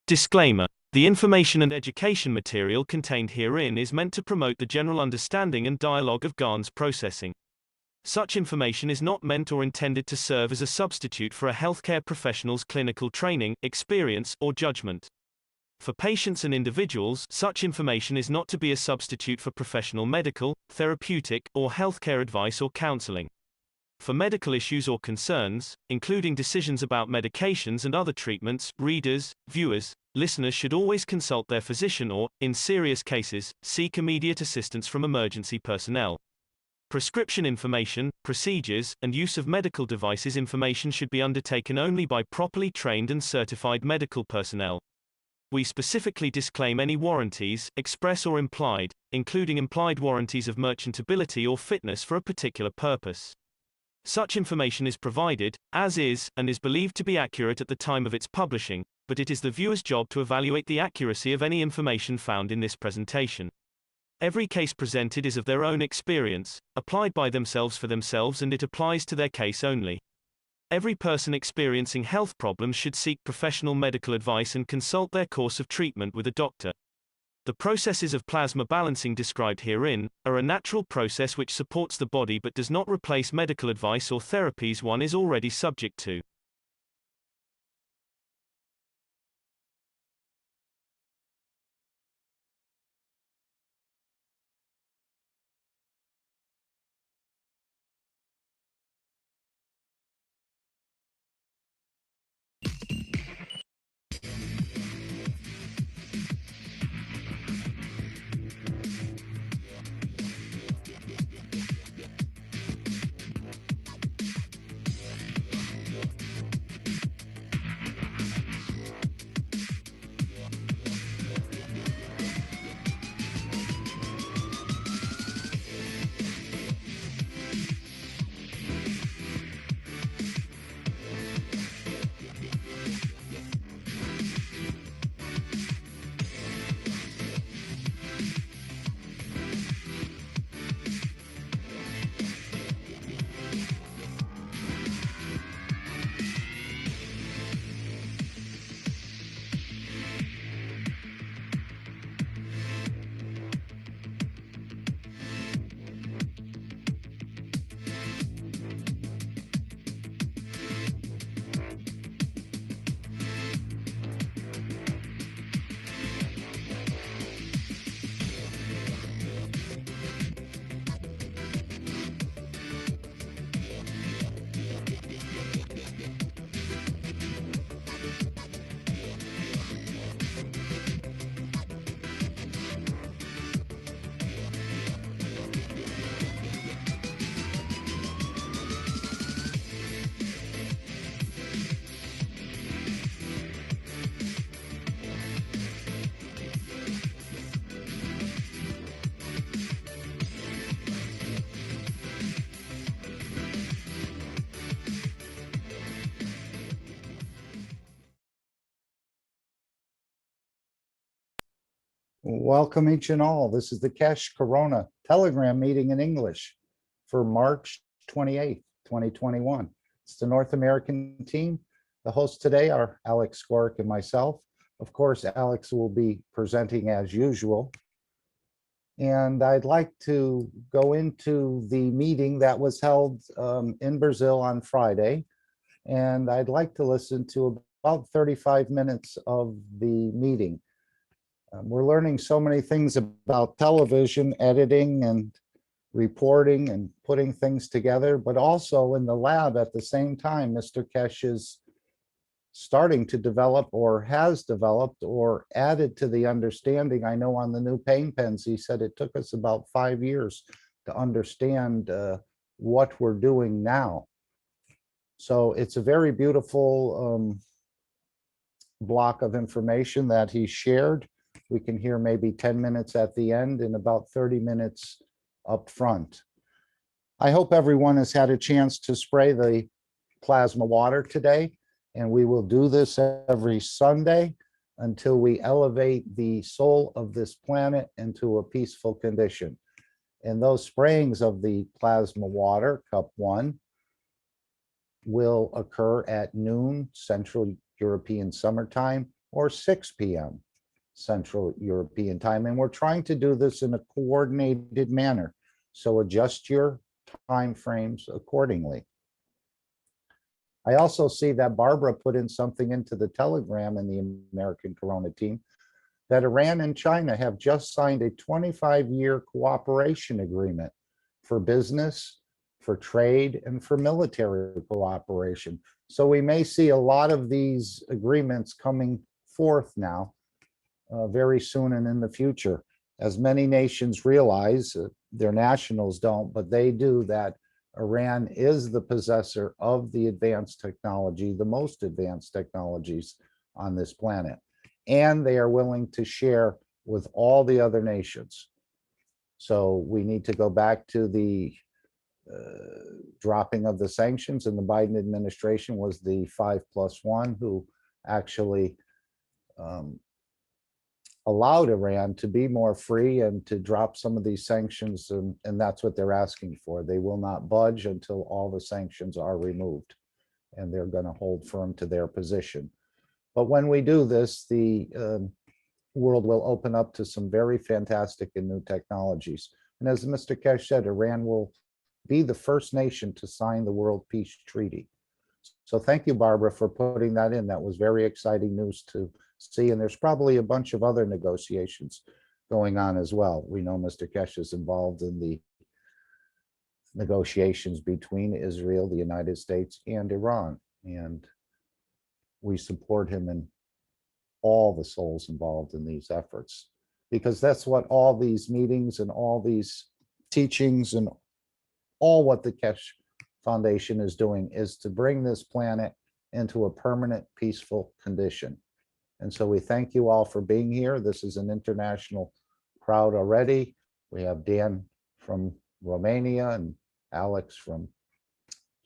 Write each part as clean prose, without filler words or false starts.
Disclaimer. The information and education material contained herein is meant to promote the general understanding and dialogue of GAN's processing. Such information is not meant or intended to serve as a substitute for a healthcare professional's clinical training, experience, or judgment. For patients and individuals, such information is not to be a substitute for professional medical, therapeutic, or healthcare advice or counseling. For medical issues or concerns, including decisions about medications and other treatments, readers, viewers, listeners should always consult their physician or, in serious cases, seek immediate assistance from emergency personnel. Prescription information, procedures, and use of medical devices information should be undertaken only by properly trained and certified medical personnel. We specifically disclaim any warranties, express or implied, including implied warranties of merchantability or fitness for a particular purpose. Such information is provided, as is, and is believed to be accurate at the time of its publishing, but it is the viewer's job to evaluate the accuracy of any information found in this presentation. Every case presented is of their own experience, applied by themselves for themselves, and it applies to their case only. Every person experiencing health problems should seek professional medical advice and consult their course of treatment with a doctor. The processes of plasma balancing described herein are a natural process which supports the body but does not replace medical advice or therapies one is already subject to. Welcome each and all. This is the Cash Corona Telegram meeting in English for March 28th, 2021. It's the North American team. The hosts today are Alex Skork and myself. Of course, Alex will be presenting as usual. And I'd like to go into the meeting that was held in Brazil on Friday. And I'd like to listen to about 35 minutes of the meeting. We're learning so many things about television, editing and reporting and putting things together, but also in the lab at the same time, Mr. Kesh is starting to develop or has developed or added to the understanding. I know on the new pain pens, he said it took us about 5 years to understand what we're doing now. So it's a very beautiful block of information that he shared. We can hear maybe 10 minutes at the end and about 30 minutes up front. I hope everyone has had a chance to spray the plasma water today, and we will do this every Sunday until we elevate the soul of this planet into a peaceful condition. And those sprayings of the plasma water, cup 1, will occur at noon Central European summertime, or 6 p.m. Central European time. And we're trying to do this in a coordinated manner. So adjust your time frames accordingly. I also see that Barbara put in something into the Telegram in the American Corona team that Iran and China have just signed a 25-year cooperation agreement for business, for trade, and for military cooperation. So we may see a lot of these agreements coming forth now very soon and in the future. As many nations realize, their nationals don't, but they do, that Iran is the possessor of the advanced technology, the most advanced technologies on this planet. And they are willing to share with all the other nations. So we need to go back to the dropping of the sanctions, and the Biden administration was the 5+1 who actually allowed Iran to be more free and to drop some of these sanctions, and that's what they're asking for. They will not budge until all the sanctions are removed, and they're going to hold firm to their position. But when we do this, the world will open up to some very fantastic and new technologies. And as Mr. Kesh said, Iran will be the first nation to sign the World Peace Treaty. So thank you, Barbara, for putting that in. That was very exciting news to see. And there's probably a bunch of other negotiations going on as well. We know Mr. Kesh is involved in the negotiations between Israel, the United States, and Iran. And we support him in all the souls involved in these efforts, because that's what all these meetings and all these teachings and all what the Kesh Foundation is doing is to bring this planet into a permanent, peaceful condition. And so we thank you all for being here. This is an international crowd already. We have Dan from Romania and Alex from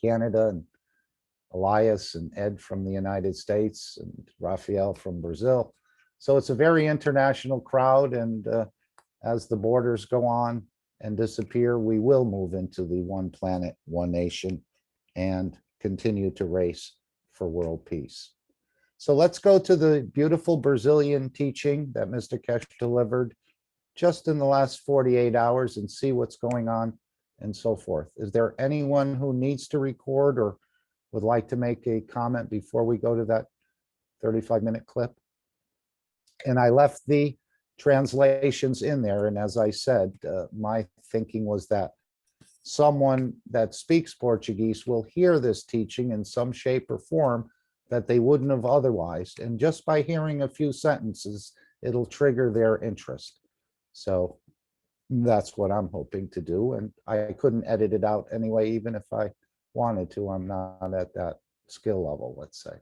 Canada and Elias and Ed from the United States and Rafael from Brazil. So it's a very international crowd. And as the borders go on and disappear, we will move into the one planet, one nation, and continue to race for world peace. So let's go to the beautiful Brazilian teaching that Mr. Kesh delivered just in the last 48 hours and see what's going on and so forth. Is there anyone who needs to record or would like to make a comment before we go to that 35-minute clip? And I left the translations in there. And as I said, my thinking was that someone that speaks Portuguese will hear this teaching in some shape or form that they wouldn't have otherwise. And just by hearing a few sentences, it'll trigger their interest. So that's what I'm hoping to do. And I couldn't edit it out anyway, even if I wanted to. I'm not at that skill level, let's say.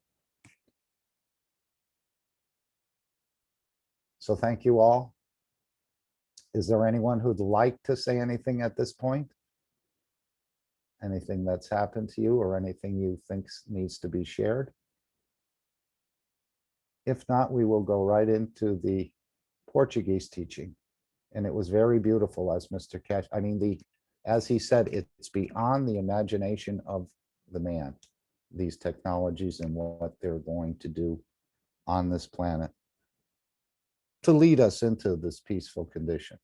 So thank you all. Is there anyone who'd like to say anything at this point? Anything that's happened to you or anything you think needs to be shared? If not, we will go right into the Portuguese teaching. And it was very beautiful, as Mr. Kesh, as he said, it's beyond the imagination of the man, these technologies and what they're going to do on this planet to lead us into this peaceful condition.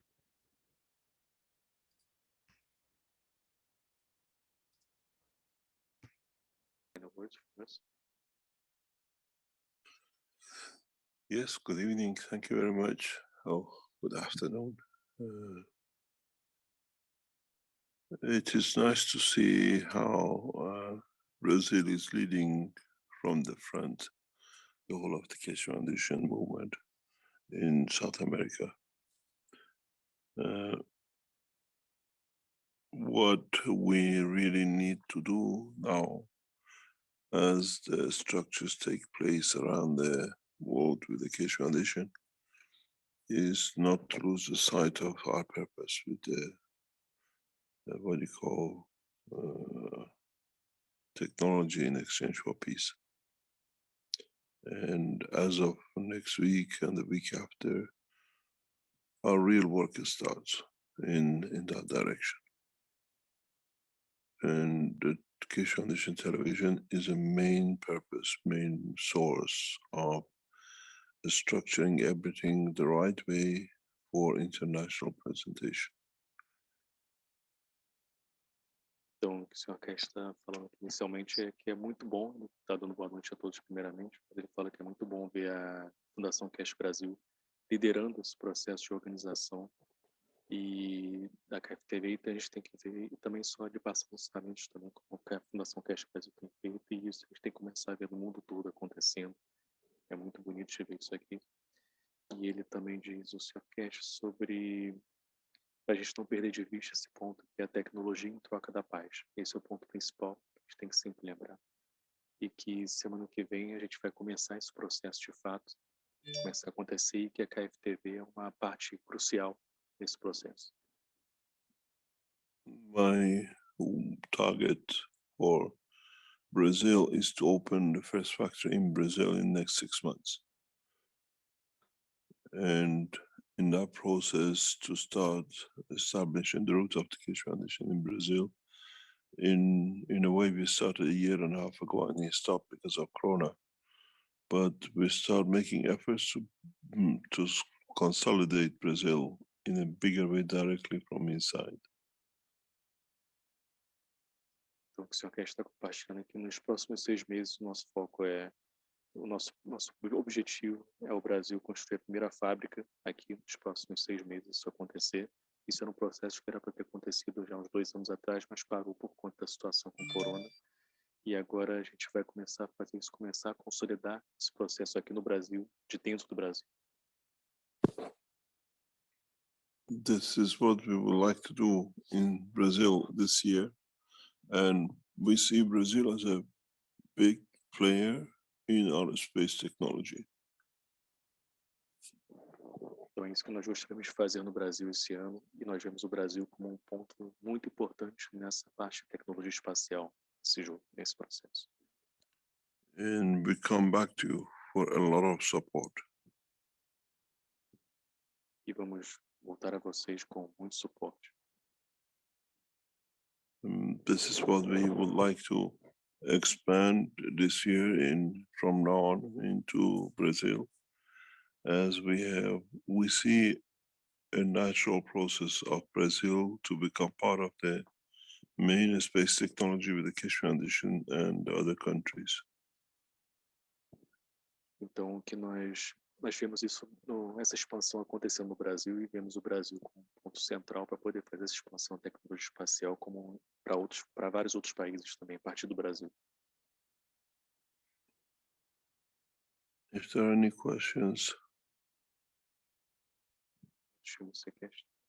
Yes, good evening. Thank you very much. Oh, good afternoon. It is nice to see how Brazil is leading from the front the whole of the Keshe Foundation movement in South America. What we really need to do now, as the structures take place around the world with the Keshe Foundation, is not to lose the sight of our purpose with the what you call technology in exchange for peace. And as of next week and the week after, our real work starts in that direction. And the Keshe Foundation Television is a main purpose, main source of structuring everything the right way for international presentation. Então, o que o Sr. Cash está falando aqui inicialmente é que é muito bom, ele está dando boa noite a todos primeiramente, mas ele fala que é muito bom ver a Fundação Cash Brasil liderando esse processo de organização e da KFTV, então a gente tem que ver e também só de passar os talentos também, como que a Fundação Cash Brasil tem feito, e isso a gente tem que começar a ver no mundo todo acontecendo. É muito bonito de ver isso aqui. E ele também diz, o Sr. Cash, sobre a gente não perder de vista esse ponto, que é a tecnologia em troca da paz. Esse é o ponto principal que a gente tem que sempre lembrar. E que semana que vem a gente vai começar esse processo de fato, começar a acontecer, e que a KFTV é uma parte crucial nesse processo. My target for Brazil is to open the first factory in Brazil in the next 6 months. And in that process, to start establishing the root of the Keshe Foundation in Brazil. In a way, we started a year and a half ago and it stopped because of Corona. But we start making efforts to consolidate Brazil in a bigger way directly from inside. Então, o que o Sr. Cash está compartilhando aqui, nos próximos 6 meses, o nosso foco é, o nosso objetivo é o Brasil construir a primeira fábrica aqui nos próximos 6 meses, isso acontecer. Isso era um processo que era para ter acontecido já uns 2 anos atrás, mas parou por conta da situação com o corona. E agora a gente vai começar a fazer isso, começar a consolidar esse processo aqui no Brasil, de dentro do Brasil. This is what we would like to do in Brazil this year. And we see Brazil as a big player in aerospace technology. Então é isso que nós gostaríamos de fazer no Brasil esse ano, e nós vemos o Brasil como um ponto muito importante nessa parte de tecnologia espacial, nesse processo. And we come back to you for a lot of support. E vamos voltar a vocês com muito suporte. This is what we would like to expand this year from now on into Brazil, as we see a natural process of Brazil to become part of the main space technology with the Keshe Foundation and other countries. Então, que nós vemos isso, essa expansão acontecendo no Brasil, e vemos o Brasil como um ponto central para poder fazer essa expansão da tecnologia espacial como para vários outros países também, a partir do Brasil. If there are any questions.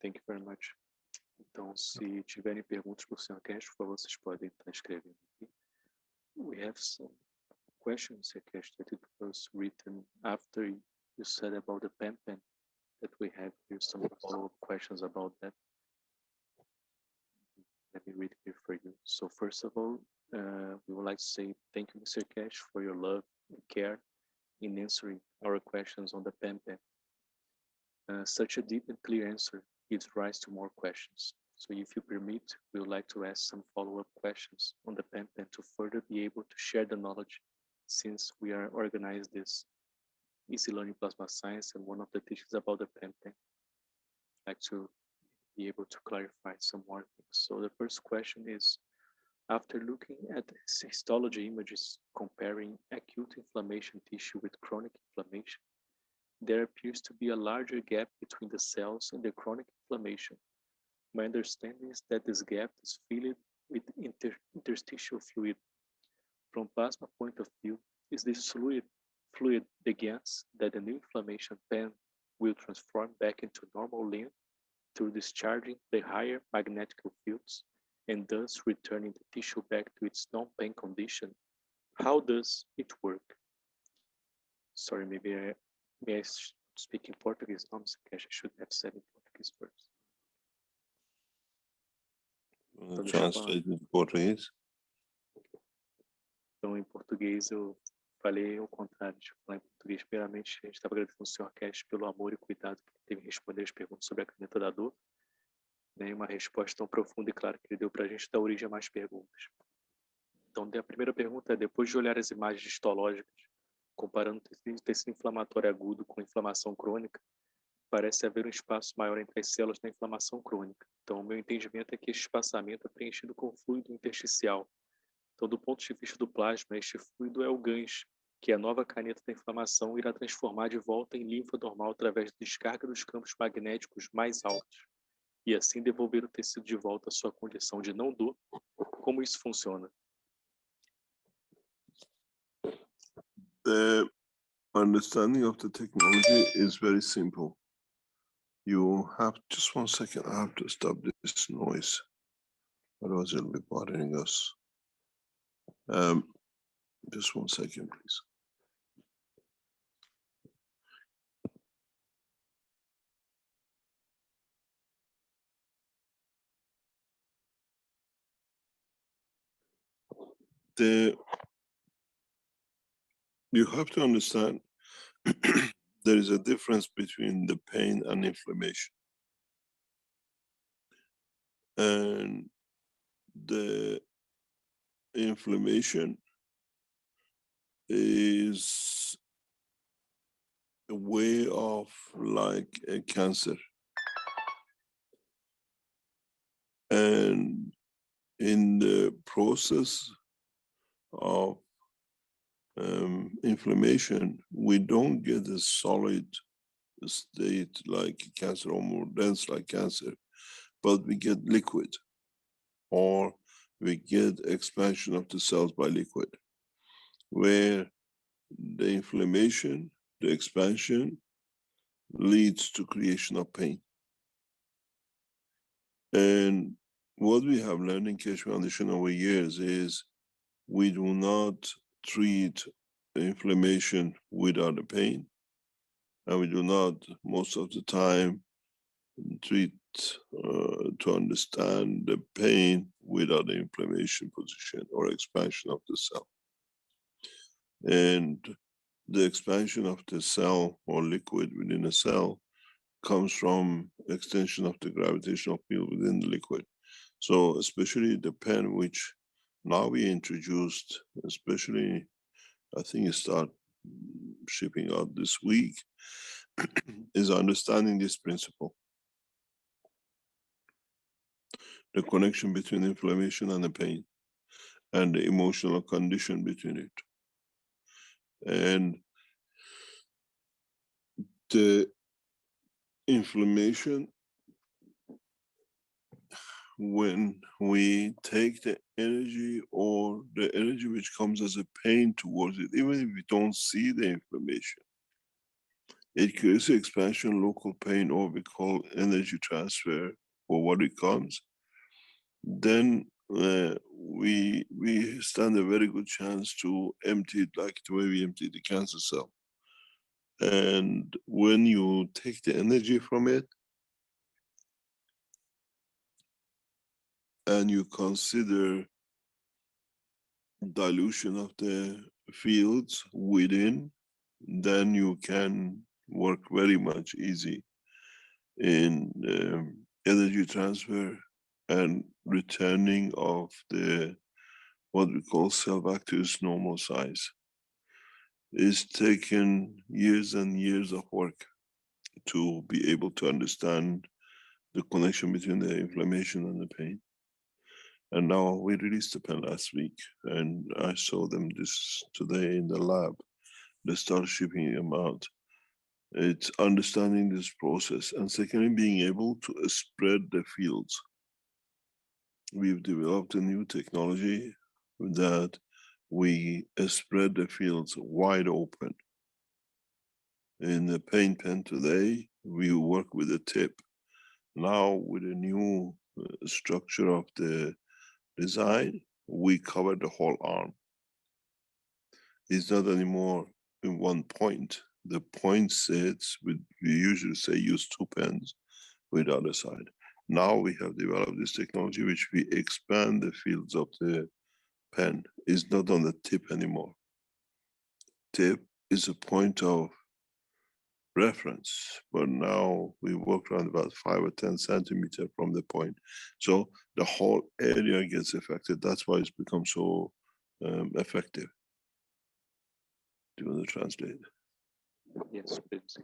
Thank you very much. Então, se tiverem perguntas para o Sr. Cash, por favor, vocês podem estar escrevendo aqui. We have some questions, Sr. Cash, that it was written after you said about the pen that we have here, some follow-up questions about that. Let me read here for you. So first of all, we would like to say thank you, Mr. Cash, for your love and care in answering our questions on the pen. Such a deep and clear answer gives rise to more questions. So if you permit, we would like to ask some follow-up questions on the pen to further be able to share the knowledge, since we are organized this Easy Learning Plasma Science, and one of the teachings about the pen. I'd like to be able to clarify some more things. So the first question is, after looking at histology images comparing acute inflammation tissue with chronic inflammation, there appears to be a larger gap between the cells and the chronic inflammation. My understanding is that this gap is filled with interstitial fluid. From plasma point of view, is this fluid the gas that the new inflammation pen will transform back into normal length through discharging the higher magnetic fields, and thus returning the tissue back to its non-pain condition? How does it work? Sorry, may I speak in Portuguese? No, Mr. Cash, I should have said in Portuguese first. Translate in Portuguese. Então, em português, eu falei ao contrário. Deixa eu falar em português. Primeiramente, a gente estava agradecendo ao Sr. Cash pelo amor e cuidado que ele teve em responder as perguntas sobre a caneta da dor. Né, uma resposta tão profunda e clara que ele deu para a gente dar origem a mais perguntas. Então, a primeira pergunta é, depois de olhar as imagens histológicas Comparando tecido inflamatório agudo com inflamação crônica, parece haver um espaço maior entre as células na inflamação crônica. Então, o meu entendimento é que esse espaçamento é preenchido com fluido intersticial. Então, do ponto de vista do plasma, este fluido é o GANS, que a nova caneta da inflamação irá transformar de volta em linfa normal através da descarga dos campos magnéticos mais altos, e assim devolver o tecido de volta à sua condição de não dor. Como isso funciona? The understanding of the technology is very simple. You have, just 1 second, I have to stop this noise. Otherwise it'll be bothering us. Just 1 second, please. You have to understand there is a difference between the pain and inflammation. And the inflammation is a way of like a cancer. And in the process of inflammation, we don't get a solid state like cancer or more dense like cancer, but we get liquid, or we get expansion of the cells by liquid, where the inflammation, the expansion leads to creation of pain. And what we have learned in Keshe Foundation over years is we do not treat inflammation without the pain, and we do not most of the time treat to understand the pain without the inflammation position or expansion of the cell. And the expansion of the cell or liquid within a cell comes from extension of the gravitational field within the liquid. So especially the pen, which now we introduced, especially I think it start shipping out this week, is understanding this principle. The connection between inflammation and the pain, and the emotional condition between it. And the inflammation, when we take the energy or the energy which comes as a pain towards it, even if we don't see the inflammation, it creates expansion, local pain, or we call energy transfer, or what it comes, then we stand a very good chance to empty it like the way we empty the cancer cell. And when you take the energy from it and you consider dilution of the fields within, then you can work very much easy in energy transfer and returning of the what we cell cell back to its normal size. It's taken years and years of work to be able to understand the connection between the inflammation and the pain. And now we released the pen last week, and I saw them this today in the lab. They start shipping them out. It's understanding this process, and secondly, being able to spread the fields. We've developed a new technology that we spread the fields wide open. In the pain pen today, we work with a tip. Now with a new structure of the design, we cover the whole arm. It's not anymore in one point. The point sits with, we usually say use two pens with the other side. Now we have developed this technology which we expand the fields of the pen. It's not on the tip anymore. Tip is a point of reference, but now we work around about 5 or 10 centimeters from the point. So the whole area gets affected. That's why it's become so effective. you want to translate? Yes, please.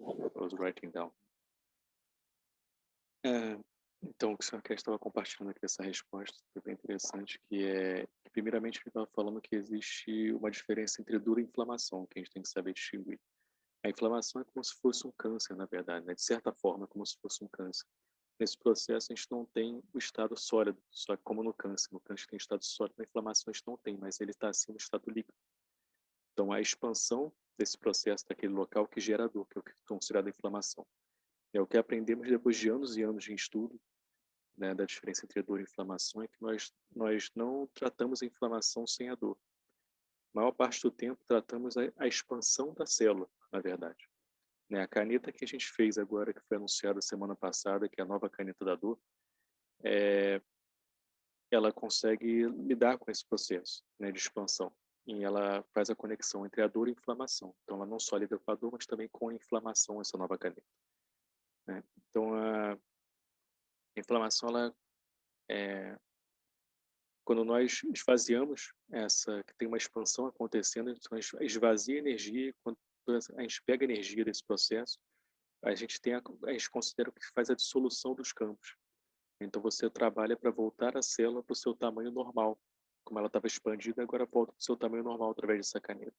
I was writing down. Então, o que o Sr. estava compartilhando aqui essa resposta, foi bem interessante, que primeiramente ele estava falando que existe uma diferença entre dor e inflamação, que a gente tem que saber distinguir. A inflamação é como se fosse um câncer, na verdade, né? De certa forma, é como se fosse um câncer. Nesse processo, a gente não tem o estado sólido, só que como no câncer tem estado sólido, na inflamação a gente não tem, mas ele está assim no estado líquido. Então, a expansão desse processo daquele local que gera dor, que é o que é considerado inflamação. É o que aprendemos depois de anos e anos de estudo, né, da diferença entre dor e inflamação, é que nós não tratamos a inflamação sem a dor. A maior parte do tempo tratamos a expansão da célula, na verdade. Né, a caneta que a gente fez agora, que foi anunciada semana passada, que é a nova caneta da dor, ela consegue lidar com esse processo, né, de expansão. E ela faz a conexão entre a dor e a inflamação. Então, ela não só lida com a dor, mas também com a inflamação, essa nova caneta. Né? Então, a inflamação, ela quando nós esvaziamos que tem uma expansão acontecendo, então a gente esvazia a energia, e quando a gente pega a energia desse processo, a gente considera que faz a dissolução dos campos. Então você trabalha para voltar a célula para o seu tamanho normal. Como ela estava expandida, agora volta para o seu tamanho normal através dessa caneta.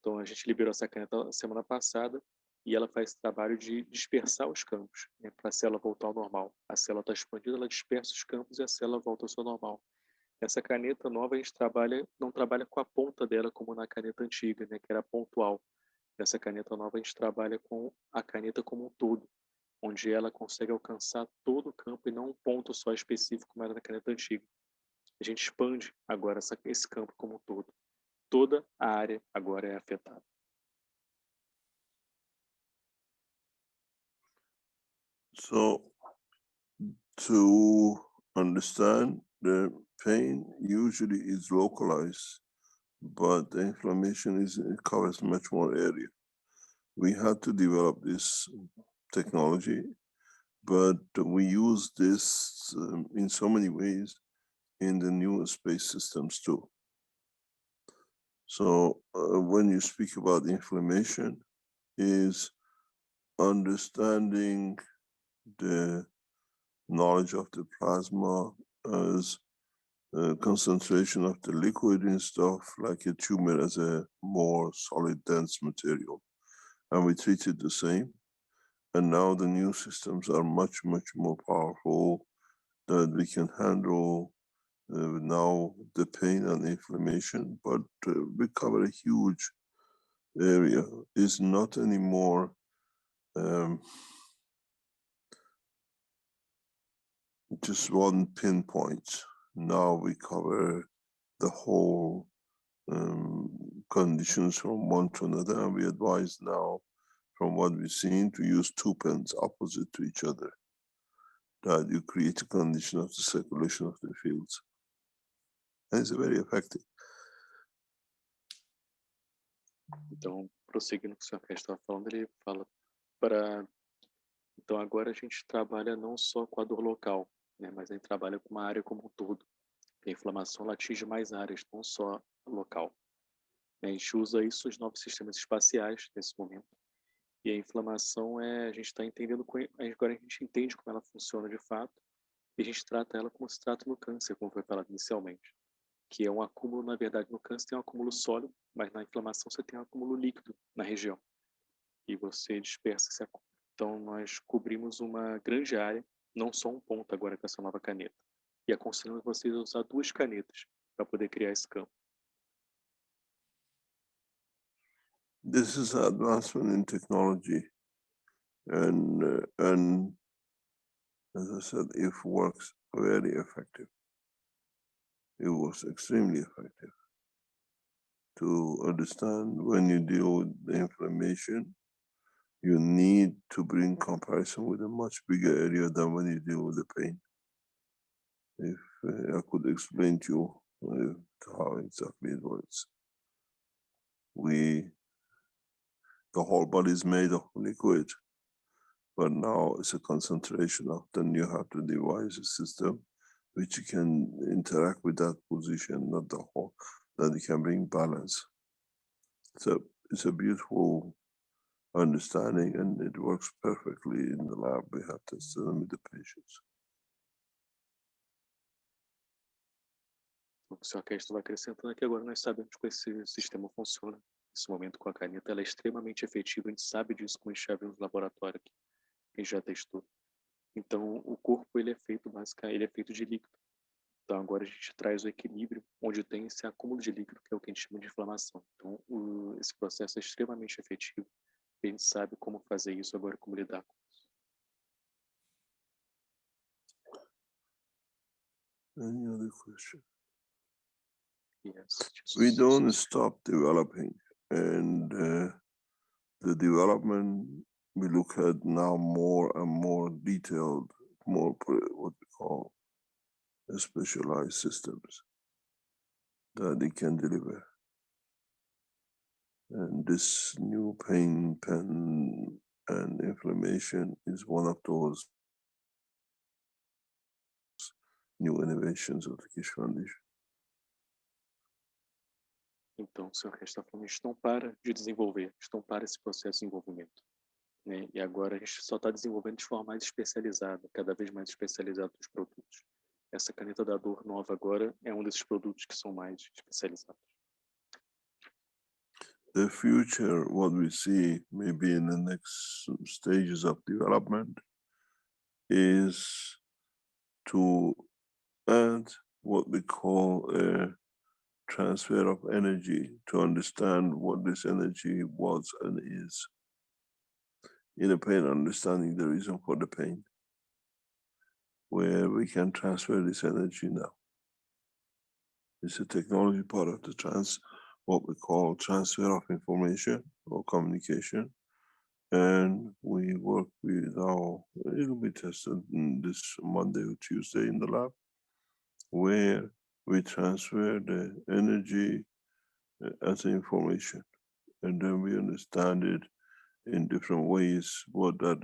Então a gente liberou essa caneta semana passada e ela faz esse trabalho de dispersar os campos, né, para a célula voltar ao normal. A célula está expandida, ela dispersa os campos e a célula volta ao seu normal. Essa caneta nova a gente não trabalha com a ponta dela como na caneta antiga, né, que era pontual. Nessa caneta nova a gente trabalha com a caneta como um todo, onde ela consegue alcançar todo o campo e não um ponto só específico como era na caneta antiga. A gente expande agora esse campo como um todo. Toda a área agora é afetada. So, to understand, the pain usually is localized, but the inflammation it covers much more area. We had to develop this technology, but we use this in so many ways in the new space systems too. So when you speak about inflammation, is understanding the knowledge of the plasma as a concentration of the liquid in stuff, like a tumor as a more solid, dense material. And we treat it the same. And now the new systems are much, much more powerful, that we can handle now the pain and inflammation, but we cover a huge area. It's not anymore just one pinpoint. Now we cover the whole conditions from one to another, and we advise now, from what we've seen, to use 2 pens opposite to each other, that you create a condition of the circulation of the fields. And it's very effective. Então, prosseguindo o que o Sr. estava falando, ele fala então agora a gente trabalha não só com a dor local, né, mas a gente trabalha com uma área como um todo. A inflamação ela atinge mais áreas, não só local. A gente usa isso nos novos sistemas espaciais nesse momento. E a inflamação a gente está entendendo, agora a gente entende como ela funciona de fato, e a gente trata ela como se trata no câncer, como foi falado inicialmente, que é um acúmulo, na verdade, no câncer tem um acúmulo sólido, mas na inflamação você tem um acúmulo líquido na região, e você dispersa esse acúmulo. Então nós cobrimos uma grande área, não só um ponto agora com essa nova caneta, e aconselhamos vocês a usar 2 canetas para poder criar esse campo. This is an advancement in technology, and as I said, it works very effective. It was extremely effective to understand when you deal with the inflammation, you need to bring comparison with a much bigger area than when you deal with the pain. If I could explain to you how exactly it works. The whole body is made of liquid, but now it's a concentration of, then you have to devise a system which you can interact with that position, not the whole, that you can bring balance. So It's a beautiful understanding, and it works perfectly in the lab. We have tested them with the patients. O que o Sr. Castro vai acrescentando é que agora nós sabemos como esse sistema funciona. Nesse momento, com a caneta, ela é extremamente efetiva. A gente sabe disso, como a gente já viu no laboratório aqui, que a gente já testou. Então, o corpo ele é feito basicamente, ele é feito de líquido. Então, agora a gente traz o equilíbrio, onde tem esse acúmulo de líquido, que é o que a gente chama de inflamação. Então, esse processo é extremamente efetivo. E a gente sabe como fazer isso agora, como lidar com isso. Any other question? Yes. We don't stop developing, and the development we look at now more and more detailed, more what we call specialized systems that they can deliver. And this new pain, and inflammation is one of those new innovations of the Kish Foundation. Então, o Sr. Castro está falando, a gente não para de desenvolver, a gente não para esse processo de desenvolvimento. Né? E agora a gente só está desenvolvendo de forma mais especializada, cada vez mais especializada os produtos. Essa caneta da dor nova agora é um desses produtos que são mais especializados. The future, what we see maybe in the next stages of development, is to add what we call a transfer of energy, to understand what this energy was and is. In a pain, understanding the reason for the pain, where we can transfer this energy now. It's a technology part of the what we call transfer of information or communication. And we work with it'll be tested this Monday or Tuesday in the lab, where we transfer the energy as information, and then we understand it in different ways, what that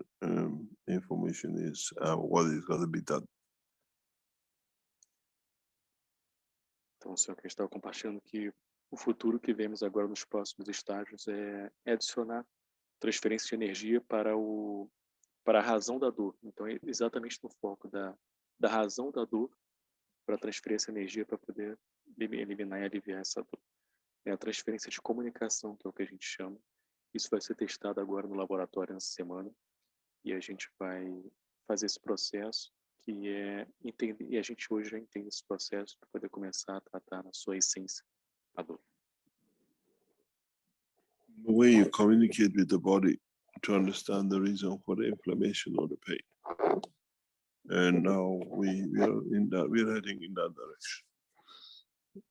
information is, what is going to be done. Então, o Sr. Castro estava compartilhando que o futuro que vemos agora nos próximos estágios é adicionar transferência de energia para a razão da dor. Então, é exatamente no foco da razão da dor para transferir essa energia para poder eliminar e aliviar essa dor. É a transferência de comunicação, que é o que a gente chama. Isso vai ser testado agora no laboratório nessa semana e a gente vai fazer esse processo que é entender, e a gente hoje já entende esse processo para poder começar a tratar na sua essência a dor. The way you communicate with the body to understand the reason for the inflammation or the pain. And now we are heading in that direction.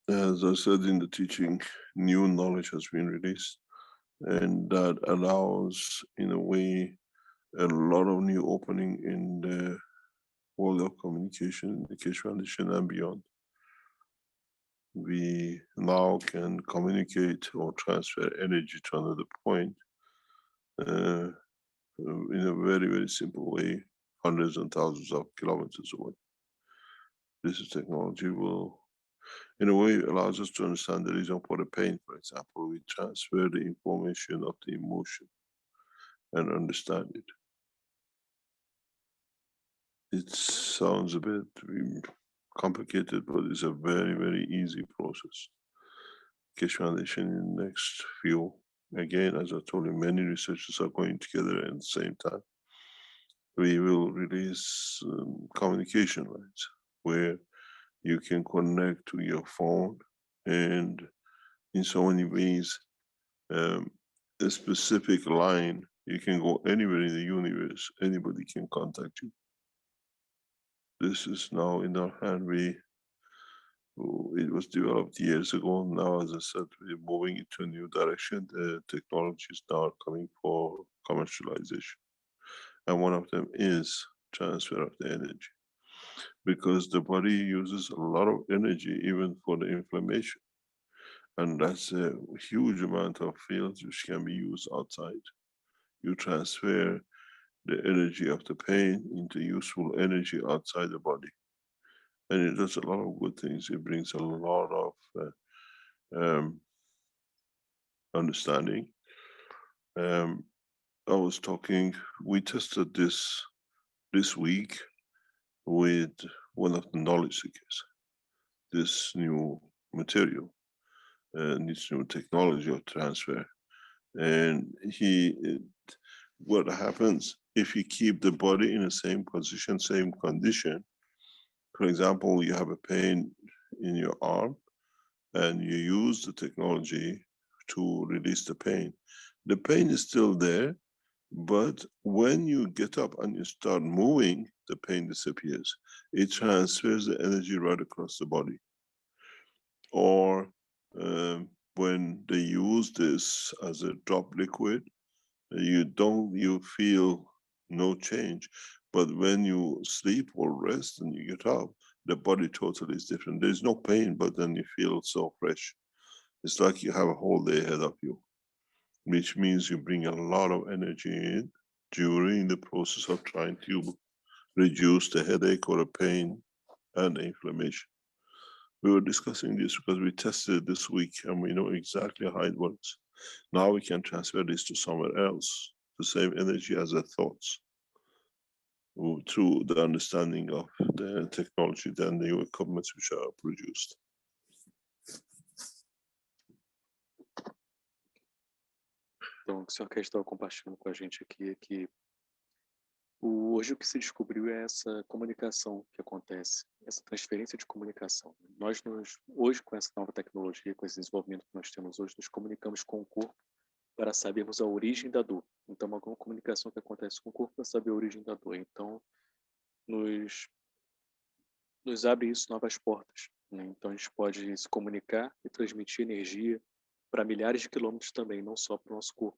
As I said in the teaching, new knowledge has been released, and that allows, in a way, a lot of new opening in the world of communication, the Keshe Foundation and beyond. We now can communicate or transfer energy to another point in a very, very simple way, hundreds and thousands of kilometers away. This technology will, in a way, allows us to understand the reason for the pain. For example, we transfer the information of the emotion and understand it. It sounds a bit complicated, but it's a very, very easy process. Keshe Foundation in the next few, again, as I told you, many researchers are going together at the same time. We will release communication lines where you can connect to your phone, and in so many ways, a specific line, you can go anywhere in the universe, anybody can contact you. This is now in our hand. It was developed years ago. Now, as I said, we're moving into a new direction. The technology is now coming for commercialization. And one of them is transfer of the energy, because the body uses a lot of energy even for the inflammation. And that's a huge amount of fields which can be used outside. You transfer the energy of the pain into useful energy outside the body. And it does a lot of good things. It brings a lot of understanding. I was talking, we tested this week with one of the knowledge seekers, this new material and this new technology of transfer. And what happens if you keep the body in the same position, same condition? For example, you have a pain in your arm and you use the technology to release the pain. The pain is still there, but when you get up and you start moving, the pain disappears. It transfers the energy right across the body. Or when they use this as a drop liquid, you feel no change. But when you sleep or rest and you get up, the body totally is different. There's no pain, but then you feel so fresh. It's like you have a whole day ahead of you, which means you bring a lot of energy in during the process of trying to reduce the headache or the pain and the inflammation. We were discussing this because we tested it this week and we know exactly how it works. Now we can transfer this to somewhere else, the same energy as the thoughts, through the understanding of the technology, the new equipment which are produced. Então, o que o Sr. Cash estava compartilhando com a gente aqui é que hoje o que se descobriu é essa comunicação que acontece, essa transferência de comunicação. Hoje, com essa nova tecnologia, com esse desenvolvimento que nós temos hoje, nos comunicamos com o corpo para sabermos a origem da dor. Então, uma comunicação que acontece com o corpo para saber a origem da dor. Então, nos abre isso novas portas, né? Então, a gente pode se comunicar e transmitir energia para milhares de quilômetros também, não só para o nosso corpo,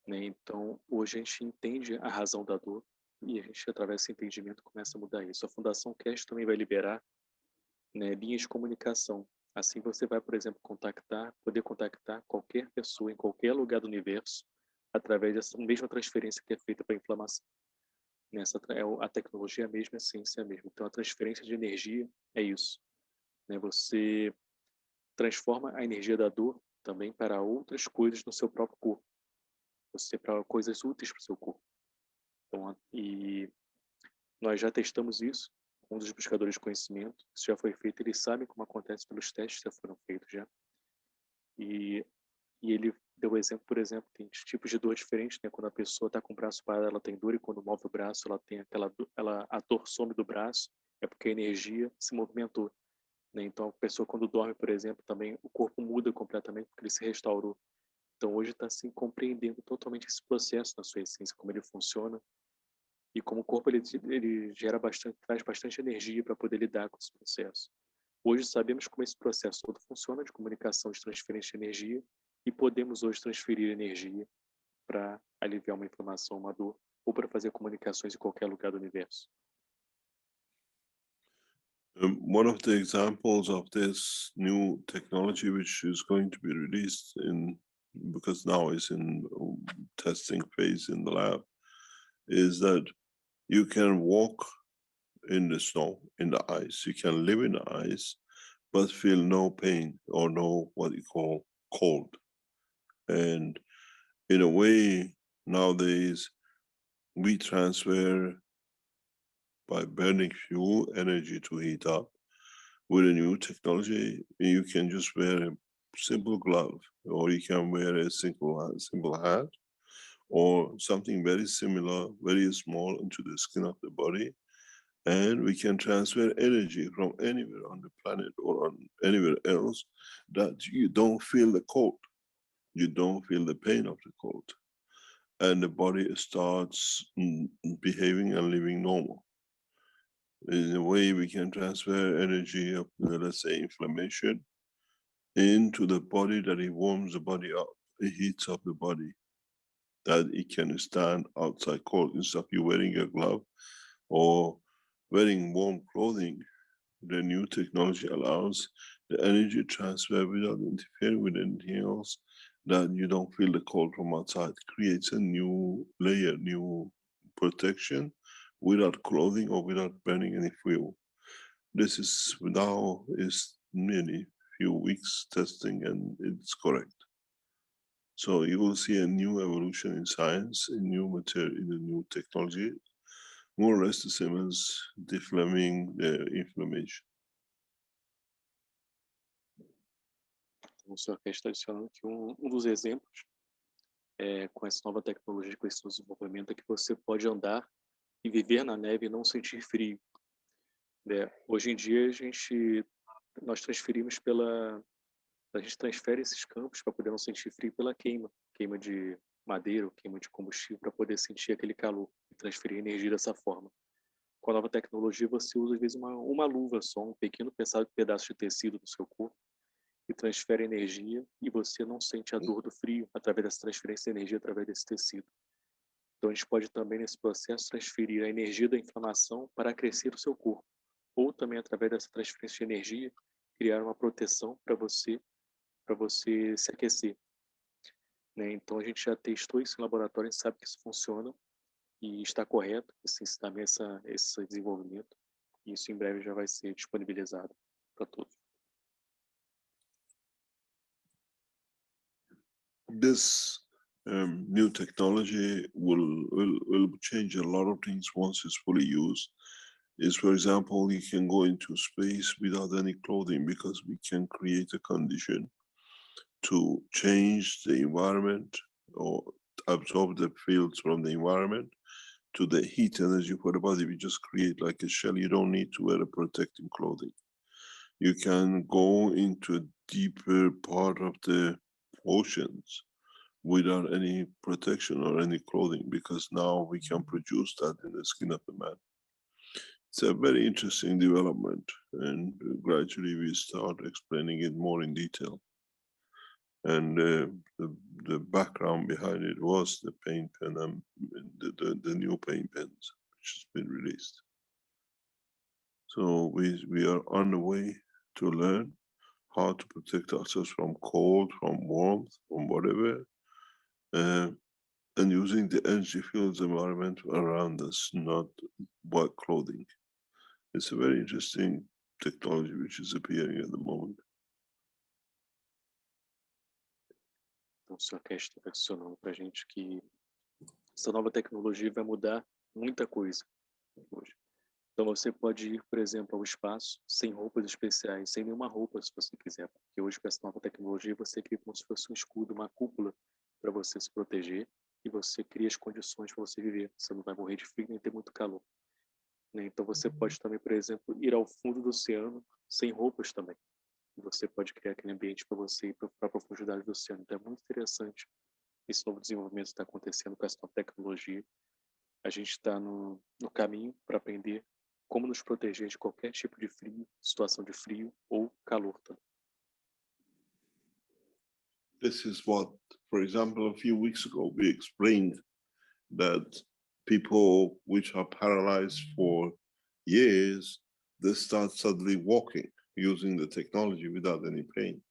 né? Então, hoje a gente entende a razão da dor e a gente, através desse entendimento, começa a mudar isso. A Fundação Cash também vai liberar, né, linhas de comunicação. Assim você vai, por exemplo, poder contactar qualquer pessoa em qualquer lugar do universo através dessa mesma transferência que é feita para a inflamação. A tecnologia é a mesma, a ciência é a mesma. Então, a transferência de energia é isso, né? Você transforma a energia da dor também para outras coisas no seu próprio corpo. Para coisas úteis para o seu corpo. Então, e nós já testamos isso com um dos buscadores de conhecimento. Isso já foi feito, eles sabem como acontece pelos testes que já foram feitos já. E ele deu o exemplo, por exemplo, tem tipos de dor diferentes, né? Quando a pessoa está com o braço parado, ela tem dor, e quando move o braço, ela tem a dor some do braço, é porque a energia se movimentou, né? Então, a pessoa quando dorme, por exemplo, também o corpo muda completamente porque ele se restaurou. Então, hoje está se compreendendo totalmente esse processo na sua essência, como ele funciona e como o corpo ele traz bastante energia para poder lidar com esse processo. Hoje sabemos como esse processo todo funciona de comunicação, de transferência de energia, e podemos hoje transferir energia para aliviar uma inflamação, uma dor, ou para fazer comunicações em qualquer lugar do universo. One of the examples of this new technology, which is going to be released because now it's in testing phase in the lab, is that you can walk in the snow, in the ice. You can live in the ice, but feel no pain or no what you call cold. And in a way, nowadays, we transfer by burning fuel energy to heat up. With a new technology, you can just wear a simple glove, or you can wear a simple hat, or something very similar, very small, into the skin of the body, and we can transfer energy from anywhere on the planet or on anywhere else that you don't feel the cold. You don't feel the pain of the cold. And the body starts behaving and living normal. In a way, we can transfer energy of, let's say, inflammation into the body, that it warms the body up, it heats up the body, that it can stand outside cold. Instead of you wearing a glove or wearing warm clothing, the new technology allows the energy transfer without interfering with anything else, that you don't feel the cold from outside. It creates a new layer, new protection, without clothing or without burning any fuel. This is nearly few weeks testing, and it's correct. So you will see a new evolution in science, in new material, in a new technology, more or less the same as the Fleming inflammation. Então, o senhor quer estar adicionando que um dos exemplos com essa nova tecnologia, com esse desenvolvimento, é que você pode andar e viver na neve e não sentir frio. Né? Hoje em dia nós transferimos a gente transfere esses campos para poder não sentir frio pela queima de madeira, ou queima de combustível, para poder sentir aquele calor e transferir energia dessa forma. Com a nova tecnologia, você usa às vezes uma luva só, um pequeno pedaço de tecido do seu corpo, e transfere energia, e você não sente a dor do frio através dessa transferência de energia através desse tecido. Então a gente pode também nesse processo transferir a energia da inflamação para aquecer o seu corpo, ou também através dessa transferência de energia criar uma proteção para você se aquecer, né? Então a gente já testou isso em laboratório, a gente sabe que isso funciona e está correto esse ensinamento, esse desenvolvimento, e isso em breve já vai ser disponibilizado para todos. This new technology will change a lot of things once it's fully used. Is, for example, you can go into space without any clothing because we can create a condition to change the environment or absorb the fields from the environment to the heat energy for the body. We just create like a shell. You don't need to wear a protecting clothing. You can go into a deeper part of the oceans without any protection or any clothing, because now we can produce that in the skin of the man. It's a very interesting development, and gradually we start explaining it more in detail. And the background behind it was the paint pen and the new paint pens which has been released. So we are on the way to learn how to protect ourselves from cold, from warmth, from whatever, and using the energy fields environment around us, not white clothing. It's a very interesting technology which is appearing at the moment. Então o senhor Cash está mencionando para a gente que essa nova tecnologia vai mudar muita coisa hoje. Então você pode ir, por exemplo, ao espaço sem roupas especiais, sem nenhuma roupa, se você quiser. Porque hoje com essa nova tecnologia você cria como se fosse um escudo, uma cúpula para você se proteger, e você cria as condições para você viver. Você não vai morrer de frio nem ter muito calor, né? Então você pode também, por exemplo, ir ao fundo do oceano sem roupas também. E você pode criar aquele ambiente para você ir para a profundidade do oceano. Então é muito interessante esse novo desenvolvimento que está acontecendo com essa nova tecnologia. A gente está no caminho para aprender como nos proteger de qualquer tipo de frio, situação de frio ou calor também. This is what, for example, a few weeks ago we explained that people which are paralyzed for years, they start suddenly walking using the technology without any pain.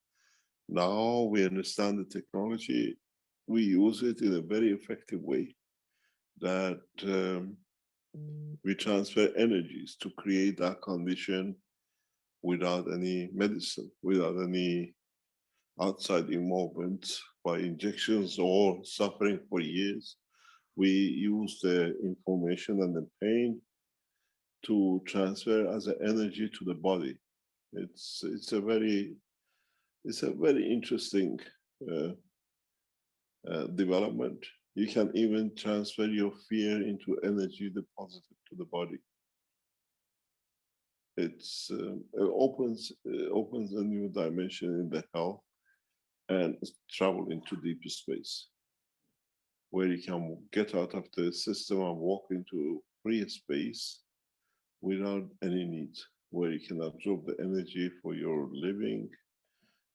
Now we understand the technology, we use it in a very effective way, that we transfer energies to create that condition without any medicine, without any outside involvement by injections or suffering for years. We use the information and the pain to transfer as an energy to the body. It's a very interesting development. You can even transfer your fear into energy deposited to the body. It opens a new dimension in the health and travel into deeper space, where you can get out of the system and walk into free space without any need, where you can absorb the energy for your living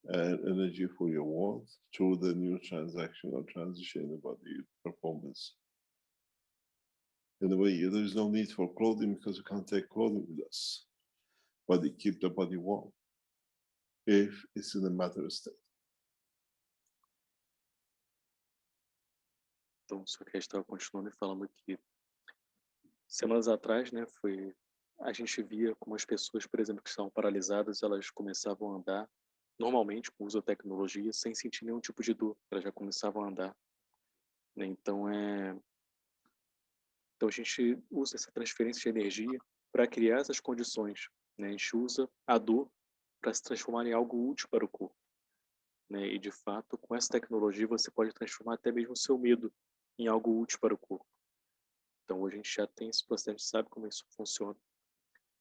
and energy for your warmth through the new transaction or transition about the performance. In a way, there is no need for clothing because you can't take clothing with us, but it keeps the body warm if it's in a matter state. Então, o senhor Cash estava continuando e falando que semanas atrás, né, a gente via como as pessoas, por exemplo, que estavam paralisadas, elas começavam a andar normalmente com o uso da tecnologia sem sentir nenhum tipo de dor, elas já começavam a andar, né? Então a gente usa essa transferência de energia para criar essas condições, né? A gente usa a dor para se transformar em algo útil para o corpo, né? E de fato, com essa tecnologia você pode transformar até mesmo o seu medo em algo útil para o corpo. Então hoje a gente já tem esse processo, a gente sabe como isso funciona.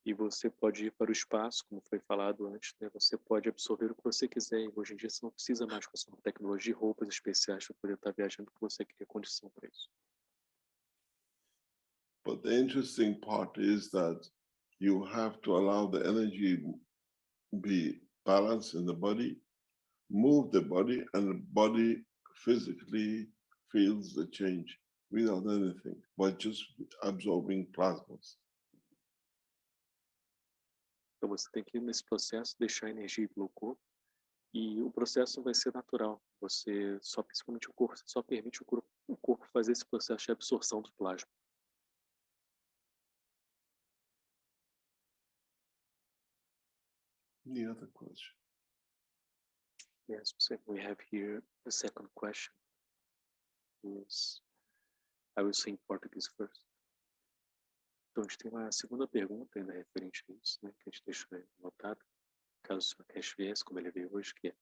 E você pode ir para o espaço, como foi falado antes, né? Você pode absorver o que você quiser. E hoje em dia você não precisa mais com essa tecnologia, roupas especiais para poder estar viajando, porque você cria condição para isso. But the interesting part is that you have to allow the energy be balanced in the body, move the body, and the body physically feels the change without anything, by just absorbing plasmas. Então você tem que ir nesse processo, deixar a energia ir pelo corpo, e o processo vai ser natural. Você só, principalmente o corpo, só permite o corpo fazer esse processo de absorção do plasma. Any other question? Yes, so we have here the second question. Is, I will say in Portuguese first. Então a gente tem uma segunda pergunta ainda referente a isso, né, que a gente deixou anotado, caso o Sr. Cash viesse, como ele veio hoje, que é: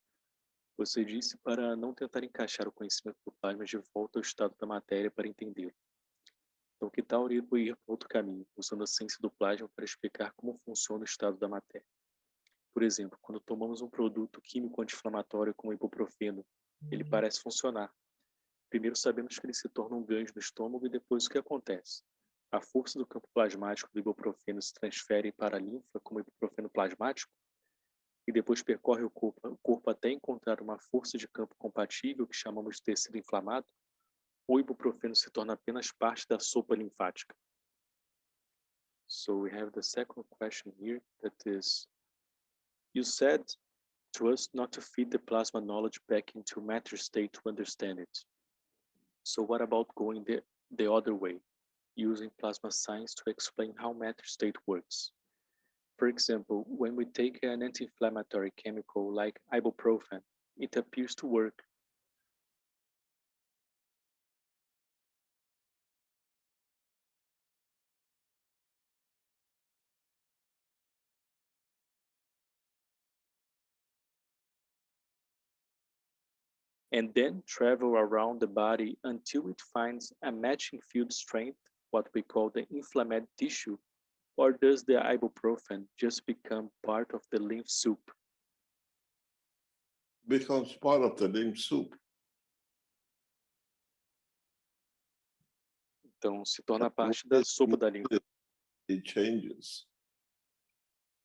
você disse para não tentar encaixar o conhecimento do plasma de volta ao estado da matéria para entendê-lo. Então, que tal ir para outro caminho, usando a ciência do plasma para explicar como funciona o estado da matéria? Por exemplo, quando tomamos um produto químico anti-inflamatório como o ibuprofeno, ele parece funcionar. Primeiro sabemos que ele se torna um gancho no estômago e depois o que acontece? A força do campo plasmático do ibuprofeno se transfere para a linfa como ibuprofeno plasmático e depois percorre o corpo até encontrar uma força de campo compatível que chamamos de tecido inflamado, ou o ibuprofeno se torna apenas parte da sopa linfática. So we have the second question here, that is, you said to us not to feed the plasma knowledge back into matter state to understand it. So what about going the other way, using plasma science to explain how matter state works? For example, when we take an anti-inflammatory chemical like ibuprofen, it appears to work. And then travel around the body until it finds a matching field strength, what we call the inflamed tissue, or does the ibuprofen just become part of the lymph soup? Becomes part of the lymph soup. Então, se torna parte da sopa da linfa. It changes.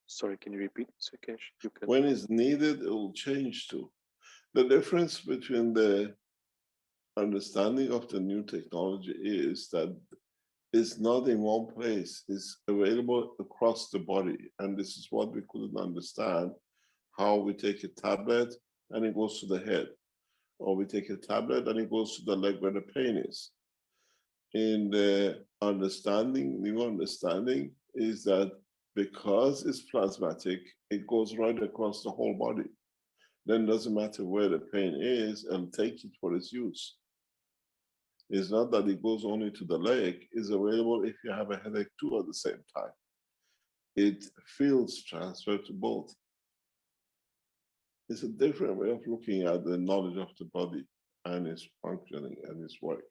Sorry, can you repeat, Sr. Cash? When it's needed, it will change too. The difference between the understanding of the new technology is that it's not in one place, it's available across the body. And this is what we couldn't understand, how we take a tablet and it goes to the head, or we take a tablet and it goes to the leg where the pain is. In the new understanding is that because it's plasmatic, it goes right across the whole body. Then it doesn't matter where the pain is, and take it for its use. It's not that it goes only to the leg, it's available if you have a headache too at the same time. It feels transferred to both. It's a different way of looking at the knowledge of the body and its functioning and its work.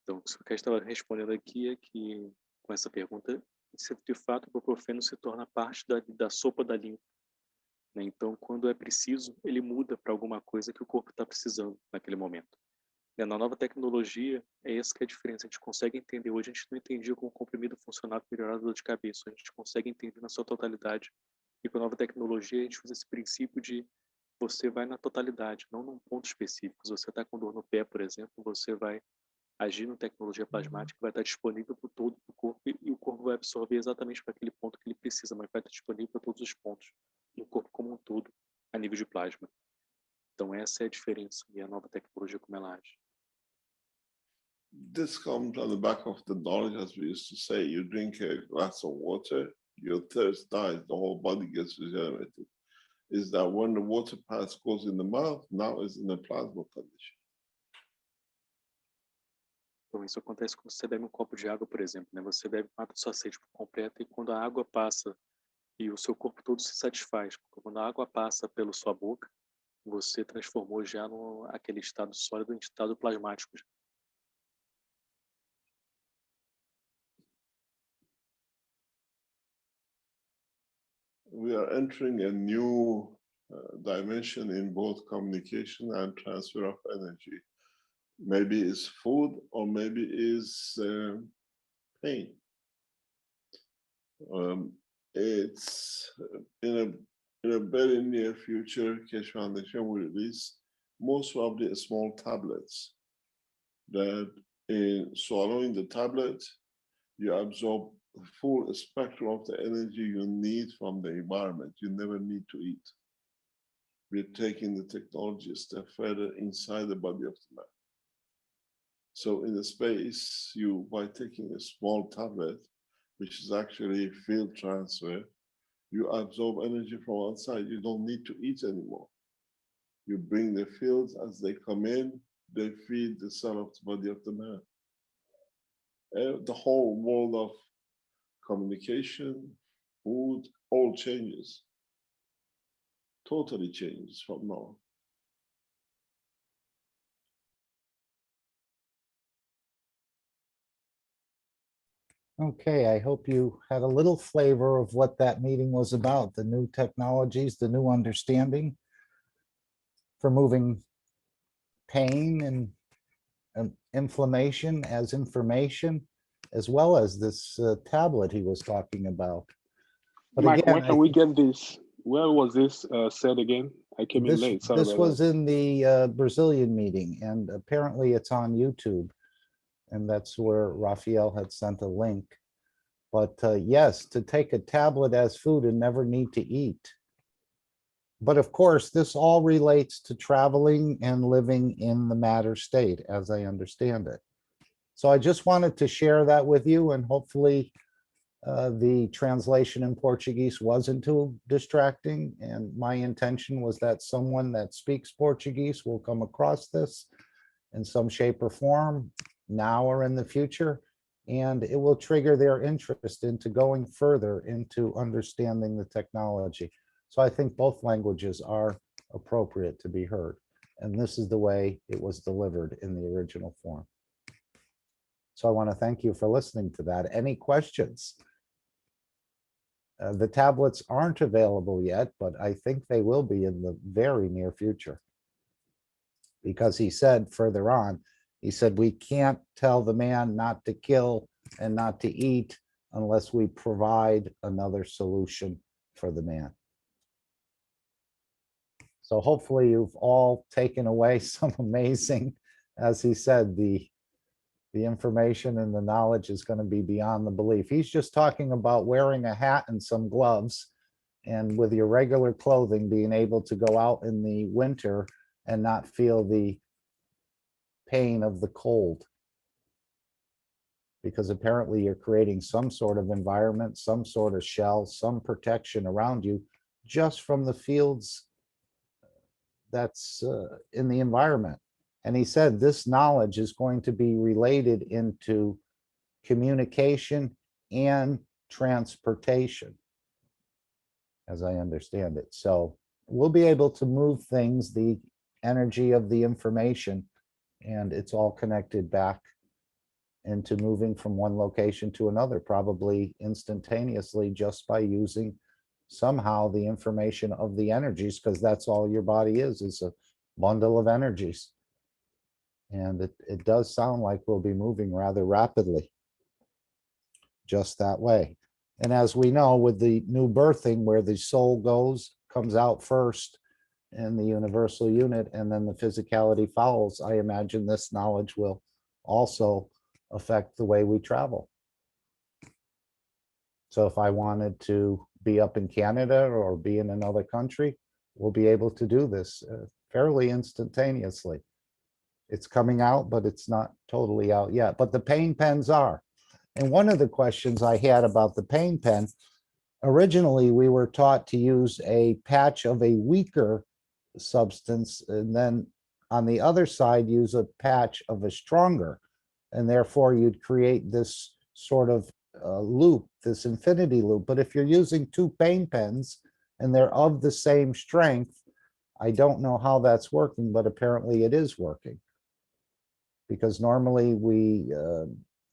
Então, o que o Cash estava respondendo aqui é que, com essa pergunta, se de fato o ibuprofeno se torna parte da sopa da linfa, né? Então, quando é preciso, ele muda para alguma coisa que o corpo está precisando naquele momento. Na nova tecnologia, é essa que é a diferença. A gente consegue entender. Hoje a gente não entendia como o comprimido funcionava para melhorar a dor de cabeça. A gente consegue entender na sua totalidade. E com a nova tecnologia, a gente usa esse princípio de você vai na totalidade, não num ponto específico. Se você está com dor no pé, por exemplo, você vai agir na tecnologia plasmática, vai estar disponível para todo o corpo e o corpo vai absorver exatamente para aquele ponto que ele precisa, mas vai estar disponível para todos os pontos do corpo como um todo, a nível de plasma. Então essa é a diferença e a nova tecnologia como ela age. This comes on the back of the knowledge, as we used to say. You drink a glass of water, your thirst dies, the whole body gets regenerated. Is that when the water pass goes in the mouth, now is in a plasma condition. Então, isso acontece quando você bebe um copo de água, por exemplo, né? Você bebe, mata sua sede por completo, e quando a água passa e o seu corpo todo se satisfaz, porque quando a água passa pela sua boca, você transformou já aquele estado sólido em estado plasmático. We are entering a new dimension in both communication and transfer of energy. Maybe it's food or maybe it's pain. It's in a very near future, Keshe Foundation will release most probably small tablets that in swallowing the tablet, you absorb the full spectrum of the energy you need from the environment. You never need to eat. We're taking the technology a step further inside the body of the man. So in the space, you, by taking a small tablet, which is actually field transfer, you absorb energy from outside. You don't need to eat anymore. You bring the fields as they come in, they feed the cell of the body of the man. The whole world of communication, food, all changes. Totally changes from now. Okay, I hope you had a little flavor of what that meeting was about, the new technologies, the new understanding for moving pain and inflammation as information, as well as this tablet he was talking about. But Mike, again, where can we get this? Where was this said again? I came in late. Sorry this about was in the Brazilian meeting, and apparently it's on YouTube. And that's where Raphael had sent a link. But yes, to take a tablet as food and never need to eat. But of course, this all relates to traveling and living in the matter state, as I understand it. So I just wanted to share that with you, and hopefully the translation in Portuguese wasn't too distracting. And my intention was that someone that speaks Portuguese will come across this in some shape or form, now or in the future, and it will trigger their interest into going further into understanding the technology. So I think both languages are appropriate to be heard. And this is the way it was delivered in the original form. So I want to thank you for listening to that. Any questions? The tablets aren't available yet, but I think they will be in the very near future. Because he said further on, he said, we can't tell the man not to kill and not to eat unless we provide another solution for the man. So hopefully you've all taken away some amazing, as he said, the information and the knowledge is going to be beyond the belief. He's just talking about wearing a hat and some gloves, and with your regular clothing, being able to go out in the winter and not feel the pain of the cold. Because apparently you're creating some sort of environment, some sort of shell, some protection around you just from the fields that's in the environment. And he said this knowledge is going to be related into communication and transportation, as I understand it. So we'll be able to move things, the energy of the information, and it's all connected back into moving from one location to another, probably instantaneously, just by using somehow the information of the energies, because that's all your body is a bundle of energies. And it does sound like we'll be moving rather rapidly just that way. And as we know, with the new birthing, where the soul comes out first in the universal unit, and then the physicality follows, I imagine this knowledge will also affect the way we travel. So if I wanted to be up in Canada or be in another country, we'll be able to do this fairly instantaneously. It's coming out, but it's not totally out yet. But the pain pens are. And one of the questions I had about the pain pen, Originally, we were taught to use a patch of a weaker substance, and then on the other side, use a patch of a stronger. And therefore, you'd create this sort of loop, this infinity loop. But if you're using two pain pens and they're of the same strength, I don't know how that's working, but apparently it is working. Because normally we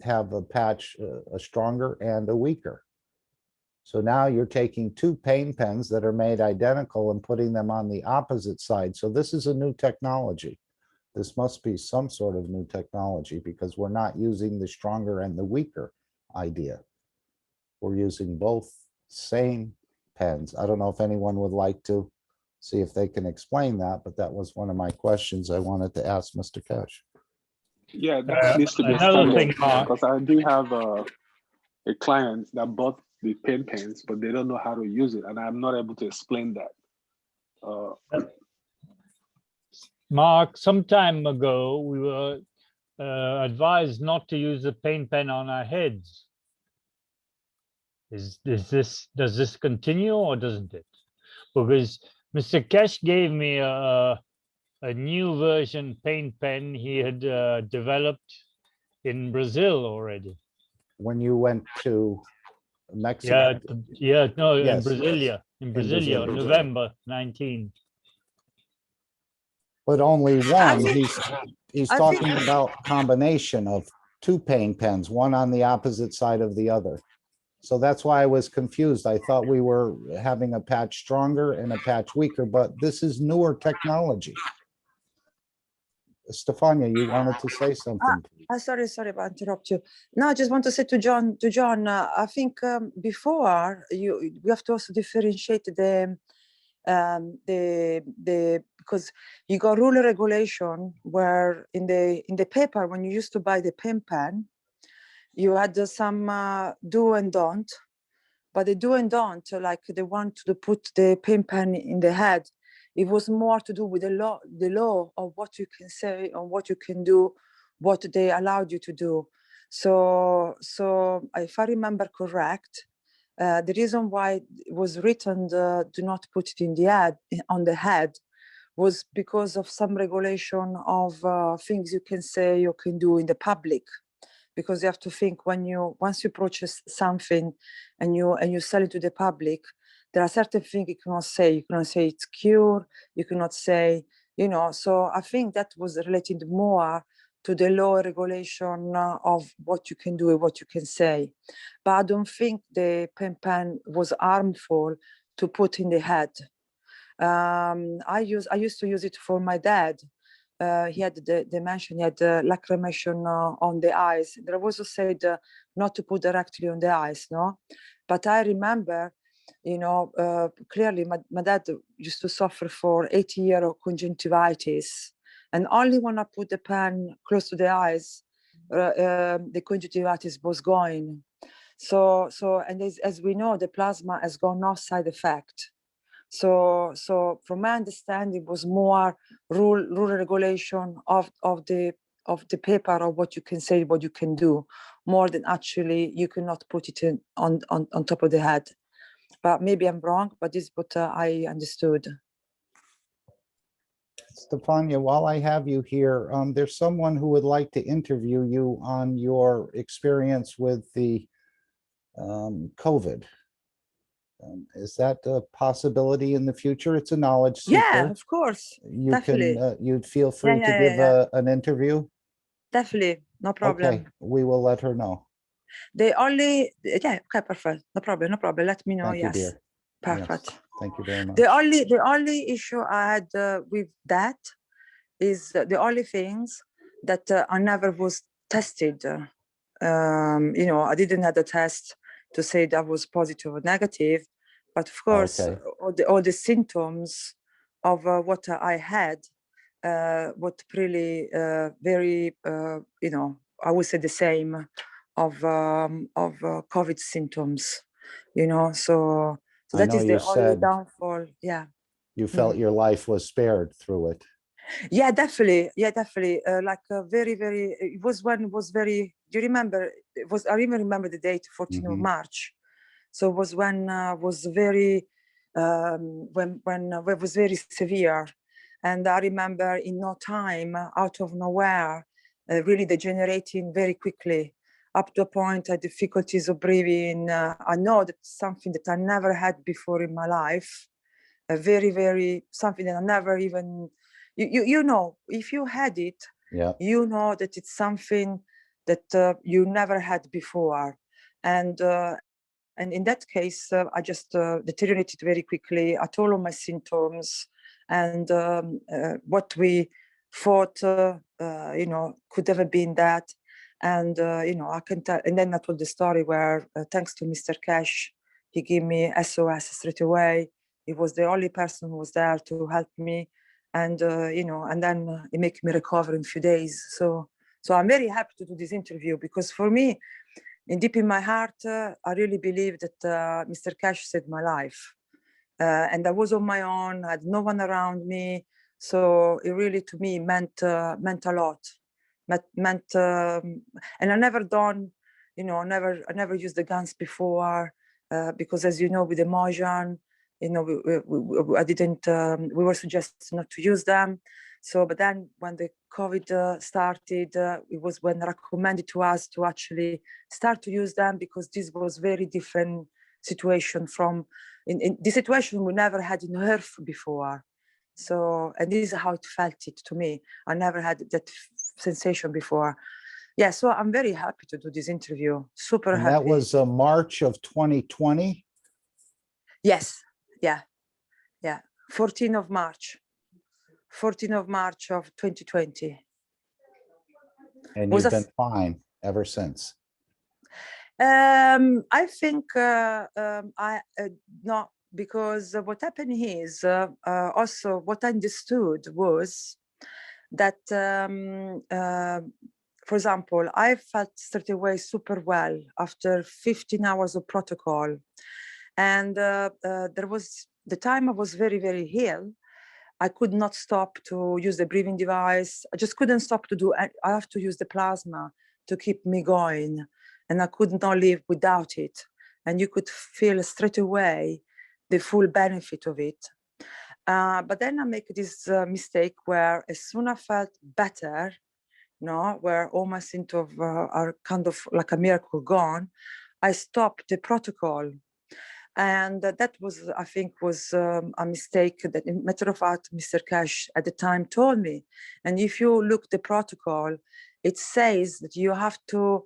have a patch, a stronger and a weaker. So now you're taking two pain pens that are made identical and putting them on the opposite side. So this is a new technology. This must be some sort of new technology because we're not using the stronger and the weaker idea. We're using both same pens. I don't know if anyone would like to see if they can explain that, but that was one of my questions I wanted to ask Mr. Cash. Yeah, that needs to be another studied, thing, Mark. because I do have a client that bought the pen pens, but they don't know how to use it, and I'm not able to explain that. Mark, some time ago, we were advised not to use the paint pen on our heads. Does this continue or doesn't it? Because Mr. Cash gave me a new version paint pen he had developed in Brazil already. When you went to Mexico? Yeah, no, Yes. in Brasilia, Brasilia. November 19. But only one. think- He's I talking think- about combination of two pain pens, one on the opposite side of the other. So that's why I was confused. I thought we were having a patch stronger and a patch weaker, but this is newer technology. Stefania, you wanted to say something? Sorry to interrupt you. No, I just want to say to John, I think before we have to also differentiate the because you got rule and regulation where in the paper, when you used to buy the pen pen, you had some do and don't, but the do and don't, like they want to put the pen pen in the head, it was more to do with the law of what you can say and what you can do, what they allowed you to do. So if I remember correct, the reason why it was written do not put it in the head, on the head, was because of some regulation of things you can say or can do in the public. Because you have to think once you purchase something and you sell it to the public, there are certain things you cannot say. You cannot say it's cure. You cannot say, So I think that was related more to the law regulation of what you can do and what you can say. But I don't think the pen was harmful to put in the head. I used to use it for my dad. He had the dementia, he had lacrimation on the eyes. There was also said not to put directly on the eyes, no? But I remember, clearly my dad used to suffer for 80 years of conjunctivitis. And only when I put the pen close to the eyes, the conjunctivitis was going. So and as we know, the plasma has got no side effect. So from my understanding, it was more rule regulation of the paper of what you can say, what you can do, more than actually you cannot put it in on top of the head. But maybe I'm wrong, but this is what I understood. Stefania, while I have you here, there's someone who would like to interview you on your experience with the COVID. Is that a possibility in the future? It's a knowledge seeker. Yeah, of course. You definitely. can, you'd feel free to give an interview? Definitely, no problem. Okay, we will let her know. Okay, perfect. No problem. Let me know. Thank you, Yes. dear. Perfect. Yes, thank you very much. The only issue I had with that is the only things that I never was tested. I didn't have the test to say that was positive or negative, but of course, Okay. all the symptoms of what I had, what really very, I would say the same of COVID symptoms, So that is the only downfall. Yeah. You felt your life was spared through it. Yeah, definitely. Like very, very. It was when it was very. Do you remember? I even remember the date, 14th of March. So it was when was very it was very severe, and I remember in no time, out of nowhere, really degenerating very quickly, up to a point I had difficulties of breathing. I know that's something that I never had before in my life. Very something that I never even. You know, if you had it, Yeah. you know that it's something that you never had before, and in that case, I just deteriorated very quickly. I told all my symptoms, and what we thought, could have been that. And I can tell. And then I told the story where, thanks to Mr. Cash, he gave me SOS straight away. He was the only person who was there to help me, and and then he made me recover in a few days. So I'm very happy to do this interview, because for me, and deep in my heart, I really believe that Mr. Cash saved my life. And I was on my own, I had no one around me. So it really, to me, meant a lot. And I never done, I never used the guns before, because as you know, with emotion, I didn't, we were suggested not to use them. So, but then when the COVID started, it was when recommended to us to actually start to use them, because this was very different situation from in this situation we never had in Earth before. So, and this is how it felt it to me. I never had that sensation before. Yeah, so I'm very happy to do this interview. Super And happy. that was March of 2020? Yes, yeah. 14th of March. 14th of March of 2020. And Was you've a been fine ever since? I think I not, because what happened is also what I understood was that, for example, I felt straight away super well after 15 hours of protocol, and there was the time I was very ill. I could not stop to use the breathing device. I just couldn't stop to do. I have to use the plasma to keep me going, and I could not live without it. And you could feel straight away the full benefit of it. But then I make this mistake where, as soon as I felt better, where all my symptoms are kind of like a miracle gone, I stopped the protocol. And that was, I think, was a mistake that, in matter of fact, Mr. Cash at the time told me. And if you look the protocol, it says that you have to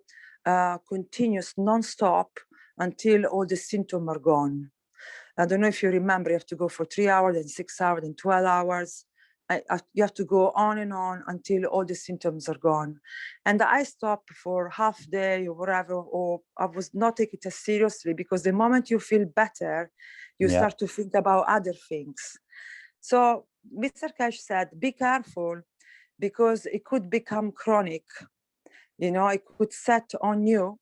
continue non-stop until all the symptoms are gone. I don't know if you remember, you have to go for 3 hours, then 6 hours, then 12 hours. You have to go on and on until all the symptoms are gone. And I stopped for half day or whatever, or I was not taking it as seriously, because the moment you feel better, you start to think about other things. So Mr. Cash said, be careful, because it could become chronic. It could set on you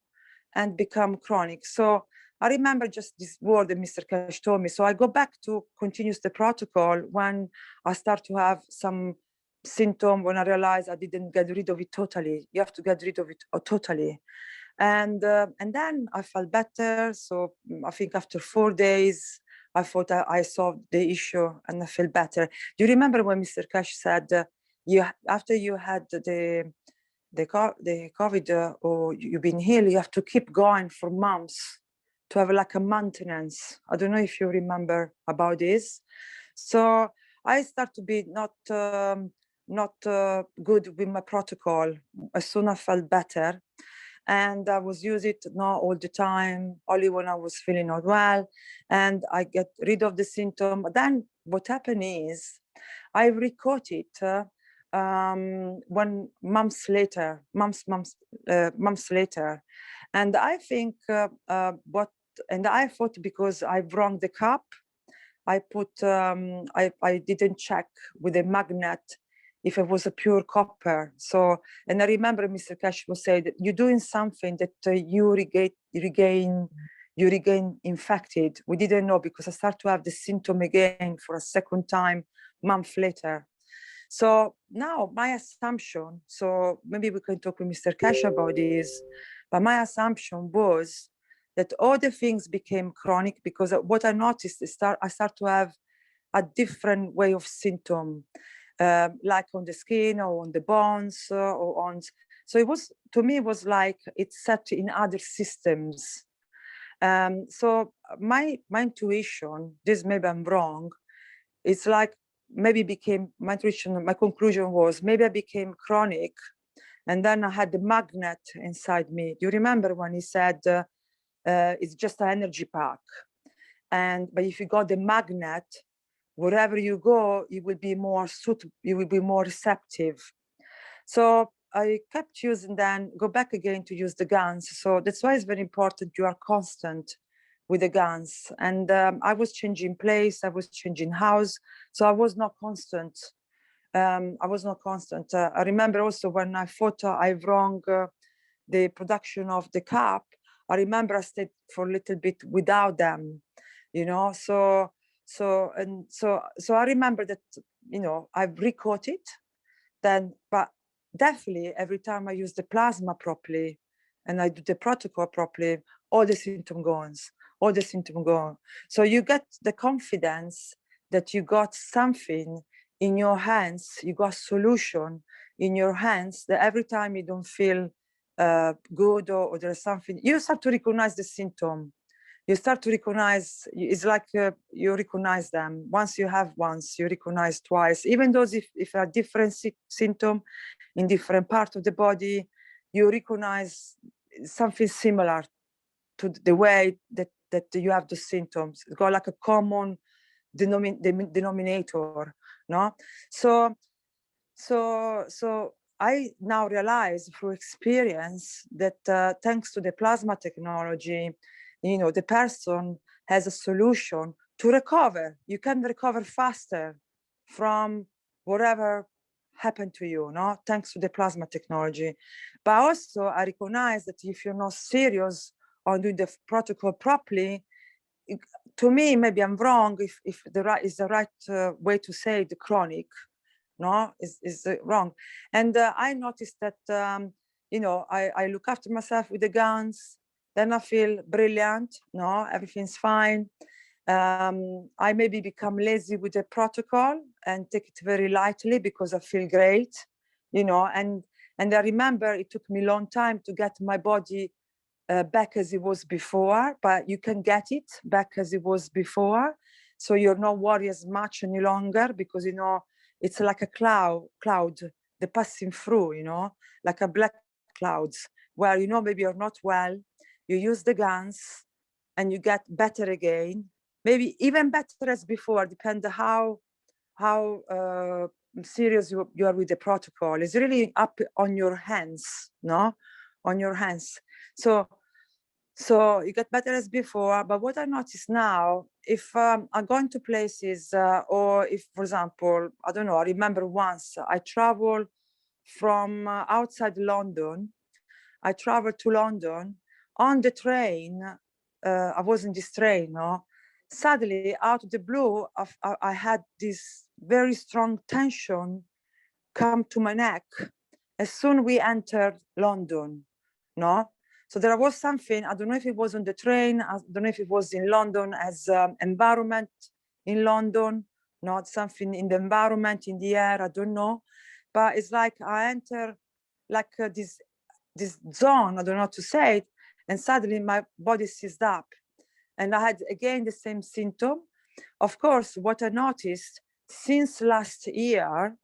and become chronic. So I remember just this word that Mr. Cash told me. So I go back to continue the protocol when I start to have some symptom, when I realize I didn't get rid of it totally. You have to get rid of it totally. And then I felt better. So I think after 4 days, I thought I solved the issue and I felt better. Do you remember when Mr. Cash said, after you had the COVID, or you've been healed, you have to keep going for months to have like a maintenance. I don't know if you remember about this. So I start to be not good with my protocol as soon as I felt better. And I was using it not all the time, only when I was feeling not well. And I get rid of the symptom. But then what happened is I recaught it months later. And I think and I thought, because I wrong the cup, I put I didn't check with a magnet if it was a pure copper. So, and I remember Mr. Cash was saying that you're doing something that you regain infected. We didn't know, because I start to have the symptom again for a second time month later. So now my assumption, so maybe we can talk with Mr. Cash about this, but my assumption was that all the things became chronic, because what I noticed is I start to have a different way of symptom, like on the skin or on the bones or on. So it was, to me, it was like it's set in other systems. So my intuition, this maybe I'm wrong, it's like maybe became my intuition, my conclusion was maybe I became chronic, and then I had the magnet inside me. Do you remember when he said it's just an energy pack, but if you got the magnet, wherever you go, you will be more suitable, you will be more receptive. So I kept using, then go back again to use the guns. So that's why it's very important you are constant with the guns. And I was changing place, I was changing house, so I was not constant. I was not constant. I remember also when I thought I wrong the production of the cup, I remember I stayed for a little bit without them, you know. So I remember that, you know, I've recoated then, but definitely every time I use the plasma properly and I do the protocol properly, all the symptom goes, all the symptom go. So you get the confidence that you got something in your hands, you got solution in your hands, that every time you don't feel good or there's something, you start to recognize the symptom. You start to recognize, it's like you recognize them. Once you have once, you recognize twice. Even those if a different symptom in different part of the body, you recognize something similar to the way that you have the symptoms. It's got like a common denominator, no? So I now realize through experience that thanks to the plasma technology, you know, the person has a solution to recover. You can recover faster from whatever happened to you, no? Thanks to the plasma technology. But also I recognize that if you're not serious on doing the protocol properly, to me, maybe I'm wrong if the right is the right way to say the chronic, no, is wrong. And I noticed that, you know, I look after myself with the guns, then I feel brilliant, no, everything's fine. I maybe become lazy with the protocol and take it very lightly because I feel great, you know, and I remember it took me a long time to get my body back as it was before, but you can get it back as it was before. So you're not worried as much any longer, because, you know, it's like a cloud, the passing through, you know, like a black clouds, where, you know, maybe you're not well, you use the guns and you get better again, maybe even better as before, depend how serious you are with the protocol. It's really up on your hands, no, on your hands. So you get better as before. But what I notice now, if I'm going to places or if, for example, I don't know, I remember once I traveled from outside London. I traveled to London on the train. I was in this train, no? Suddenly, out of the blue, I had this very strong tension come to my neck as soon we entered London, no? So there was something, I don't know if it was on the train, I don't know if it was in London as environment in London, not something in the environment, in the air, I don't know. But it's like I enter like this zone, I don't know how to say it, and suddenly my body seized up. And I had again the same symptom. Of course, what I noticed since last year,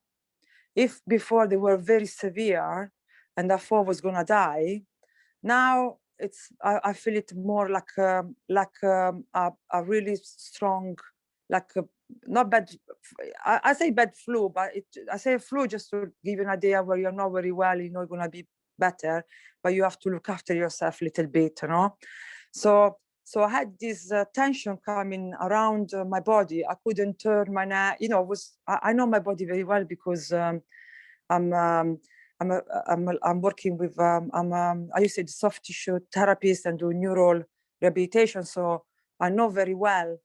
if before they were very severe and I thought I was gonna die, now it's I feel it more like a really strong, like not bad. I say bad flu, but I say flu just to give you an idea where you're not very well. You're not gonna be better, but you have to look after yourself a little bit, you know. So I had this tension coming around my body. I couldn't turn my neck. You know, I know my body very well because I'm working with I used to say soft tissue therapist and do neural rehabilitation, so I know very well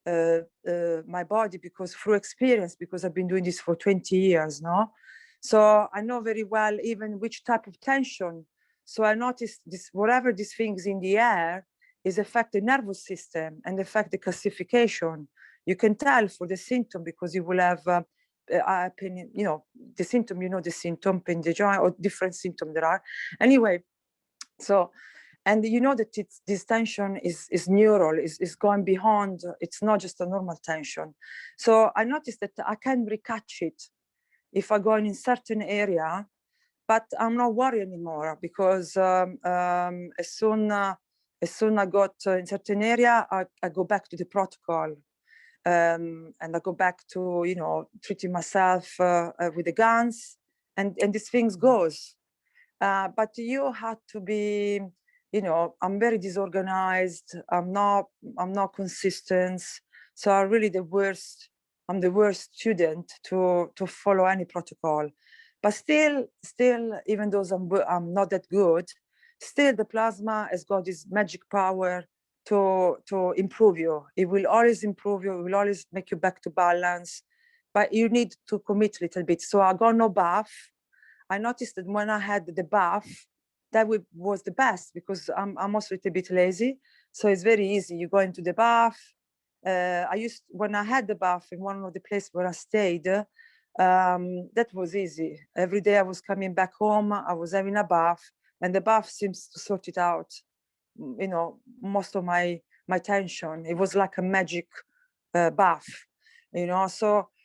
my body because through experience, because I've been doing this for 20 years, no? So I know very well even which type of tension. So I noticed this, whatever these things in the air, is affect the nervous system and affect the calcification. You can tell for the symptom because you will have you know, the symptom, you know, the symptom, pain in the joint, or different symptoms there are. Anyway, so, and you know that this tension is neural, is going beyond, it's not just a normal tension. So I noticed that I can recatch it if I go in a certain area, but I'm not worried anymore because as soon I got in certain area, I go back to the protocol. And I go back to, you know, treating myself with the guns, and these things goes. But you had to be, you know, I'm very disorganized. I'm not consistent. So I'm really the worst. I'm the worst student to follow any protocol. But still, even though I'm not that good, still the plasma has got this magic power to improve you. It will always improve you. It will always make you back to balance, but you need to commit a little bit. So I got no bath. I noticed that when I had the bath, that was the best because I'm also a little bit lazy. So it's very easy. You go into the bath. When I had the bath in one of the places where I stayed, that was easy. Every day I was coming back home, I was having a bath, and the bath seems to sort it out. You know, most of my tension. It was like a magic bath, you know. So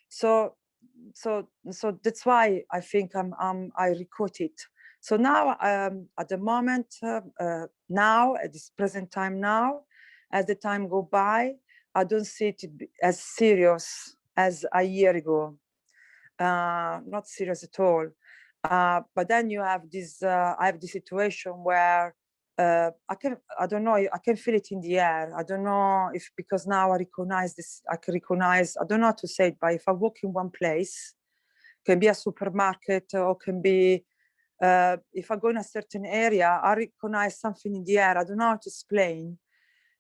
that's why I think I recruit it. So now, at the moment, now at this present time now, as the time go by, I don't see it as serious as a year ago. Not serious at all. But then you have this. I have the situation where I don't know, I can feel it in the air. I don't know if, because now I recognize this, I can recognize, I don't know how to say it, but if I walk in one place, can be a supermarket or can be, if I go in a certain area, I recognize something in the air. I don't know how to explain.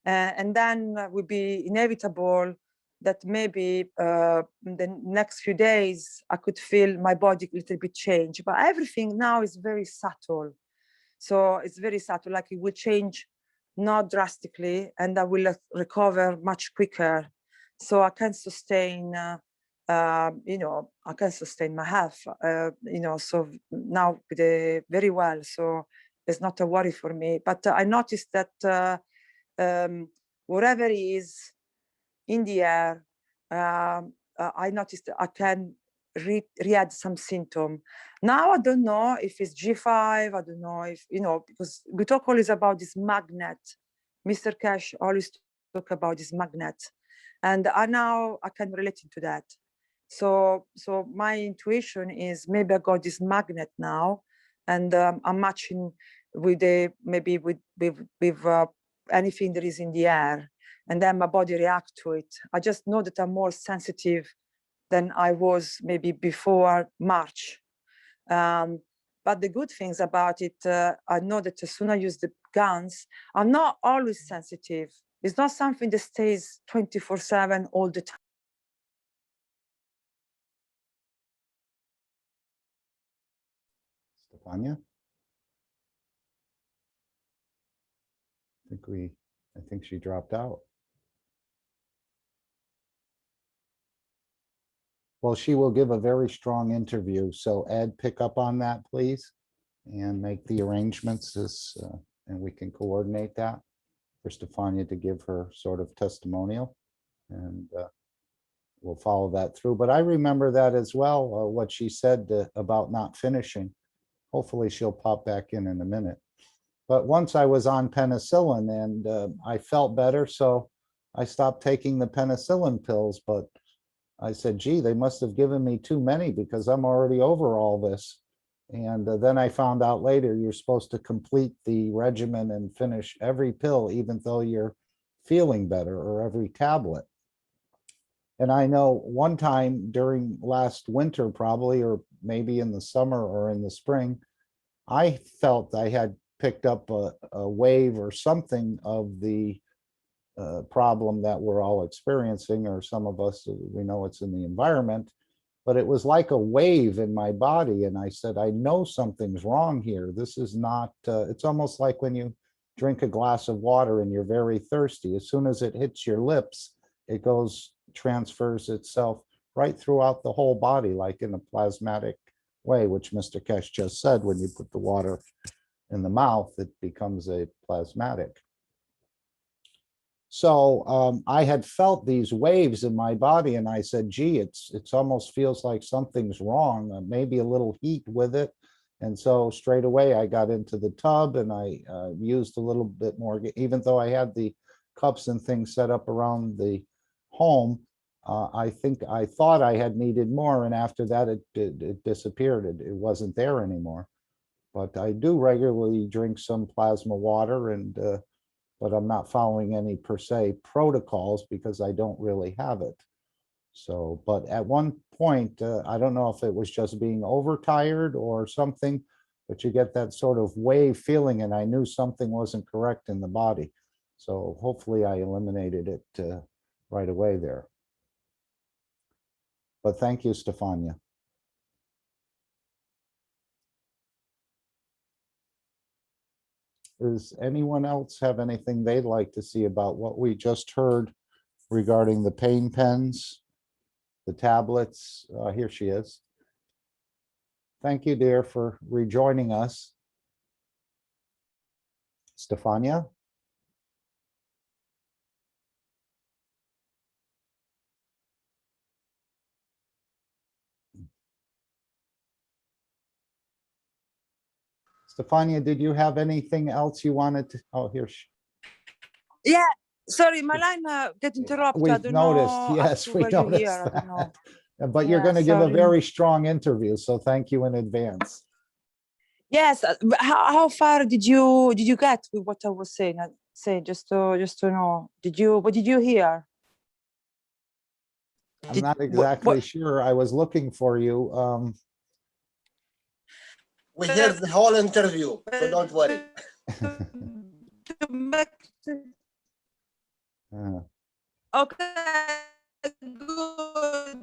And then it would be inevitable that maybe the next few days, I could feel my body a little bit change, but everything now is very subtle. So it's very subtle, like it will change not drastically, and I will recover much quicker. So I can sustain, you know, I can sustain my health, you know, so now very well. So it's not a worry for me. But I noticed that whatever is in the air, I noticed I can re-add some symptom. Now I don't know if it's G5, I don't know if, you know, because we talk always about this magnet. Mr. Cash always talk about this magnet. And now I can relate to that. So my intuition is maybe I got this magnet now, and I'm matching with maybe with anything that is in the air, and then my body reacts to it. I just know that I'm more sensitive than I was maybe before March. But the good things about it, I know that as soon as I use the guns, I'm not always sensitive. It's not something that stays 24/7 all the time. Stefania? I think she dropped out. Well, she will give a very strong interview. So Ed, pick up on that, please, and make the arrangements and we can coordinate that for Stefania to give her sort of testimonial, and we'll follow that through. But I remember that as well, what she said about not finishing. Hopefully she'll pop back in a minute. But once I was on penicillin and I felt better, so I stopped taking the penicillin pills, but I said, gee, they must have given me too many because I'm already over all this. And then I found out later you're supposed to complete the regimen and finish every pill, even though you're feeling better, or every tablet. And I know one time during last winter, probably, or maybe in the summer or in the spring, I felt I had picked up a wave or something of the problem that we're all experiencing, or some of us, we know it's in the environment, but it was like a wave in my body. And I said, I know something's wrong here. This is not, it's almost like when you drink a glass of water and you're very thirsty. As soon as it hits your lips, it transfers itself right throughout the whole body, like in a plasmatic way, which Mr. Kesh just said, when you put the water in the mouth, it becomes a plasmatic. So I had felt these waves in my body and I said, gee, it's almost feels like something's wrong, maybe a little heat with it. And so straight away I got into the tub and I used a little bit more, even though I had the cups and things set up around the home. I thought I had needed more, and after that it disappeared. It wasn't there anymore. But I do regularly drink some plasma water, and but I'm not following any per se protocols because I don't really have it. So, but at one point, I don't know if it was just being overtired or something, but you get that sort of wave feeling, and I knew something wasn't correct in the body. So hopefully I eliminated it right away there. But thank you, Stefania. Does anyone else have anything they'd like to see about what we just heard regarding the pain pens, the tablets? Here she is. Thank you, dear, for rejoining us. Stefania? Stefania, did you have anything else you wanted to? Oh, here she. Yeah, sorry, my line get interrupted. I We've don't noticed, know yes, up to we where you noticed hear. I don't know. that. But you're Yeah, going to give a sorry. very strong interview, so thank you in advance. Yes, but how far did you get with what I was saying? I say just to know. What did you hear? I'm not exactly sure. I was looking for you. We heard the whole interview, so don't worry. Okay, good.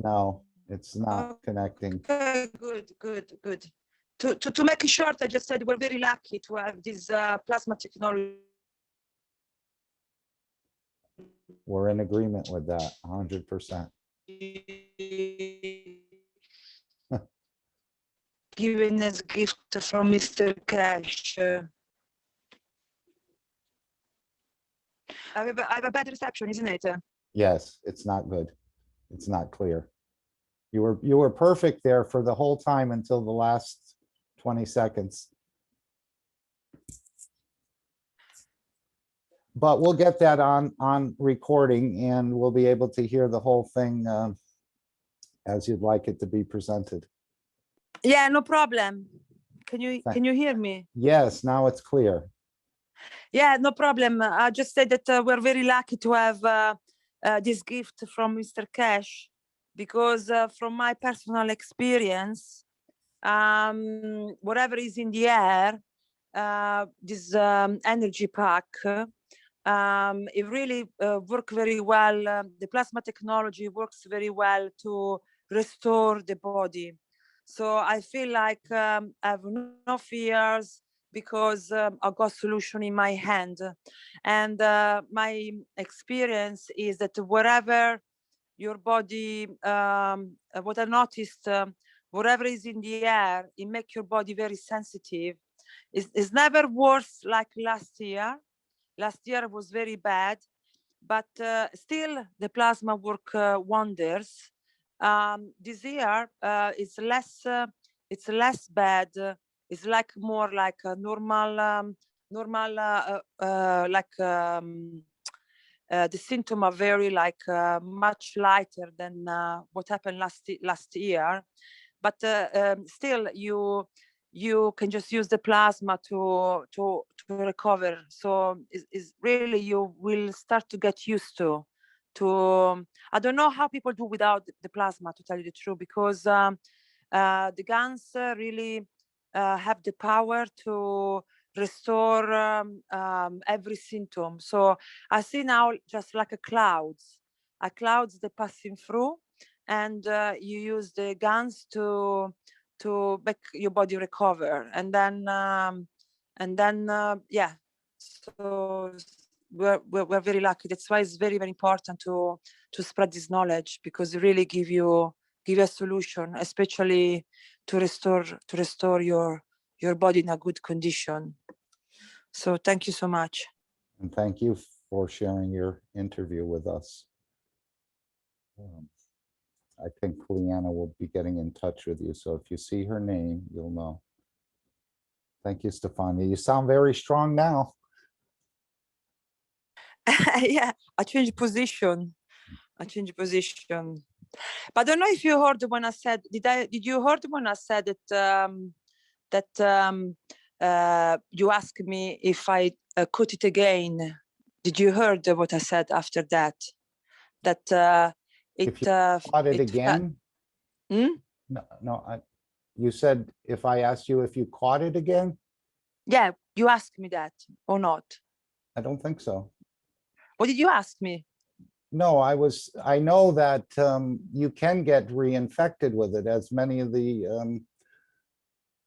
No, it's not connecting. Okay, good. To make it short, I just said we're very lucky to have this plasma technology. We're in agreement with that, 100%. Given as gift from Mr. Cash. I have a bad reception, isn't it? Yes, it's not good. It's not clear. You were perfect there for the whole time until the last 20 seconds. But we'll get that on recording, and we'll be able to hear the whole thing as you'd like it to be presented. Yeah, no problem. Can you hear me? Yes, now it's clear. Yeah, no problem. I just said that we're very lucky to have this gift from Mr. Cash, because from my personal experience, whatever is in the air, this energy pack, it really works very well. The plasma technology works very well to restore the body. So I feel like I have no fears, because I got solution in my hand. And my experience is that wherever your body, what I noticed, whatever is in the air, it makes your body very sensitive. It's never worse like last year. Last year was very bad, but still the plasma work wonders. This year it's less bad. It's like more like a normal, like the symptoms are very like much lighter than what happened last year. But still, you can just use the plasma to recover. So is really, you will start to get used to. I don't know how people do without the plasma, to tell you the truth, because the guns really have the power to restore every symptom. So I see now just like a clouds that passing through, and you use the guns to make your body recover. And then And then, yeah, so we're very lucky. That's why it's very, very important to spread this knowledge, because it really give you a solution, especially to restore your body in a good condition. So thank you so much. And thank you for sharing your interview with us. I think Leanna will be getting in touch with you. So if you see her name, you'll know. Thank you, Stefania. You sound very strong now. Yeah, I changed position. But I don't know if you heard when I said, did you heard when I said that you asked me if I cut it again? Did you heard what I said after that? That If you caught it again? No, you said if I asked you if you caught it again? Yeah, you asked me that or not? I don't think so. What did you ask me? No, I know that you can get reinfected with it, as many of the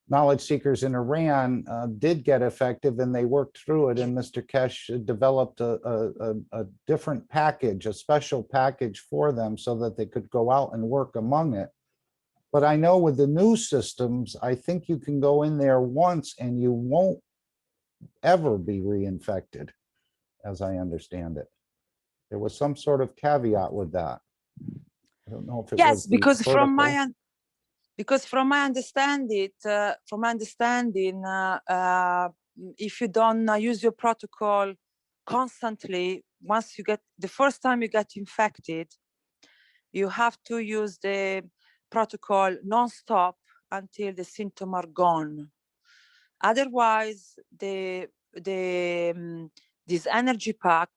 knowledge seekers in Iran did get effective, and they worked through it. And Mr. Kesh developed a different package, a special package for them so that they could go out and work among it. But I know with the new systems, I think you can go in there once and you won't ever be reinfected, as I understand it. There was some sort of caveat with that. I don't know if it was the protocol. Because from my understanding, if you don't use your protocol constantly, once you get the first time you get infected, you have to use the protocol non-stop until the symptoms are gone. Otherwise, this energy pack,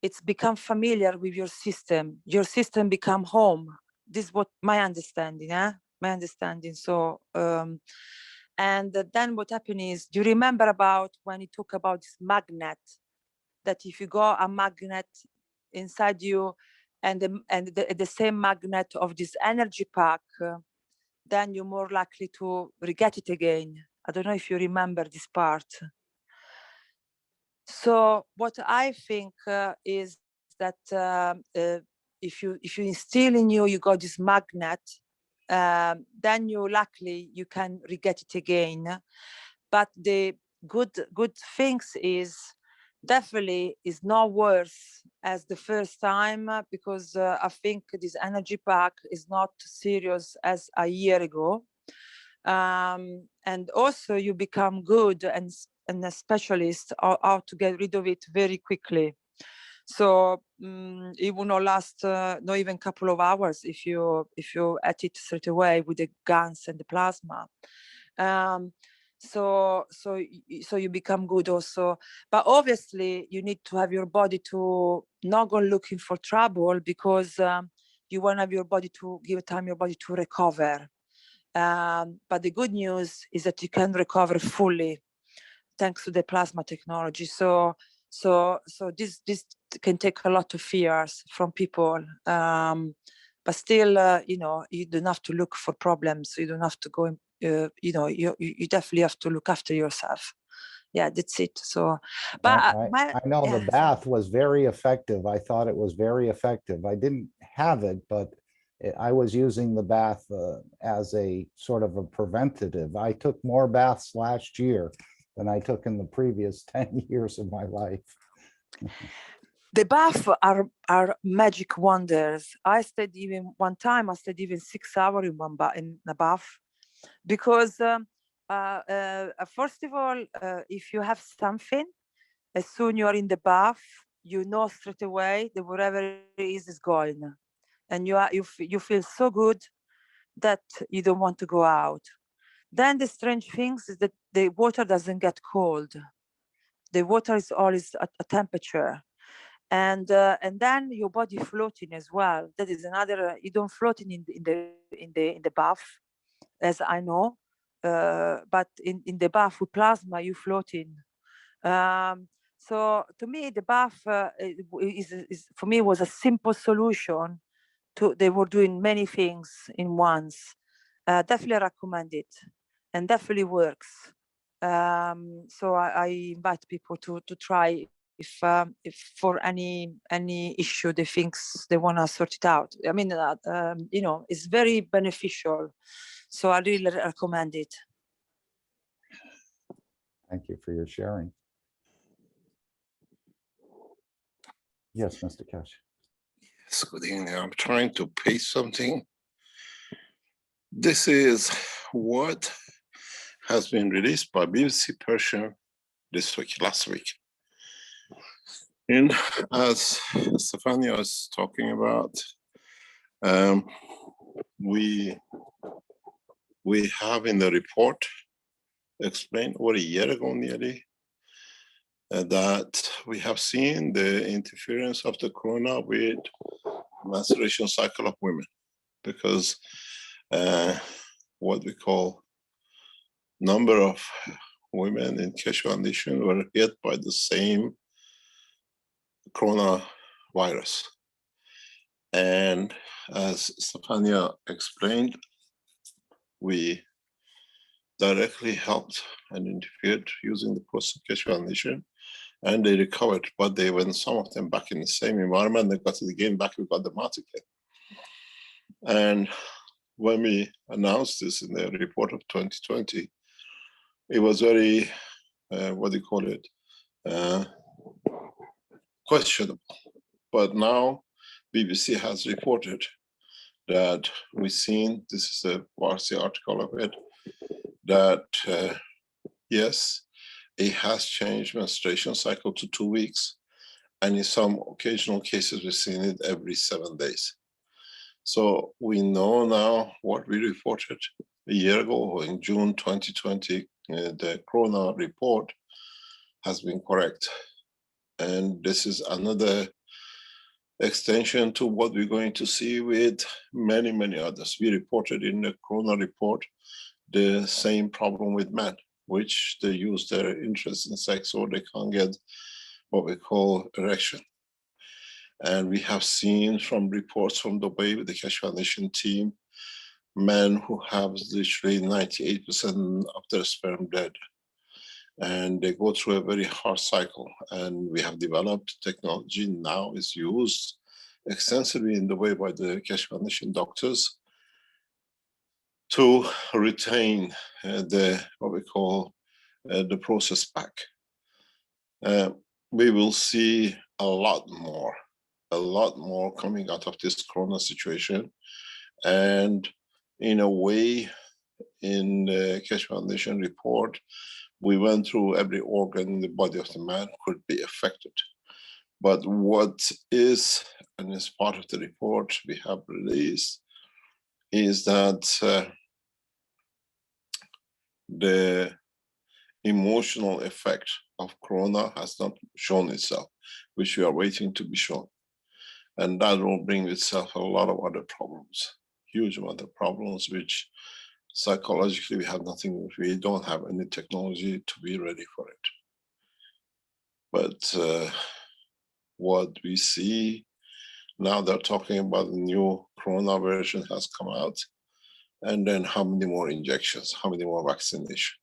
it's become familiar with your system. Your system become home. This is what my understanding, my understanding. So, and then what happened is, do you remember about when you talk about this magnet, that if you got a magnet inside you and the same magnet of this energy pack, then you're more likely to get it again. I don't know if you remember this part. So what I think is that if you instill in you got this magnet, then you can get it again. But the good things is definitely is not worse as the first time, because I think this energy pack is not serious as a year ago. And also you become good and a specialist how to get rid of it very quickly. So it will not last not even a couple of hours if you at it straight away with the guns and the plasma. So you become good also, but obviously you need to have your body to not go looking for trouble, because you want to have your body to give time your body to recover. But the good news is that you can recover fully thanks to the plasma technology. So this can take a lot of fears from people, but still, you don't have to look for problems. You don't have to go. You definitely have to look after yourself. Yeah, that's it. So, but I know the bath was very effective. I thought it was very effective. I didn't have it, but I was using the bath as a sort of a preventative. I took more baths last year than I took in the previous 10 years of my life. The bath are magic wonders. I stayed even 6 hours in a bath, because first of all, if you have something, as soon you're in the bath, you know straight away that whatever it is going, and you feel so good that you don't want to go out. Then the strange things is that the water doesn't get cold. The water is always at a temperature, and then your body floating as well. That is another. You don't floating in the bath, as I know, but in the bath with plasma you floating. So to me, the bath is for me was a simple solution. They were doing many things in once. Definitely recommend it, and definitely works. So I invite people to try if for any issue they think they want to sort it out. I mean, you know, it's very beneficial. So I really recommend it. Thank you for your sharing. Yes, Mr. Cash. Yes, good evening. I'm trying to paste something. This is what has been released by BBC Persian this week, last week. And as Stefania was talking about, we have in the report explained over a year ago nearly that we have seen the interference of the corona with menstruation cycle of women, because what we call number of women in cash condition were hit by the same coronavirus. And as Stefania explained, we directly helped and interfered using the process of cash condition, and they recovered, but they went, some of them, back in the same environment. They got it again back, we got them out again. And when we announced this in the report of 2020, it was very, what do you call it, questionable. But now BBC has reported that we've seen, this is a Farsi article of it, that yes, it has changed menstruation cycle to 2 weeks. And in some occasional cases, we've seen it every 7 days. So we know now what we reported a year ago in June 2020, the Corona report has been correct. And this is another extension to what we're going to see with many, many others. We reported in the Corona report the same problem with men, which they use their interest in sex or they can't get what we call erection. And we have seen from reports from Dubai with the Cash Foundation team, men who have literally 98% of their sperm dead. And they go through a very hard cycle. And we have developed technology now is used extensively in Dubai by the Cash Foundation doctors to retain what we call the process back. We will see a lot more coming out of this Corona situation. And in a way, in the Cash Foundation report, we went through every organ in the body of the man could be affected. But what is, and is part of the report we have released, is that the emotional effect of Corona has not shown itself, which we are waiting to be shown. And that will bring with itself a lot of other problems, huge amount of problems, which psychologically we have nothing, we don't have any technology to be ready for it. But what we see now, they're talking about the new Corona version has come out, and then how many more injections, how many more vaccination.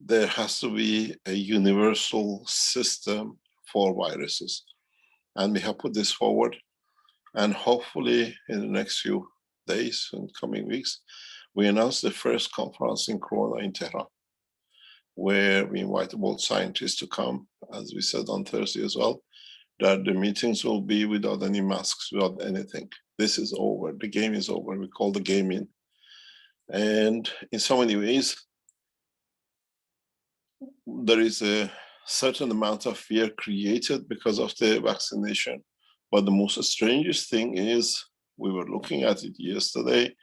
There has to be a universal system for viruses. And we have put this forward, and hopefully in the next few days and coming weeks, we announce the first conference in Corona in Tehran, where we invite both scientists to come, as we said on Thursday as well, that the meetings will be without any masks, without anything. This is over, the game is over, we call the game in. And in so many ways, there is a certain amount of fear created because of the vaccination. But the most strangest thing is, we were looking at it yesterday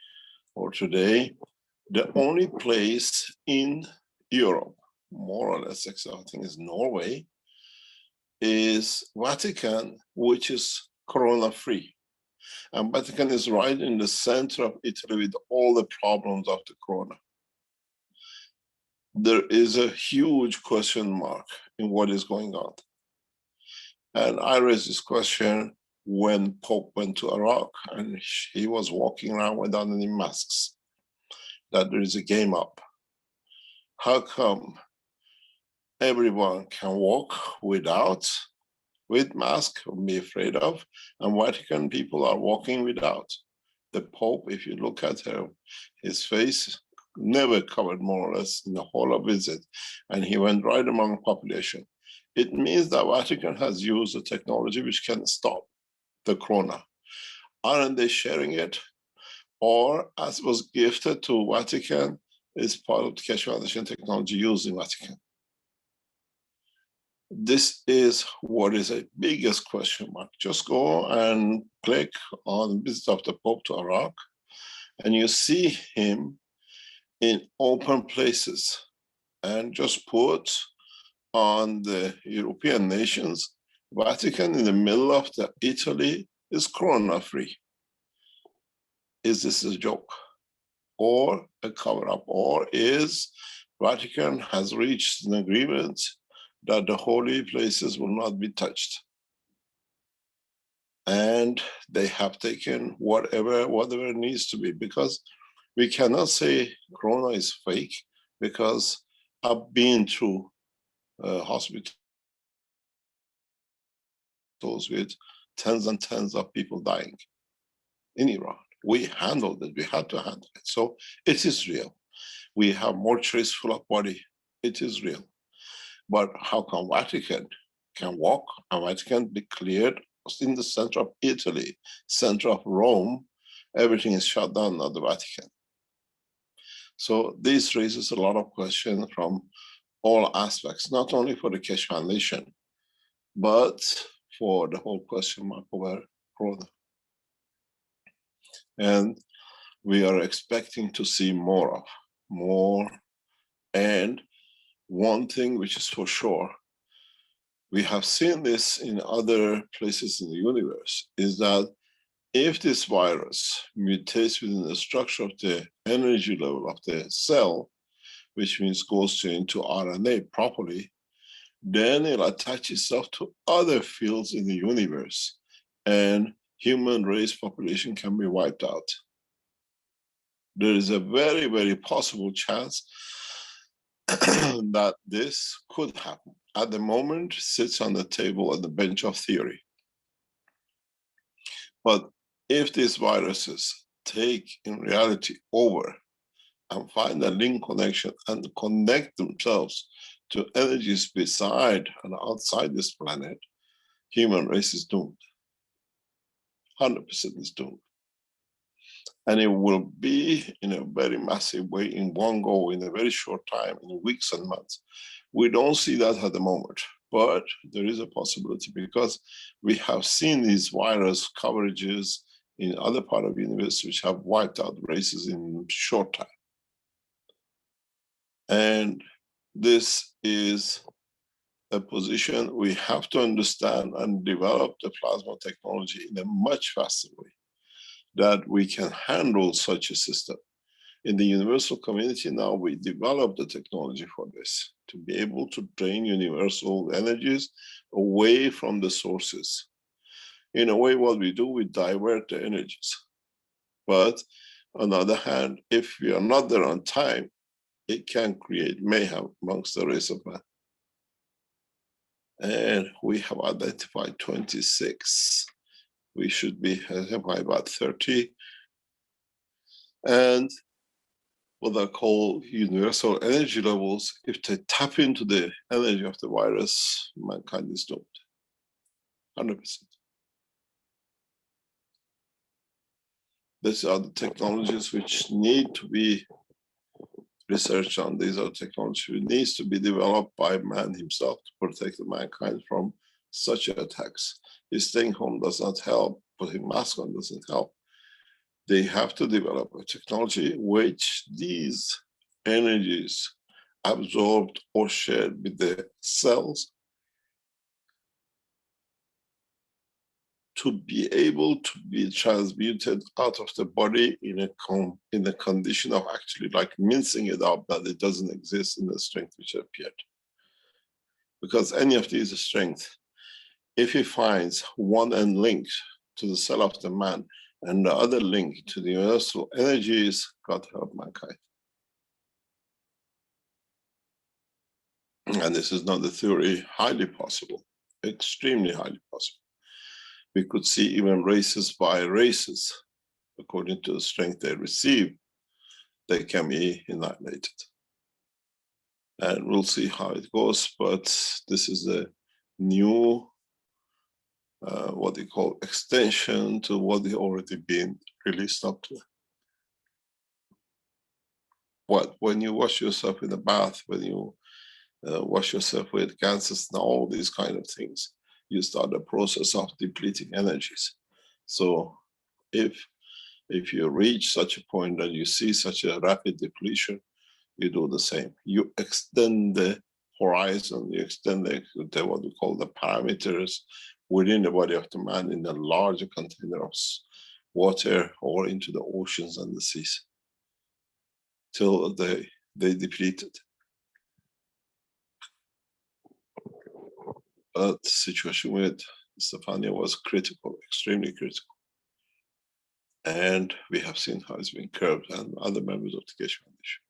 or today, the only place in Europe, more or less, except I think is Norway, is Vatican, which is corona-free. And Vatican is right in the center of Italy with all the problems of the corona. There is a huge question mark in what is going on. And I raised this question when Pope went to Iraq and he was walking around without any masks. that there is a game up. How come everyone can walk with mask or be afraid of, and Vatican people are walking without? The Pope, if you look at his face, never covered more or less in the whole of visit, and he went right among population. It means that Vatican has used a technology which can stop the corona. Aren't they sharing it? Or, as was gifted to Vatican, is part of the Keshe Foundation technology used in Vatican? This is what is a biggest question mark. Just go and click on Visit of the Pope to Iraq, and you see him in open places, and just put on the European nations, Vatican in the middle of Italy is corona-free. Is this a joke or a cover-up, or is Vatican has reached an agreement that the holy places will not be touched? And they have taken whatever needs to be, because we cannot say corona is fake, because I've been through hospitals with tens and tens of people dying in Iran. We handled it, we had to handle it. So it is real. We have mortuaries full of body, it is real. But how come Vatican can walk and Vatican be cleared in the center of Italy, center of Rome, everything is shut down at the Vatican? So this raises a lot of questions from all aspects, not only for the Keshe Foundation, but for the whole question mark over corona. And we are expecting to see more. And one thing which is for sure, we have seen this in other places in the universe, is that if this virus mutates within the structure of the energy level of the cell, which means goes into RNA properly, then it'll attach itself to other fields in the universe, and human race population can be wiped out. There is a very, very possible chance that this could happen. At the moment, sits on the table at the bench of theory. But if these viruses take in reality over and find a link connection and connect themselves to energies beside and outside this planet, human race is doomed. 100% is doomed. And it will be in a very massive way, in one go, in a very short time, in weeks and months. We don't see that at the moment, but there is a possibility, because we have seen these virus coverages in other parts of the universe which have wiped out races in short time. And this is a position we have to understand and develop the plasma technology in a much faster way, that we can handle such a system. In the universal community now, we develop the technology for this, to be able to drain universal energies away from the sources. In a way, what we do, we divert the energies. But on the other hand, if we are not there on time, it can create mayhem amongst the race of man. And we have identified 26. We should be by about 30. And what I call universal energy levels, if they tap into the energy of the virus, mankind is doomed. 100%. These are the technologies which need to be researched on. These are technologies which needs to be developed by man himself to protect mankind from such attacks. His staying home does not help, putting mask on doesn't help. They have to develop a technology which these energies absorbed or shared with the cells to be able to be transmuted out of the body in a condition of actually like mincing it up, that it doesn't exist in the strength which appeared. Because any of these strength, if he finds one end linked to the cell of the man and the other link to the universal energies, God help mankind. and this is not the theory, highly possible, extremely highly possible. We could see even races by races, according to the strength they receive, they can be annihilated. And we'll see how it goes, but this is a new, what they call extension to what they already been released up to. When you wash yourself in the bath, when you wash yourself with ganses and all these kind of things, you start the process of depleting energies. So if you reach such a point that you see such a rapid depletion, you do the same. You extend the horizon, you extend the what we call the parameters within the body of the man in a larger container of water or into the oceans and the seas till they depleted. But the situation with Stefania was critical, extremely critical. And we have seen how it's been curbed, and other members of the Keshe Foundation.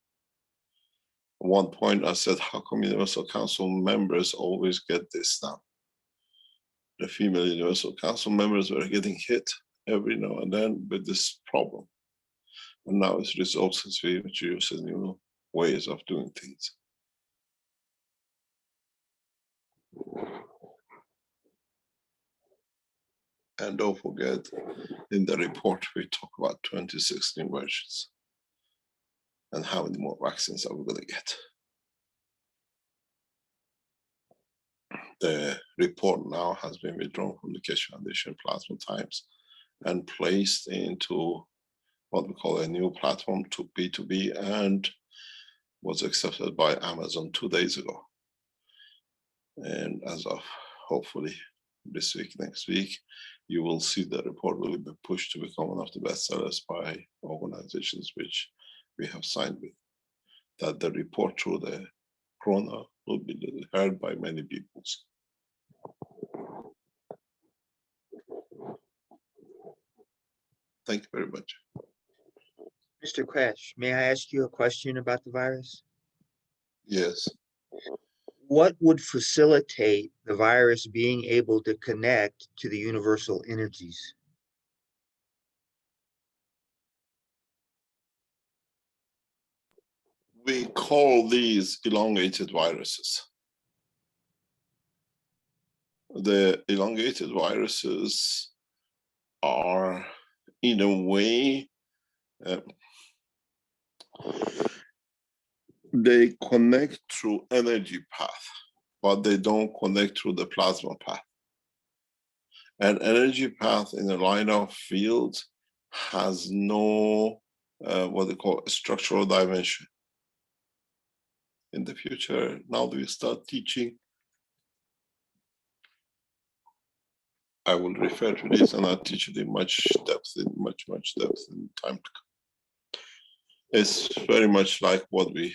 At one point I said, how come Universal Council members always get this now? The female Universal Council members were getting hit every now and then with this problem. And now it's resolved since we introduced new ways of doing things. And don't forget, in the report, we talk about 26 new versions. And how many more vaccines are we going to get? The report now has been withdrawn from the Keshe Foundation Plasma Times and placed into what we call a new platform to B2B, and was accepted by Amazon 2 days ago. And as of hopefully this week, next week, you will see the report will be pushed to become one of the bestsellers by organizations which we have signed with. That the report through the Corona will be heard by many peoples. Thank you very much. Mr. Crash, may I ask you a question about the virus? Yes. What would facilitate the virus being able to connect to the universal energies? We call these elongated viruses. The elongated viruses are, in a way, they connect through energy path, but they don't connect through the plasma path. An energy path in a line of field has no, what they call structural dimension. In the future, now that we start teaching, I will refer to this and I'll teach it in much depth in time to come. It's very much like what we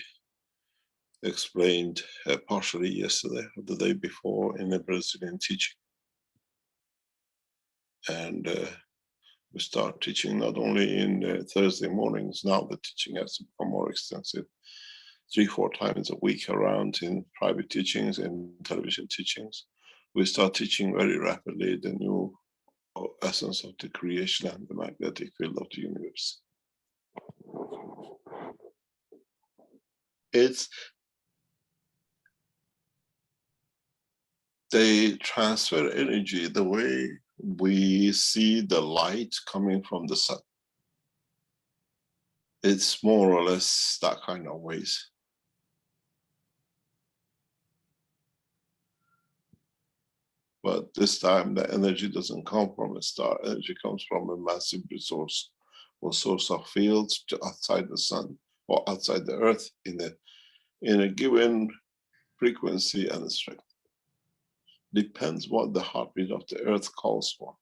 explained partially yesterday or the day before in the Brazilian teaching. And we start teaching not only in Thursday mornings, now the teaching has become more extensive, 3-4 times a week around in private teachings and television teachings. We start teaching very rapidly the new essence of the creation and the magnetic field of the universe. They transfer energy the way we see the light coming from the sun. It's more or less that kind of ways. But this time the energy doesn't come from a star, energy comes from a massive resource or source of fields outside the sun or outside the earth in a given frequency and strength. Depends what the heartbeat of the earth calls for.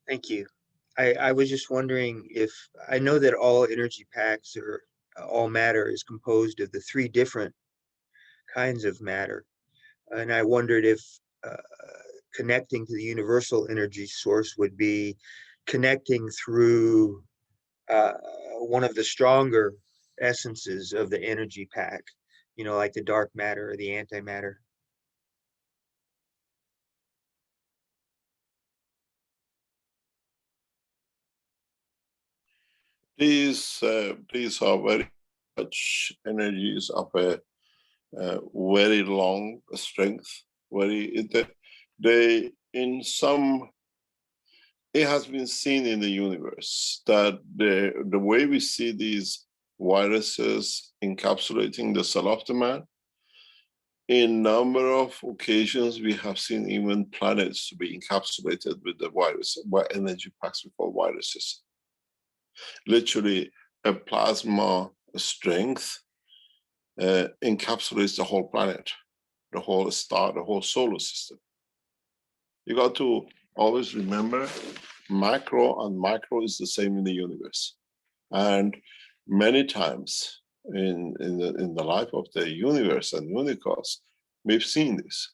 Thank you. I was just wondering if, I know that all energy packs or all matter is composed of the 3 different kinds of matter. And I wondered if connecting to the universal energy source would be connecting through one of the stronger essences of the energy pack, you know, like the dark matter or the antimatter? These are very much energies of a very long strength. In some, it has been seen in the universe that the way we see these viruses encapsulating the cell of the man, in number of occasions we have seen even planets to be encapsulated with the virus, by energy packs we call viruses. Literally, a plasma strength encapsulates the whole planet, the whole star, the whole solar system. You got to always remember, macro and micro is the same in the universe. And many times in the life of the universe and universe, we've seen this.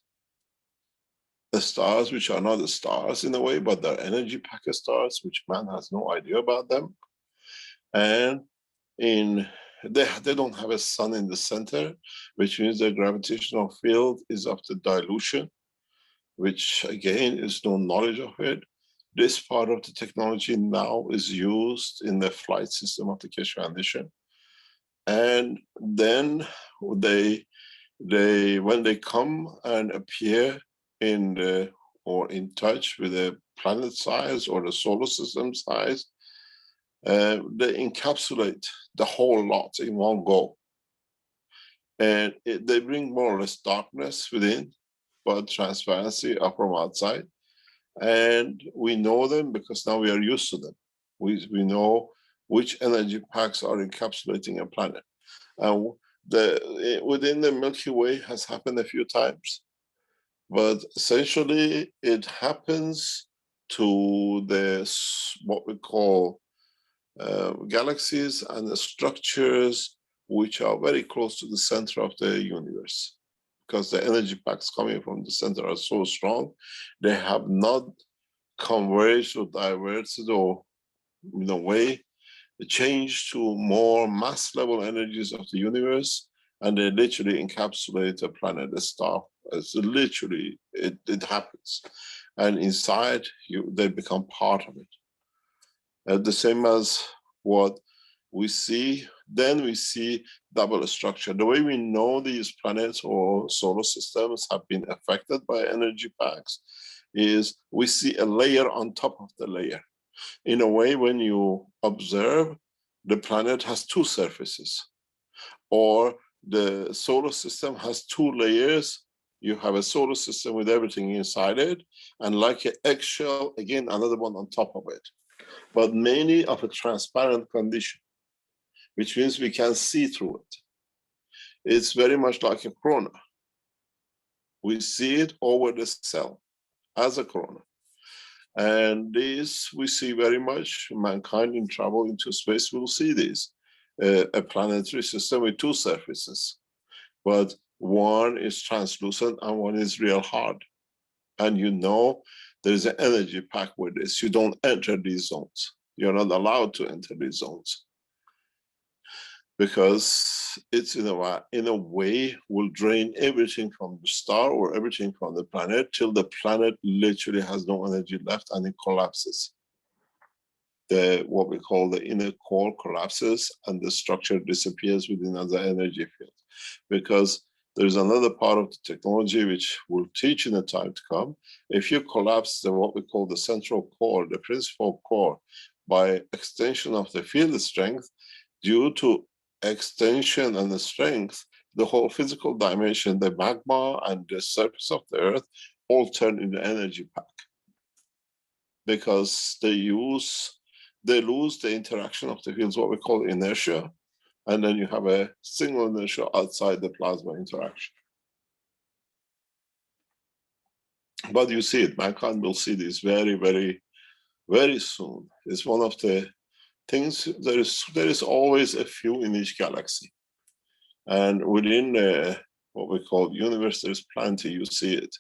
The stars, which are not the stars in a way, but they're energy packet stars, which man has no idea about them. And they don't have a sun in the center, which means the gravitational field is of the dilution, which again is no knowledge of it. This part of the technology now is used in the flight system of the Keshe Foundation. And then when they come and appear in the, or in touch with the planet size or the solar system size, they encapsulate the whole lot in one go. And they bring more or less darkness within, but transparency up from outside. And we know them because now we are used to them. We know which energy packs are encapsulating a planet. And within the Milky Way has happened a few times, but essentially it happens to what we call galaxies and the structures which are very close to the center of the universe, because the energy packs coming from the center are so strong, they have not converged or diverged or in a way changed to more mass level energies of the universe, and they literally encapsulate a planet, a star. It's literally, it happens. And inside they become part of it. The same as what we see, then we see double structure. The way we know these planets or solar systems have been affected by energy packs is we see a layer on top of the layer. In a way, when you observe, the planet has two surfaces, or the solar system has two layers. You have a solar system with everything inside it, and like an eggshell, again, another one on top of it. But mainly of a transparent condition, which means we can see through it. It's very much like a corona. We see it over the cell as a corona. And this we see very much, mankind in travel into space will see this. A planetary system with two surfaces, but one is translucent and one is real hard. And you know there's an energy pack with this. You don't enter these zones. You're not allowed to enter these zones, because it's in a way will drain everything from the star or everything from the planet till the planet literally has no energy left and it collapses. What we call the inner core collapses and the structure disappears within another energy field. Because there's another part of the technology which we'll teach in the time to come. If you collapse what we call the central core, the principal core, by extension of the field strength, due to extension and the strength, the whole physical dimension, the magma and the surface of the earth all turn into energy pack, because they lose the interaction of the fields, what we call inertia, and then you have a single inertia outside the plasma interaction. But you see it, mankind will see this very, very, very soon. It's one of the things, there is always a few in each galaxy. And within what we call universe, there's plenty, you see it.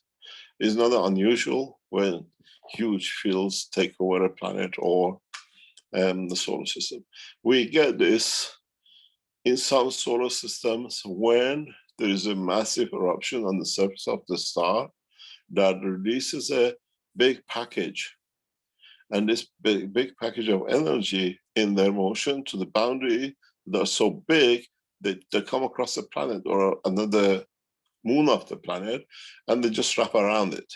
It's not unusual when huge fields take over a planet or the solar system. We get this in some solar systems, when there is a massive eruption on the surface of the star that releases a big package, and this big package of energy in their motion to the boundary, they're so big that they come across a planet or another moon of the planet, and they just wrap around it.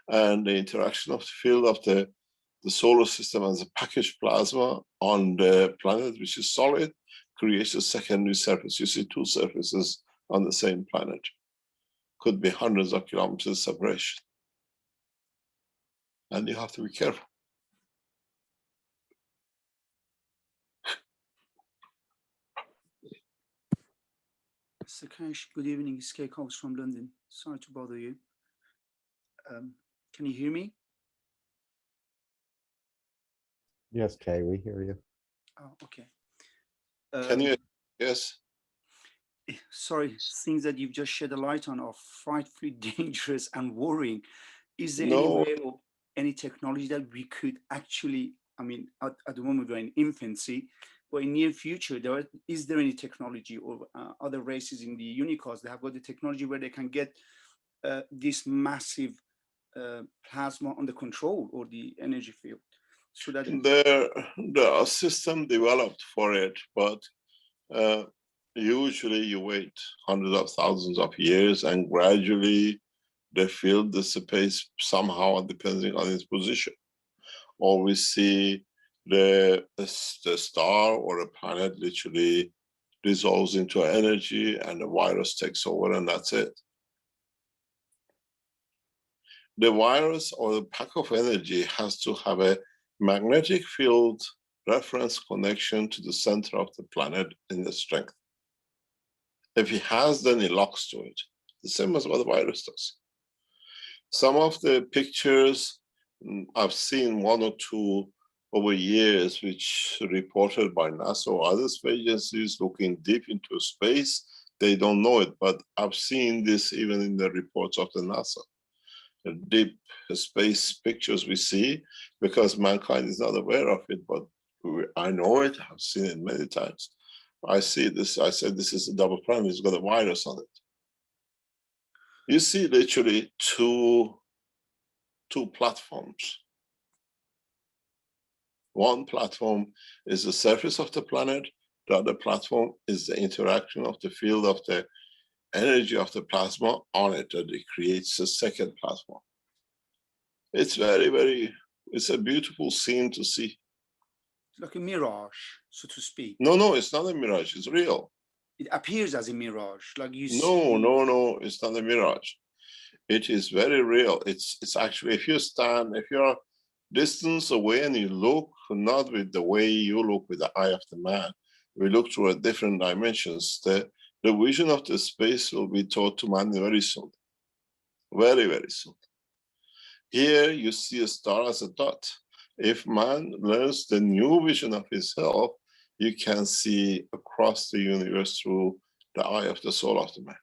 And the interaction of the field of the solar system as a packaged plasma on the planet, which is solid, creates a secondary surface. You see two surfaces on the same planet. Could be hundreds of kilometers separation. And you have to be careful. Mr. Cash, good evening. It's Kay Cox from London. Sorry to bother you. Can you hear me? Yes, Kay, we hear you. Oh, okay. Can you? Yes. Sorry, things that you've just shed a light on are frightfully dangerous and worrying. Is there any No. way or any technology that we could actually, I mean, at the moment we're in infancy, but in near future, is there any technology or other races in the unicorns that have got the technology where they can get this massive plasma under control or the energy field? So that there are systems developed for it, but usually you wait hundreds of thousands of years and gradually the field dissipates somehow depending on its position. Or we see the star or a planet literally dissolves into energy and the virus takes over and that's it. The virus or the pack of energy has to have a magnetic field reference connection to the center of the planet in the strength. If it has, then it locks to it. The same as what the virus does. Some of the pictures I've seen one or two over years, which reported by NASA or other space agencies looking deep into space. They don't know it, but I've seen this even in the reports of the NASA. The deep space pictures we see, because mankind is not aware of it, but I know it, I've seen it many times. I see this, I said, this is a double planet, it's got a virus on it. You see literally two platforms. One platform is the surface of the planet, the other platform is the interaction of the field of the energy of the plasma on it, and it creates a second platform. It's it's a beautiful scene to see. Like a mirage, so to speak. No, it's not a mirage, it's real. It appears as a mirage, like you see. No, it's not a mirage. It is very real. It's actually, if you're distance away and you look, not with the way you look with the eye of the man, we look through a different dimensions. The vision of the space will be taught to man very soon. Very, very soon. Here you see a star as a dot. If man learns the new vision of himself, you can see across the universe through the eye of the soul of the man.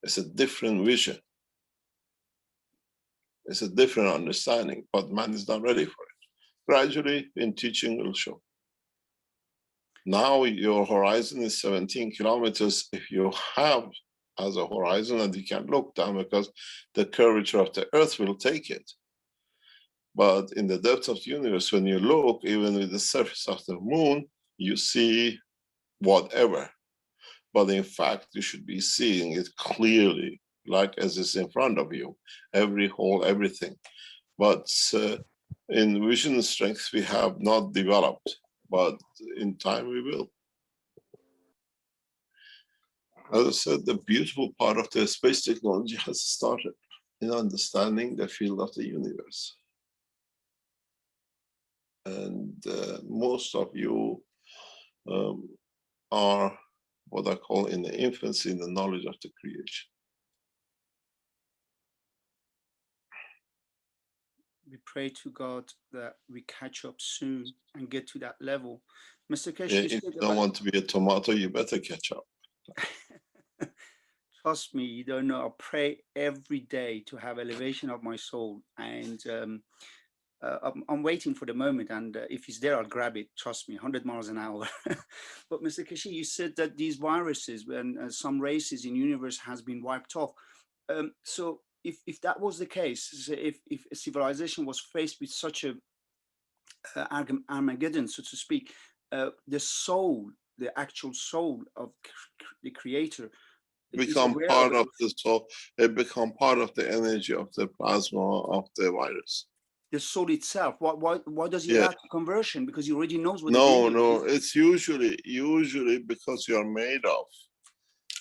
It's a different vision. It's a different understanding, but man is not ready for it. Gradually, in teaching, will show. Now your horizon is 17 kilometers. If you have as a horizon and you can look down, because the curvature of the earth will take it. But in the depth of the universe, when you look, even with the surface of the moon, you see whatever. But in fact, you should be seeing it clearly, like as it's in front of you, every hole, everything. But in vision strength, we have not developed, but in time we will. As I said, the beautiful part of the space technology has started in understanding the field of the universe. And most of you are what I call in the infancy in the knowledge of the creation. We pray to God that we catch up soon and get to that level. Mr. Kesh, If you don't want to be a tomato, you better catch up. Trust me, you don't know. I pray every day to have elevation of my soul. And I'm waiting for the moment, and if it's there, I'll grab it. Trust me, 100 miles an hour. But Mr. Kashi, you said that these viruses and some races in universe has been wiped off. So if that was the case, so if a civilization was faced with such a Armageddon, so to speak, the soul, the actual soul of the creator become part of the soul. It become part of the energy of the plasma of the virus. The soul itself. Why does he Yeah. allow conversion? Because he already knows what. No. It's usually because you are made of.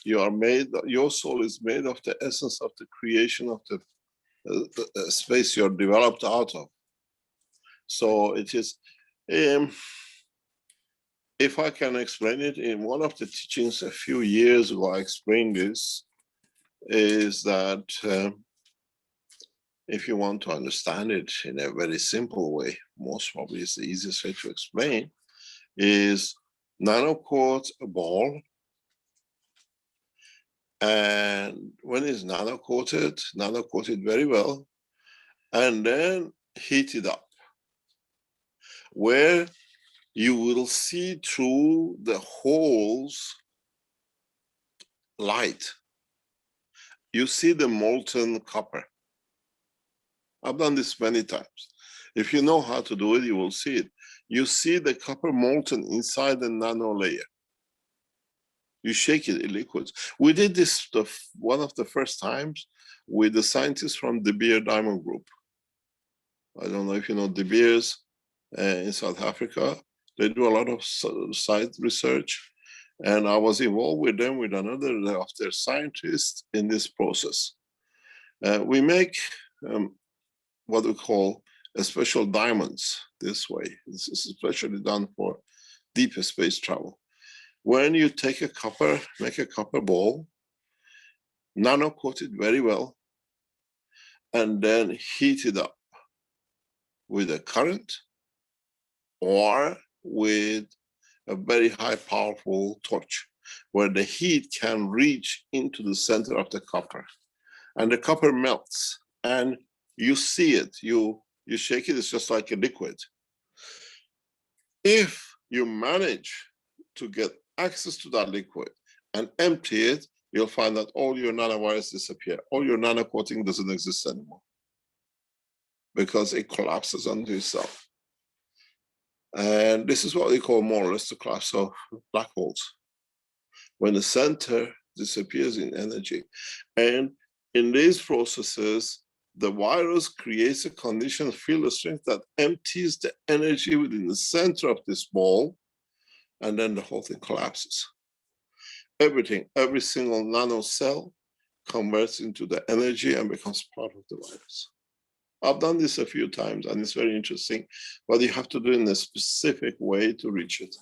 Your soul is made of the essence of the creation of the space you're developed out of. So it is. If I can explain it, in one of the teachings a few years ago, I explained this, is that if you want to understand it in a very simple way, most probably it's the easiest way to explain, is nanocoat a ball, and when it's nanocoated very well, and then heat it up, where you will see through the holes light. You see the molten copper. I've done this many times. If you know how to do it, you will see it. You see the copper molten inside the nano layer. You shake it, it liquids. We did this one of the first times with the scientists from De Beers Diamond Group. I don't know if you know De Beers in South Africa. They do a lot of site research, and I was involved with them with another of their scientists in this process. We make what we call a special diamonds this way. This is especially done for deeper space travel. When you take a copper, make a copper ball, nano coat it very well, and then heat it up with a current or with a very high powerful torch, where the heat can reach into the center of the copper, and the copper melts, and you see it, you shake it, it's just like a liquid. If you manage to get access to that liquid and empty it, you'll find that all your nanovirus disappear. All your nano coating doesn't exist anymore, because it collapses onto itself. And this is what we call more or less the collapse of black holes, when the center disappears in energy. And in these processes, the virus creates a condition of field strength that empties the energy within the center of this ball, and then the whole thing collapses. Everything, every single nano cell converts into the energy and becomes part of the virus. I've done this a few times, and it's very interesting, but you have to do it in a specific way to reach it.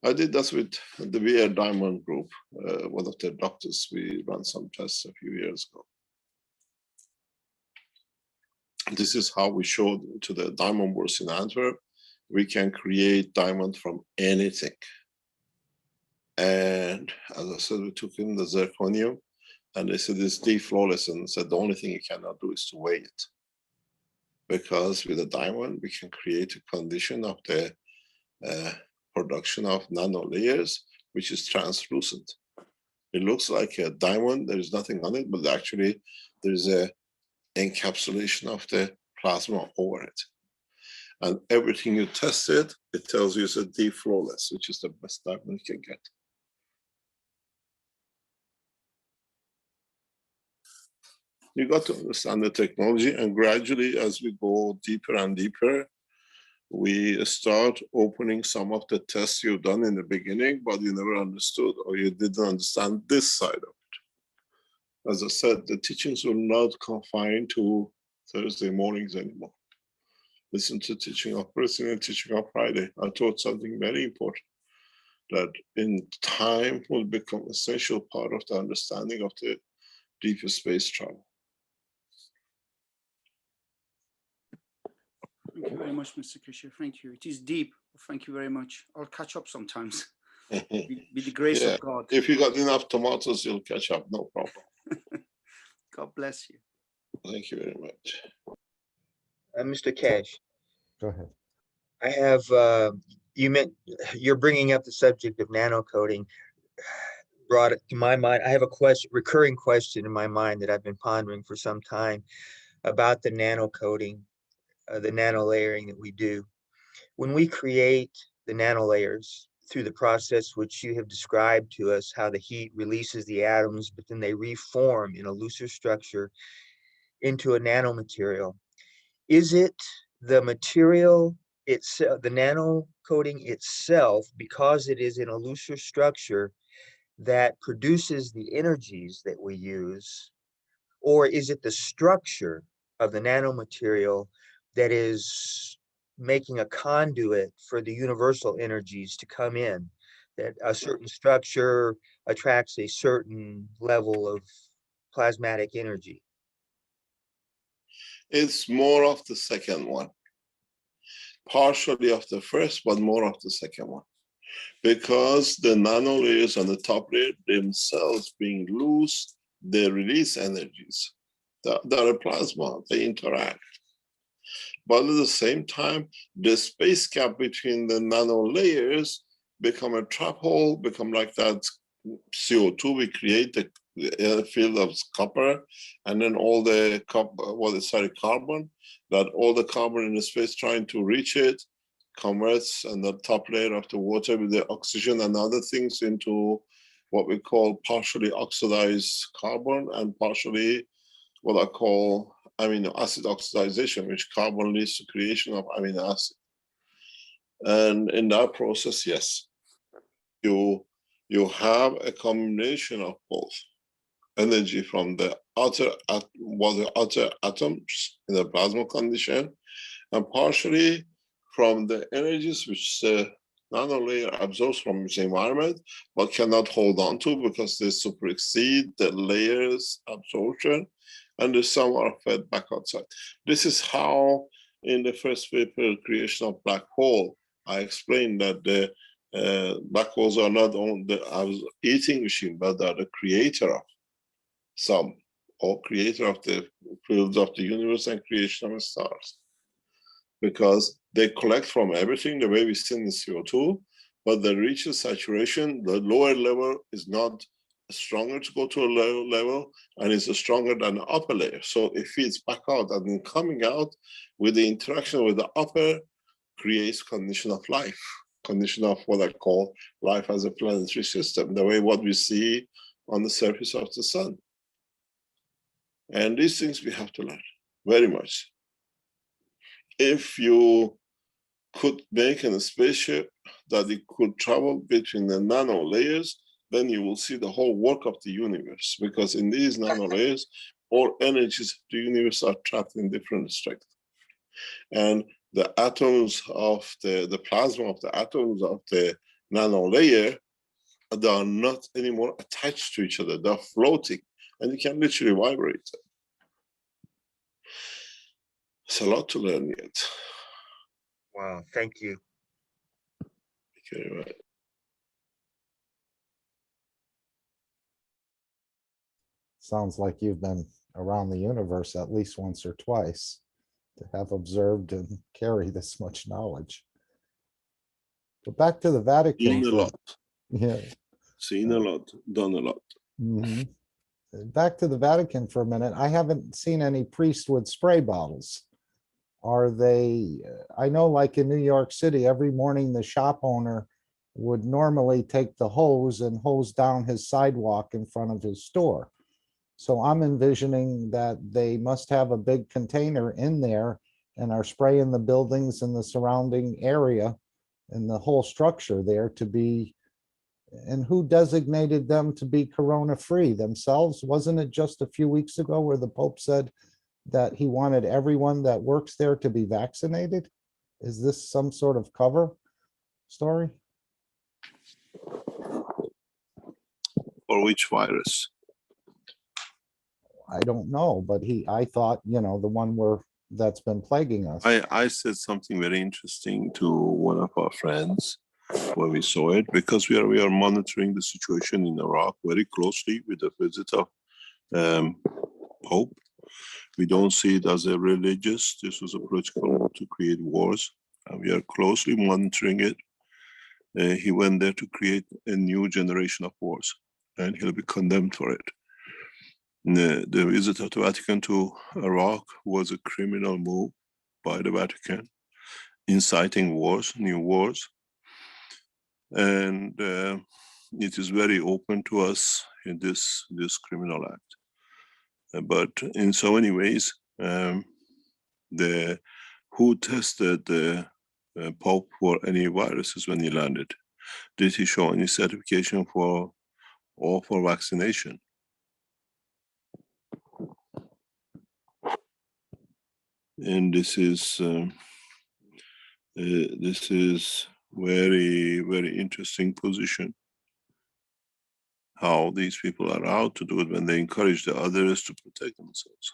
I did that with the VR Diamond Group, one of their doctors. We ran some tests a few years ago. This is how we showed to the diamond bourse in Antwerp, we can create diamond from anything. And as I said, we took in the zirconium, and they said it's flawless, and said the only thing you cannot do is to weigh it. Because with a diamond, we can create a condition of the production of nano layers, which is translucent. It looks like a diamond, there is nothing on it, but actually there is a encapsulation of the plasma over it. And everything you test it tells you it's a flawless, which is the best diamond you can get. You got to understand the technology, and gradually, as we go deeper and deeper, we start opening some of the tests you've done in the beginning, but you never understood, or you didn't understand this side of it. As I said, the teachings will not confine to Thursday mornings anymore. Listen to teaching of Thursday and teaching of Friday. I taught something very important, that in time will become essential part of the understanding of the deeper space travel. Thank you very much, Mr. Kisher. Thank you. It is deep. Thank you very much. I'll catch up sometimes. With the grace of God. If you got enough tomatoes, you'll catch up, no problem. God bless you. Thank you very much. Mr. Cash, Go ahead. I have, you're bringing up the subject of nanocoating, brought it to my mind. I have a recurring question in my mind that I've been pondering for some time about the nanocoating, the nano layering that we do. When we create the nanolayers through the process which you have described to us, how the heat releases the atoms, but then they reform in a looser structure into a nanomaterial. Is it the material itself, the nano coating itself, because it is in a looser structure, that produces the energies that we use? Or is it the structure of the nanomaterial that is making a conduit for the universal energies to come in, that a certain structure attracts a certain level of plasmatic energy? It's more of the second one. Partially of the first, but more of the second one. Because the nanolayers on the top layer themselves being loose, they release energies. They're a plasma, they interact. But at the same time, the space gap between the nanolayers become a trap hole, become like that CO2, we create the field of copper, and then all the carbon, that all the carbon in the space trying to reach it, converts and the top layer of the water with the oxygen and other things into what we call partially oxidized carbon and partially what I call amino acid oxidization, which carbon leads to creation of amino acid. And in that process, yes, you have a combination of both energy from the outer atoms in the plasma condition, and partially from the energies which the nanolayer absorbs from its environment, but cannot hold on to because they supersede the layers absorption, and the some are fed back outside. This is how, in the first paper, creation of black hole, I explained that the black holes are not only the eating machine, but are the creator of some, or creator of the fields of the universe and creation of stars. Because they collect from everything, the way we see in CO2, but they reach a saturation, the lower level is not stronger to go to a lower level, and it's stronger than the upper layer. So it feeds back out, and then coming out with the interaction with the upper creates condition of life, condition of what I call life as a planetary system, the way what we see on the surface of the sun. And these things we have to learn very much. If you could make a spaceship that it could travel between the nano layers, then you will see the whole work of the universe, because in these nano layers, all energies of the universe are trapped in different strengths. And the atoms of the plasma of the atoms of the nano layer, they are not anymore attached to each other, they're floating, and you can literally vibrate them. It's a lot to learn yet. Wow, thank you. Okay, right. Sounds like you've been around the universe at least once or twice to have observed and carry this much knowledge. But back to the Vatican. Seen a lot. Yeah. Seen a lot, done a lot. Mhm. Back to the Vatican for a minute. I haven't seen any priests with spray bottles. Are they, I know like in New York City, every morning the shop owner would normally take the hose and hose down his sidewalk in front of his store. So I'm envisioning that they must have a big container in there and are spraying the buildings and the surrounding area and the whole structure there to be. And who designated them to be corona-free themselves? Wasn't it just a few weeks ago where the Pope said that he wanted everyone that works there to be vaccinated? Is this some sort of cover story? For which virus? I don't know, but I thought, the one that's been plaguing us. I said something very interesting to one of our friends when we saw it, because we are monitoring the situation in Iraq very closely with the visit of Pope. We don't see it as a religious. This was a political move to create wars, and we are closely monitoring it. He went there to create a new generation of wars, and he'll be condemned for it. The visit of the Vatican to Iraq was a criminal move by the Vatican, inciting wars, new wars. And it is very open to us in this criminal act. But in so many ways, who tested the Pope for any viruses when he landed? Did he show any certification for vaccination? And this is very, very interesting position. How these people are out to do it when they encourage the others to protect themselves.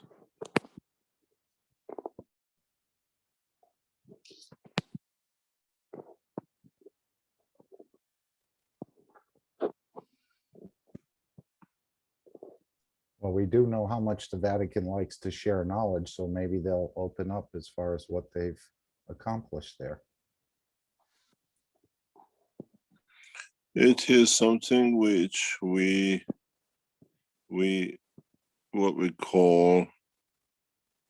Well, we do know how much the Vatican likes to share knowledge, so maybe they'll open up as far as what they've accomplished there. It is something which we what we call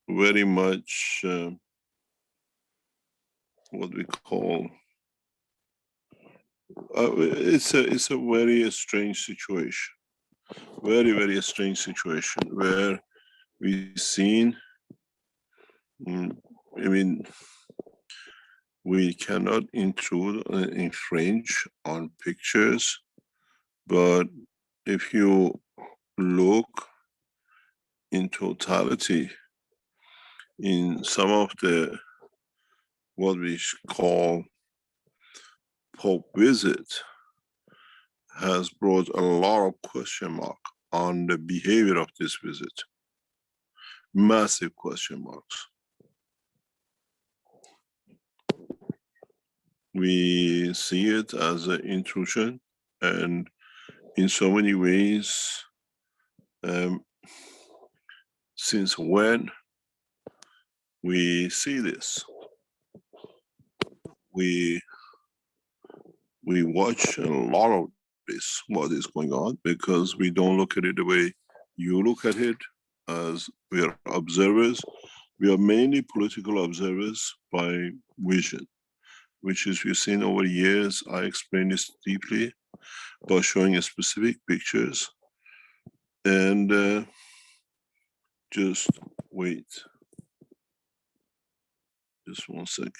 very much what we call it's a very strange situation, very strange situation where we've seen. I mean, we cannot intrude and infringe on pictures, but if you look in totality in some of the what we call Pope visit has brought a lot of question mark on the behavior of this visit. Massive question marks. We see it as an intrusion, and in so many ways, since when we see this, we watch a lot of this, what is going on, because we don't look at it the way you look at it, as we are observers. We are mainly political observers by vision, which is we've seen over years. I explained this deeply by showing specific pictures. And just wait. Just 1 second.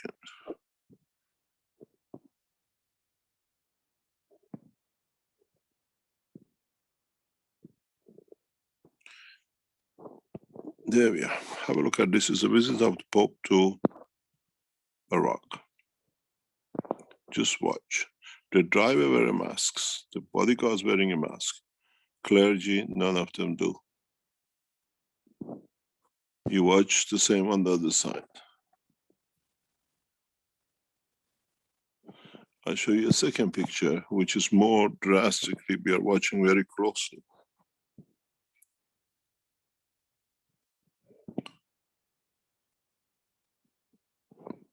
There we are. Have a look at this. Is a visit of the Pope to Iraq. Just watch. The driver wearing masks. The bodyguards wearing a mask. Clergy, none of them do. You watch the same on the other side. I'll show you a second picture, which is more drastically, we are watching very closely.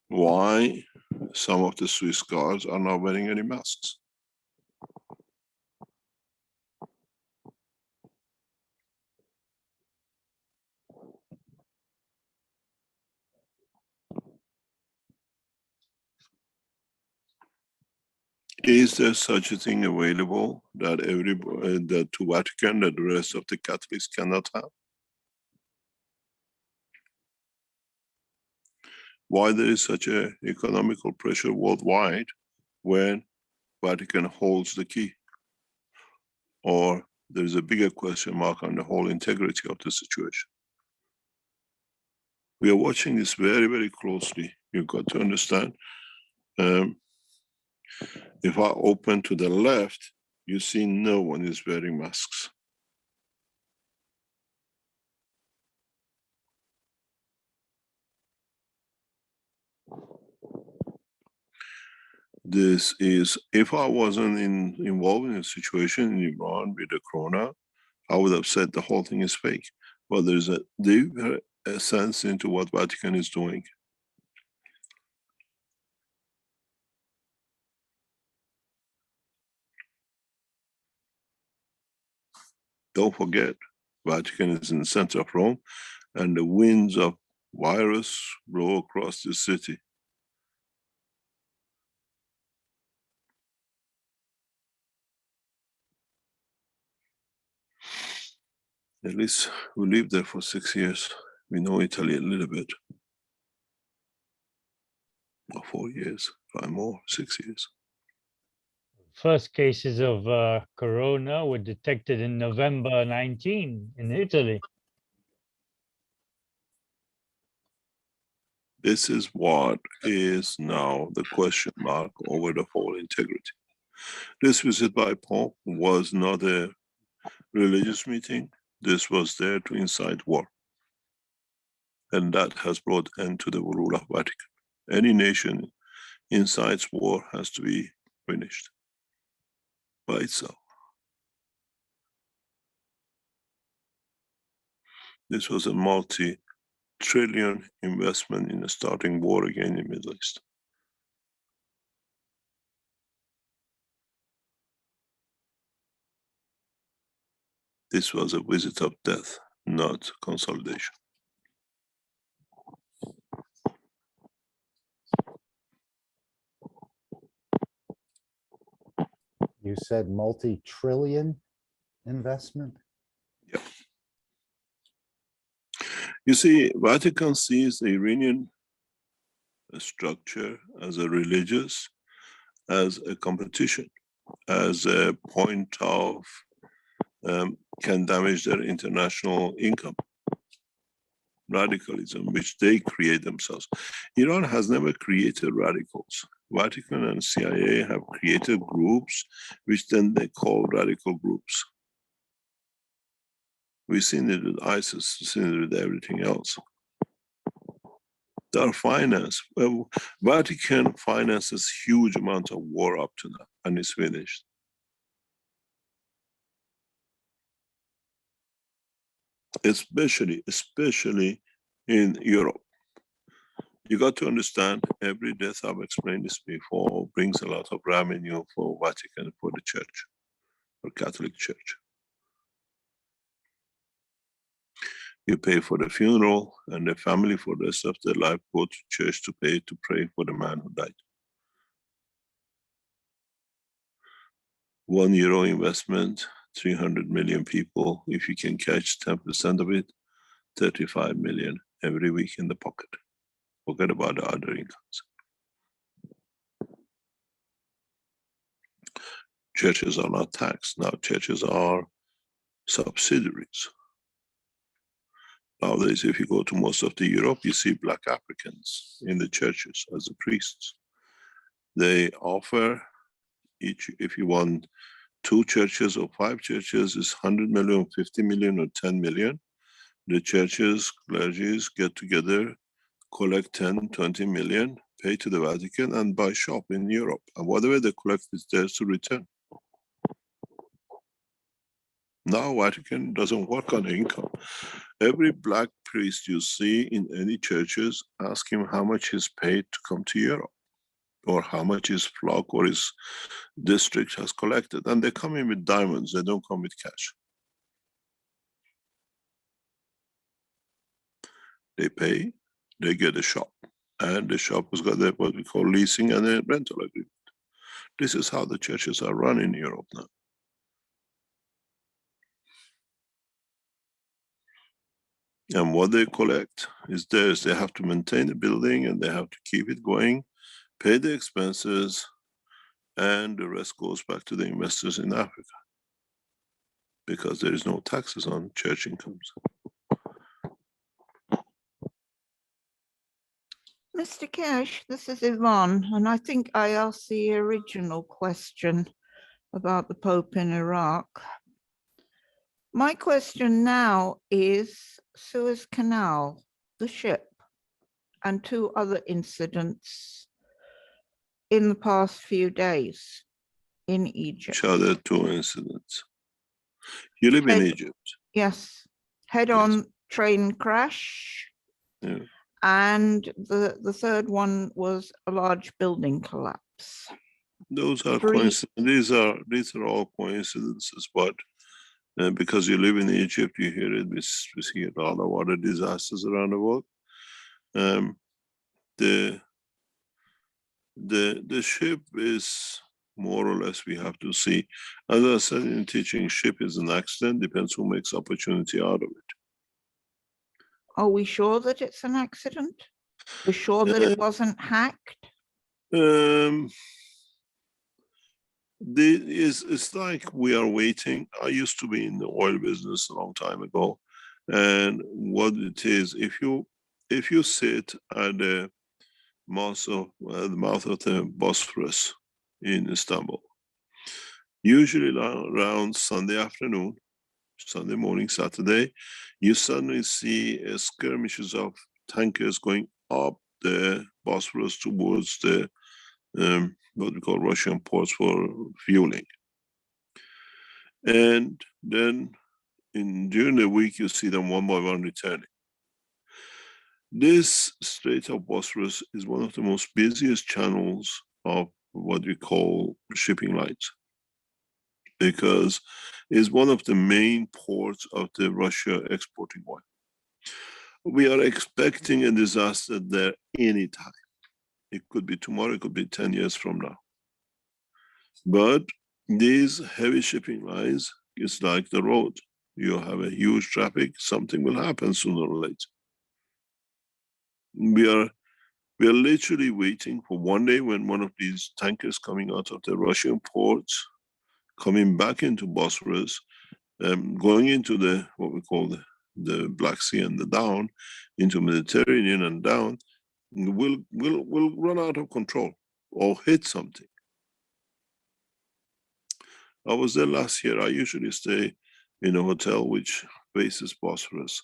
Why some of the Swiss guards are not wearing any masks? Is there such a thing available that that to Vatican that the rest of the Catholics cannot have? Why there is such a economical pressure worldwide when Vatican holds the key? Or there is a bigger question mark on the whole integrity of the situation. We are watching this very, very closely. You've got to understand. If I open to the left, you see no one is wearing masks. This is, if I wasn't involved in a situation in Iran with the corona, I would have said the whole thing is fake. but there's a deeper sense into what Vatican is doing. Don't forget, Vatican is in the center of Rome, and the winds of virus blow across the city. At least we lived there for 6 years. We know Italy a little bit. Or 4 years, 5 more, 6 years. First cases of corona were detected in November 19 in Italy. This is what is now the question mark over the whole integrity. This visit by Pope was not a religious meeting. This was there to incite war. And that has brought end to the rule of Vatican. Any nation incites war has to be finished by itself. This was a multi-trillion investment in a starting war again in the Middle East. This was a visit of death, not consolidation. You said multi-trillion investment? Yeah. You see, Vatican sees the Iranian structure as a religious, as a competition, as a point of can damage their international income. Radicalism, which they create themselves. Iran has never created radicals. Vatican and CIA have created groups, which then they call radical groups. We've seen it with ISIS, we've seen it with everything else. They are financed. Well, Vatican finances huge amounts of war up to now, and it's finished. Especially in Europe. You got to understand, every death, I've explained this before, brings a lot of revenue for Vatican, for the church, for Catholic Church. You pay for the funeral, and the family for the rest of their life go to church to pray for the man who died. €1 investment, 300 million people. If you can catch 10% of it, 35 million every week in the pocket. Forget about the other incomes. Churches are not taxed. Now churches are subsidiaries. Nowadays, if you go to most of the Europe, you see Black Africans in the churches as the priests. They offer each, if you want 2 churches or 5 churches, is 100 million, 50 million, or 10 million. The churches, clergies get together, collect 10, 20 million, pay to the Vatican, and buy shop in Europe. And whatever they collect is theirs to return. Now Vatican doesn't work on income. Every black priest you see in any churches, ask him how much he's paid to come to Europe, or how much his flock or his district has collected. And they come in with diamonds, they don't come with cash. They pay, they get a shop. And the shop has got what we call leasing and a rental agreement. This is how the churches are run in Europe now. And what they collect is theirs. They have to maintain the building and they have to keep it going, pay the expenses, and the rest goes back to the investors in Africa. Because there is no taxes on church incomes. Mr. Cash, this is Yvonne, and I think I asked the original question about the Pope in Iraq. My question now is Suez Canal, the ship, and 2 other incidents in the past few days in Egypt. Which are the 2 incidents? You live in Egypt? Yes. Head-on train crash. Yeah. And the third one was a large building collapse. Those are Three- coincidences. These are all coincidences, but because you live in Egypt, you hear it. We see a lot of other disasters around the world. The ship is more or less, we have to see. As I said in teaching, ship is an accident. Depends who makes opportunity out of it. Are we sure that it's an accident? We're sure that it wasn't hacked? It's like we are waiting. I used to be in the oil business a long time ago, and what it is, if you sit at the mouth of the Bosphorus in Istanbul, usually around Sunday afternoon, Sunday morning, Saturday, you suddenly see skirmishes of tankers going up the Bosphorus towards the what we call Russian ports for fueling. And then during the week, you see them one by one returning. This Strait of Bosphorus is one of the most busiest channels of what we call shipping lines, because it's one of the main ports of the Russia exporting oil. We are expecting a disaster there anytime. It could be tomorrow, it could be 10 years from now. But these heavy shipping lines, it's like the road. You have a huge traffic, something will happen sooner or later. We are literally waiting for one day when one of these tankers coming out of the Russian ports, coming back into Bosphorus, going into the, what we call the Black Sea and the down, into Mediterranean and down, will run out of control or hit something. I was there last year. I usually stay in a hotel which faces Bosphorus.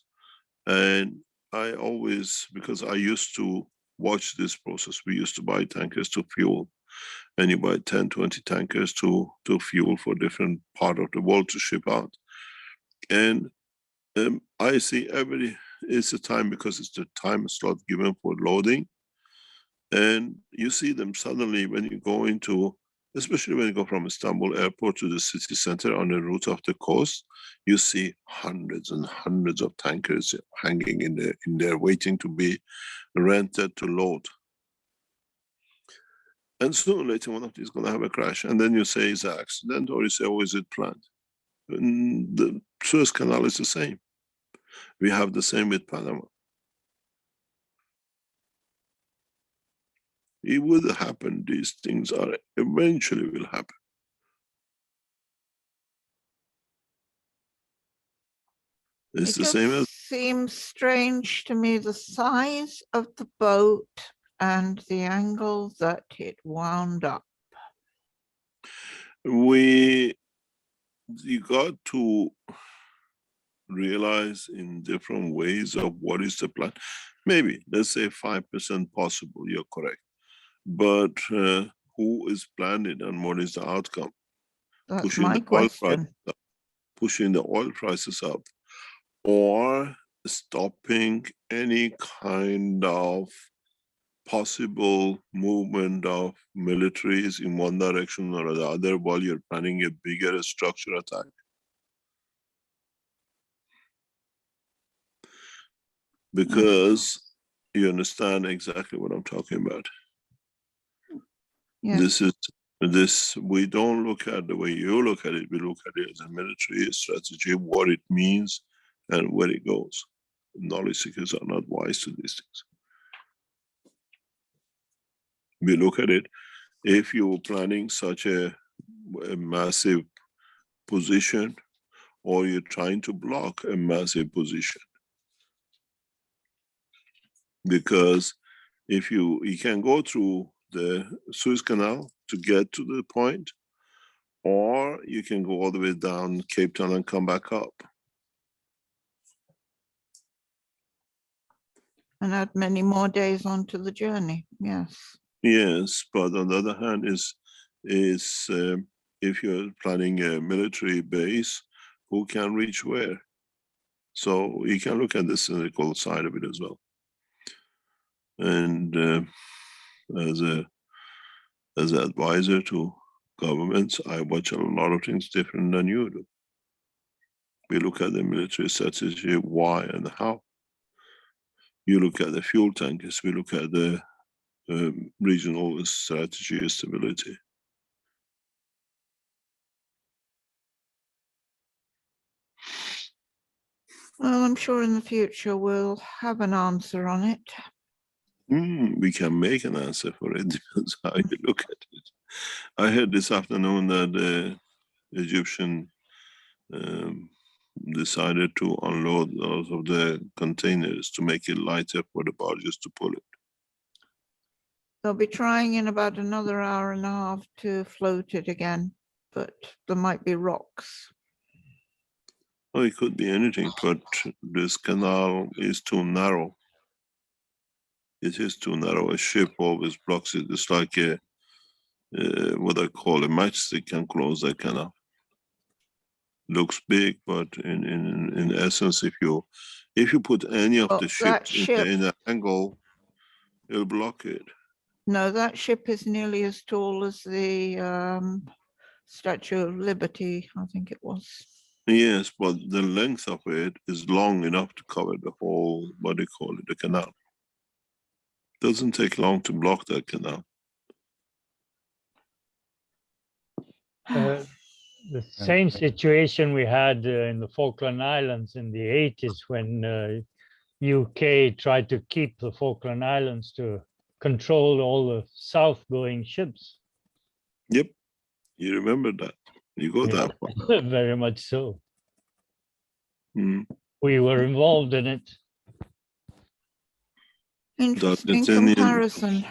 And I always, because I used to watch this process, we used to buy tankers to fuel. And you buy 10, 20 tankers to fuel for different part of the world to ship out. And I see it's a time, because it's the time slot given for loading. And you see them suddenly when you go into, especially when you go from Istanbul airport to the city center on the route of the coast, you see hundreds and hundreds of tankers hanging in there waiting to be rented to load. And sooner or later, one of these is going to have a crash. And then you say it's an accident, or you say, oh, is it planned? And the Suez Canal is the same. We have the same with Panama. It will happen. These things are eventually will happen. It's the same as. Seems strange to me, the size of the boat and the angle that it wound up. You got to realize in different ways of what is the plan. Maybe, let's say 5% possible, you're correct. But who is planning and what is the outcome? That's pushing my the oil question. pushing the oil prices up, or stopping any kind of possible movement of militaries in one direction or the other while you're planning a bigger structure attack. Because you understand exactly what I'm talking about. Yes. We don't look at the way you look at it, we look at it as a military strategy, what it means and where it goes. Knowledge seekers are not wise to these things. We look at it, if you're planning such a massive position, or you're trying to block a massive position. Because if you can go through the Suez Canal to get to the point, or you can go all the way down Cape Town and come back up. And add many more days onto the journey, yes. Yes, but on the other hand, if you're planning a military base, who can reach where? So you can look at the cynical side of it as well. And as an advisor to governments, I watch a lot of things different than you do. We look at the military strategy, why and how. You look at the fuel tankers, we look at the regional strategy stability. Well, I'm sure in the future we'll have an answer on it. We can make an answer for it, depends how you look at it. I heard this afternoon that the Egyptian decided to unload those of the containers to make it lighter for the barges to pull it. They'll be trying in about another hour and a half to float it again, but there might be rocks. Well, it could be anything, but this canal is too narrow. It is too narrow. A ship always blocks it. It's like a what I call a matchstick can close that canal. Looks big, but in essence, if you put any of the ships in an angle, it'll block it. No, that ship is nearly as tall as the Statue of Liberty, I think it was. Yes, but the length of it is long enough to cover the whole, what do you call it, the canal. Doesn't take long to block that canal. The same situation we had in the Falkland Islands in the 80s when UK tried to keep the Falkland Islands to control all the south-going ships. Yep, you remember that. You got that one. Very much so. Mm. We were involved in it. Interesting comparison.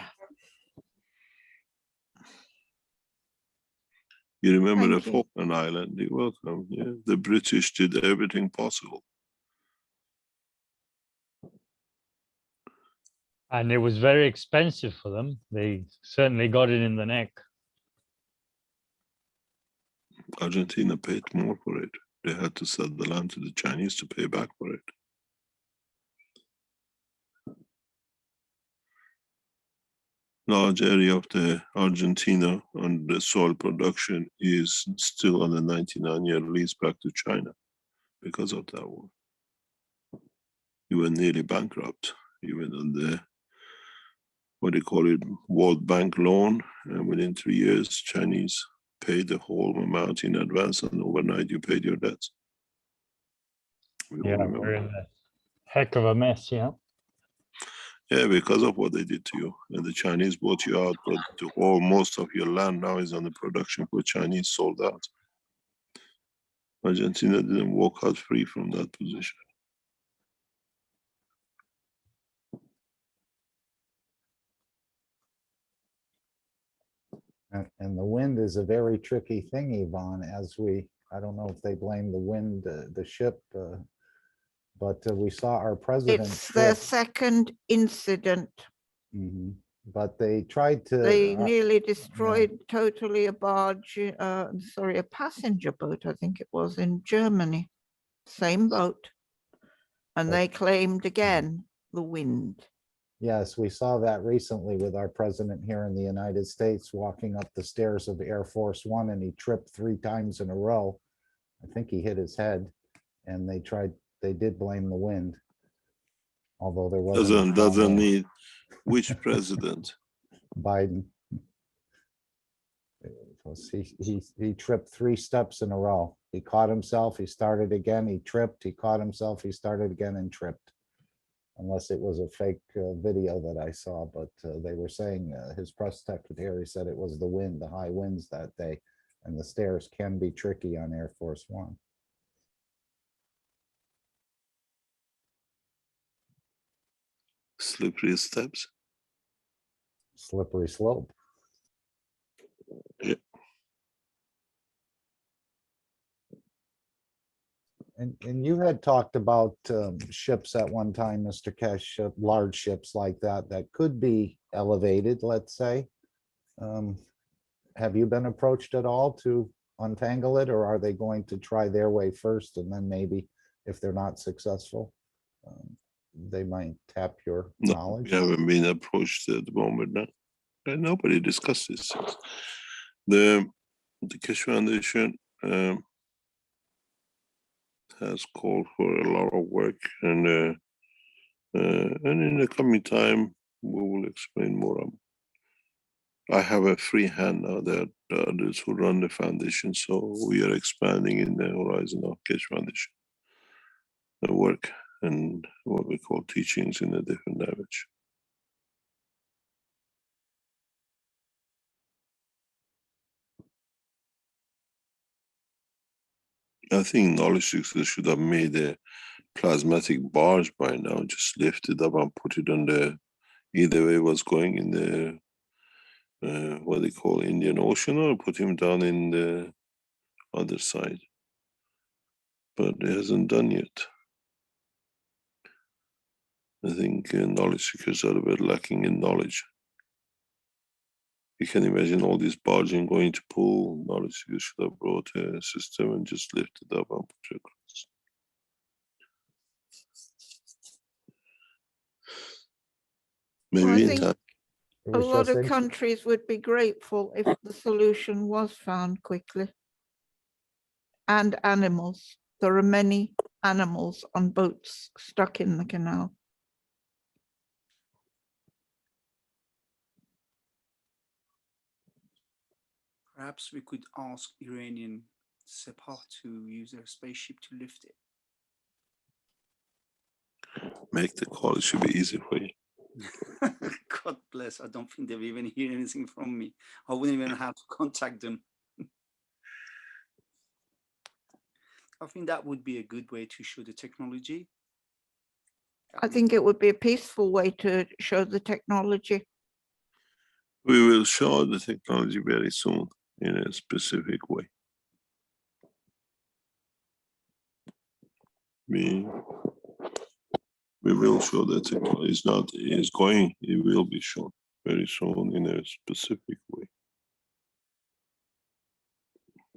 You remember the Falkland Island? You're welcome. Yeah, the British did everything possible. And it was very expensive for them. They certainly got it in the neck. Argentina paid more for it. They had to sell the land to the Chinese to pay back for it. Large area of the Argentina and the soil production is still on a 99-year lease back to China because of that war. You were nearly bankrupt, even on the, what do you call it, World Bank loan, and within 3 years, Chinese paid the whole amount in advance, and overnight you paid your debts. Yeah, we're in a heck of a mess, yeah. Yeah, because of what they did to you. And the Chinese bought you out, but most of your land now is on the production for Chinese sold out. Argentina didn't walk out free from that position. And the wind is a very tricky thing, Yvonne, I don't know if they blame the wind, the ship, but we saw our president. It's their second incident. But they tried to. They nearly destroyed totally a barge, sorry, a passenger boat, I think it was, in Germany. Same boat. And they claimed again the wind. Yes, we saw that recently with our president here in the United States walking up the stairs of Air Force One, and he tripped 3 times in a row. I think he hit his head, and they did blame the wind. Although there wasn't. Doesn't need, which president? Biden. He tripped 3 steps in a row. He caught himself, he started again, he tripped, he caught himself, he started again and tripped. Unless it was a fake video that I saw, but they were saying his press secretary said it was the wind, the high winds that day, and the stairs can be tricky on Air Force One. Slippery steps. Slippery slope. Yeah. And you had talked about ships at one time, Mr. Kesh, large ships like that could be elevated, let's say. Have you been approached at all to untangle it, or are they going to try their way first and then maybe if they're not successful, they might tap your No, knowledge. we haven't been approached at the moment. No. And nobody discussed this. The Keshe Foundation has called for a lot of work, and in the coming time, we will explain more. I have a free hand now that others who run the foundation, so we are expanding in the horizon of Keshe Foundation, the work and what we call teachings in a different language. I think knowledge seekers should have made a plasmatic barge by now, just lift it up and put it on the, either way it was going in the, what they call Indian Ocean, or put him down in the other side. But it hasn't done yet. I think knowledge seekers are a bit lacking in knowledge. You can imagine all this barging going to pool. Knowledge seekers should have brought a system and just lift it up and put it across. Maybe Well, I in think time. a lot of countries would be grateful if the solution was found quickly. And animals. There are many animals on boats stuck in the canal. Perhaps we could ask Iranian Sepah to use their spaceship to lift it. Make the call, it should be easy for you. God bless. I don't think they'll even hear anything from me. I wouldn't even have to contact them. I think that would be a good way to show the technology. I think it would be a peaceful way to show the technology. We will show the technology very soon in a specific way. We will show that technology is going, it will be shown very soon in a specific way.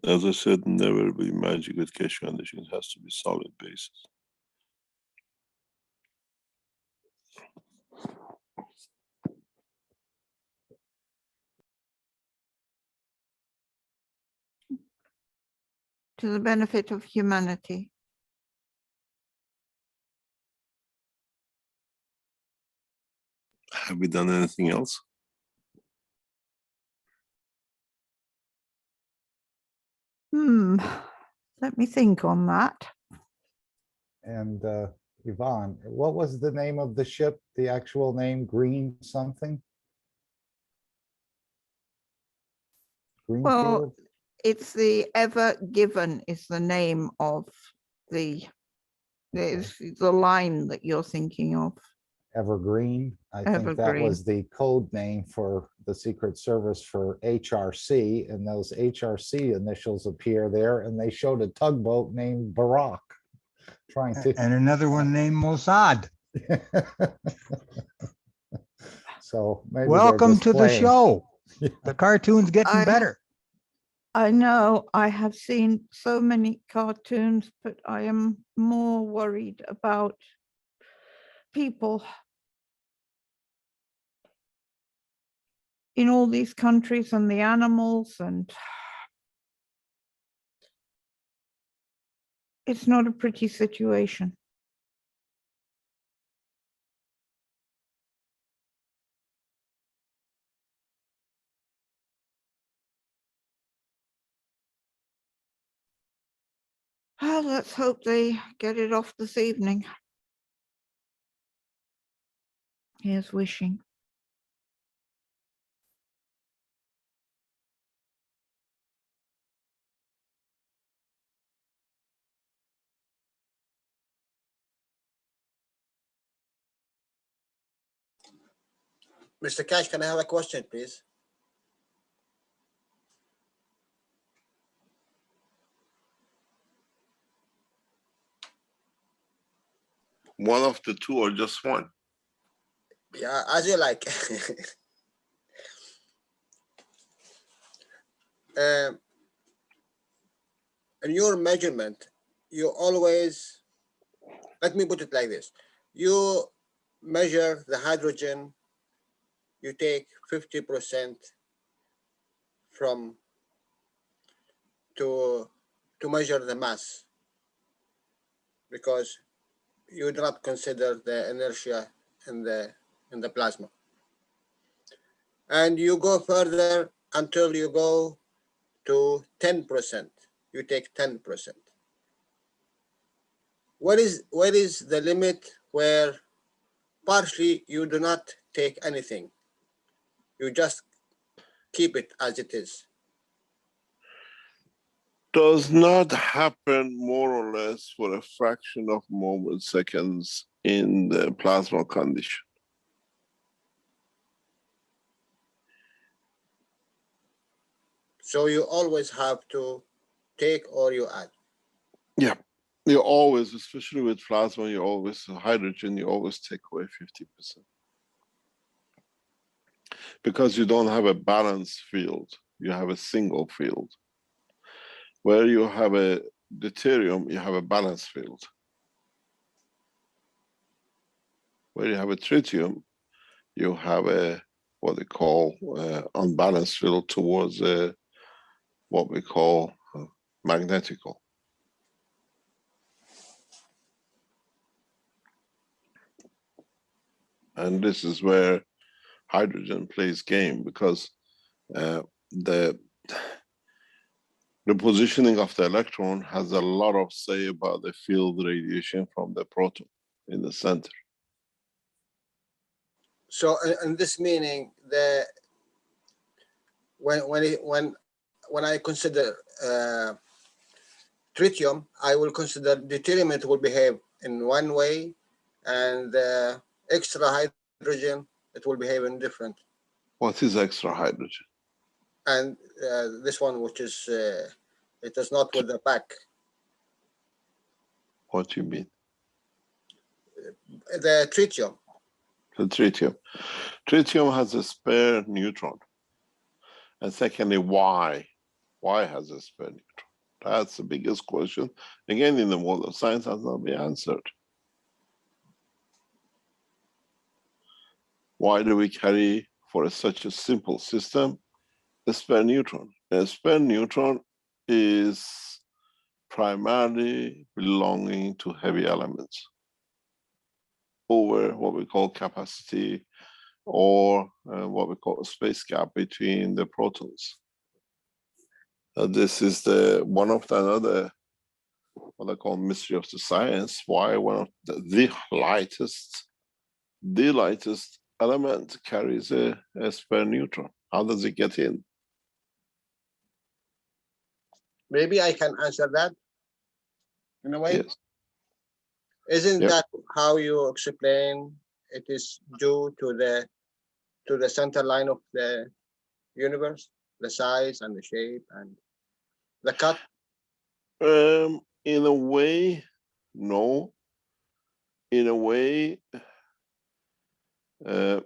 As I said, never be magic with Keshe Foundation. It has to be solid basis. To the benefit of humanity. Have we done anything else? Let me think on that. And Yvonne, what was the name of the ship, the actual name, Green something? Greenfield? Well, it's the Ever Given is the name of the line that you're thinking of. Evergreen. I think that Evergreen. was the code name for the Secret Service for HRC, and those HRC initials appear there, and they showed a tugboat named Barak trying to. And another one named Mossad. So maybe welcome to the playing. show. The cartoon's getting better. I know I have seen so many cartoons, but I am more worried about people in all these countries and the animals, and it's not a pretty situation. Oh, let's hope they get it off this evening. Here's wishing. Mr. Cash, can I have a question, please? One of the two or just one? Yeah, as you like. In your measurement, you always let me put it like this. You measure the hydrogen, you take 50% from to measure the mass, because you do not consider the inertia in the plasma. And you go further until you go to 10%. You take 10%. What is the limit where partially you do not take anything? You just keep it as it is. Does not happen more or less for a fraction of moment seconds in the plasma condition. So you always have to take or you add. Yeah, you always, especially with plasma, you always, hydrogen, you always take away 50%. Because you don't have a balanced field, you have a single field. Where you have a deuterium, you have a balanced field. Where you have a tritium, you have a what they call unbalanced field towards what we call magnetical. And this is where hydrogen plays game, because the positioning of the electron has a lot of say about the field radiation from the proton in the center. So in this meaning, when I consider tritium, I will consider deuterium. It will behave in one way, and extra hydrogen, it will behave in different. What is extra hydrogen? And this one, which is it is not with the pack. What do you mean? The tritium. The tritium. Tritium has a spare neutron. And secondly, why? Why has a spare neutron? That's the biggest question. Again, in the world of science, has not been answered. Why do we carry, for such a simple system, a spare neutron? A spare neutron is primarily belonging to heavy elements over what we call capacity, or what we call a space gap between the protons. This is one of the another, what I call mystery of the science, why one of the lightest element carries a spare neutron. How does it get in? Maybe I can answer that in a way. Yes. Isn't that how you explain it is due to the center line of the universe, the size and the shape and the cut? In a way, no. In a way, a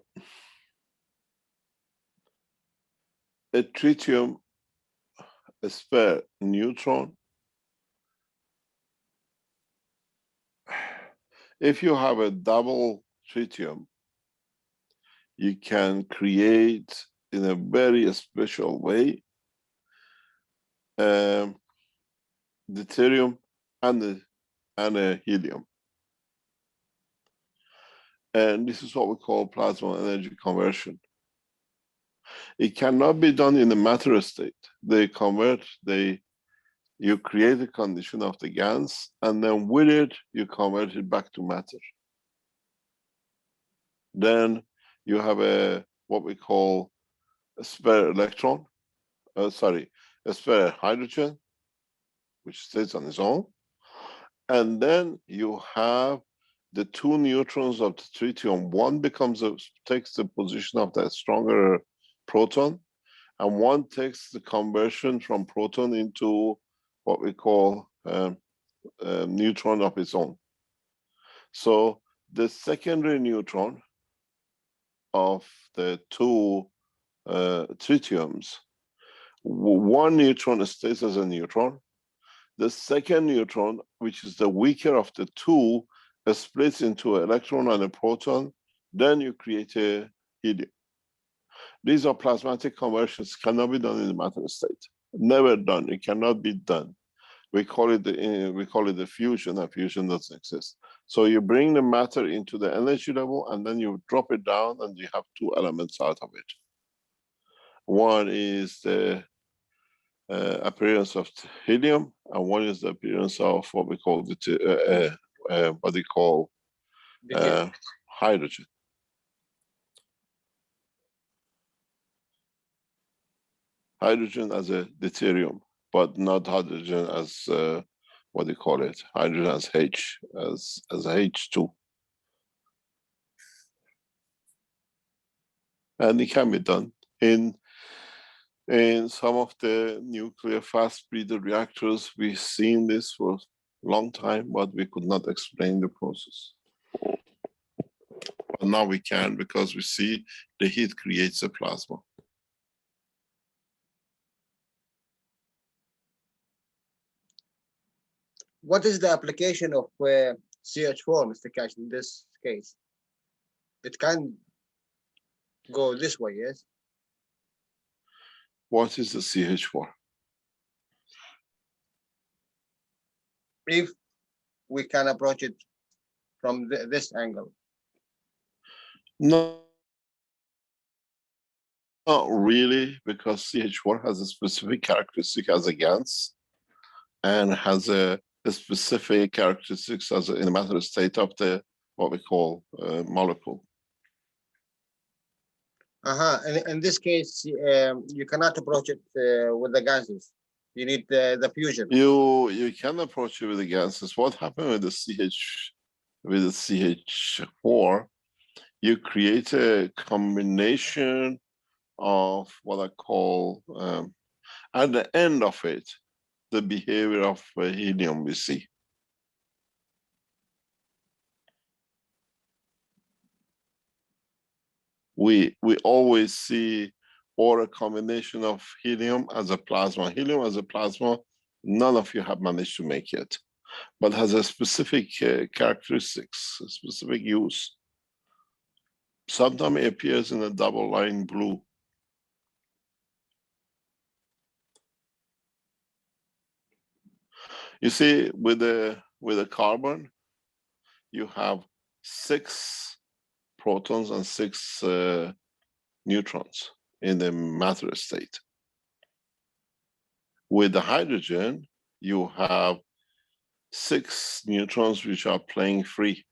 tritium, a spare neutron, if you have a double tritium, you can create in a very special way deuterium and a helium. And this is what we call plasma energy conversion. It cannot be done in the matter state. You create a condition of the GANs, and then with it, you convert it back to matter. Then you have what we call a spare electron, a spare hydrogen, which stays on its own. And then you have the two neutrons of the tritium. One takes the position of the stronger proton, and one takes the conversion from proton into what we call neutron of its own. So the secondary neutron of the two tritiums, one neutron stays as a neutron. The second neutron, which is the weaker of the two, splits into an electron and a proton, then you create a helium. These are plasmatic conversions, cannot be done in the matter state. Never done, it cannot be done. We call it the fusion, and fusion doesn't exist. So you bring the matter into the energy level and then you drop it down and you have two elements out of it. One is the appearance of helium, and one is the appearance of what we call hydrogen. Hydrogen as a deuterium, but not hydrogen as what do you call it? Hydrogen as H, as H2. And it can be done in some of the nuclear fast breeder reactors. We've seen this for a long time, but we could not explain the process. But now we can, because we see the heat creates a plasma. What is the application of CH4, Mr. Cash, in this case? It can go this way, yes? What is the CH4? If we can approach it from this angle. No, not really, because CH4 has a specific characteristic as a gas and has a specific characteristics as in the matter state of the what we call molecule. And in this case, you cannot approach it with the gases. You need the fusion. You can approach it with the gases. What happened with the CH4? You create a combination of what I call at the end of it, the behavior of helium we see. We always see or a combination of helium as a plasma. Helium as a plasma, none of you have managed to make it, but has a specific characteristics, a specific use. Sometimes it appears in a double line blue. You see, with a carbon, you have 6 protons and 6 neutrons in the matter state. With the hydrogen, you have 6 neutrons which are playing free.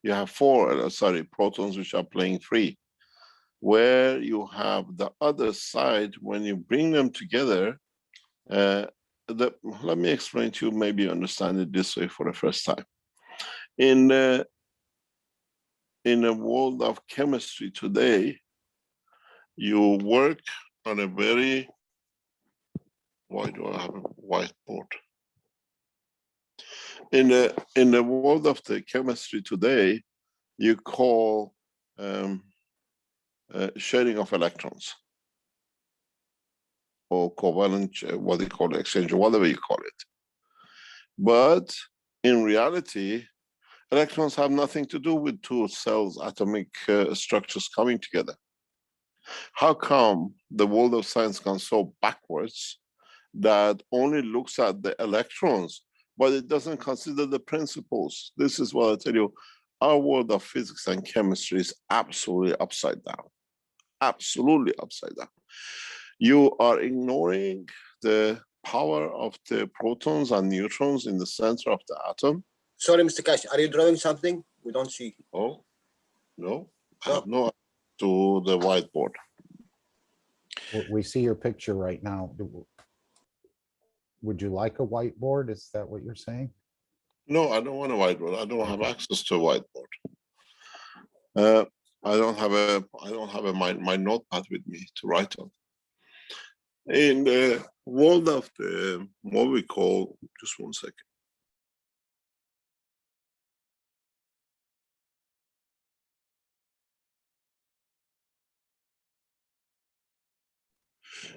You have 4 protons which are playing free. Where you have the other side, when you bring them together, let me explain to you, maybe you understand it this way for the first time. In the world of chemistry today, you work on a very, why do I have a whiteboard? In the world of the chemistry today, you call sharing of electrons, or covalent, what do you call it, exchange, or whatever you call it. But in reality, electrons have nothing to do with 2 cells, atomic structures coming together. How come the world of science gone so backwards that only looks at the electrons, but it doesn't consider the principles? This is what I tell you, our world of physics and chemistry is absolutely upside down. Absolutely upside down. You are ignoring the power of the protons and neutrons in the center of the atom. Sorry, Mr. Cash, are you drawing something? We don't see. Oh, no, I have no to the whiteboard. We see your picture right now. Would you like a whiteboard? Is that what you're saying? No, I don't want a whiteboard. I don't have access to a whiteboard. I don't have my notepad with me to write on. In the world of the what we call, just one second.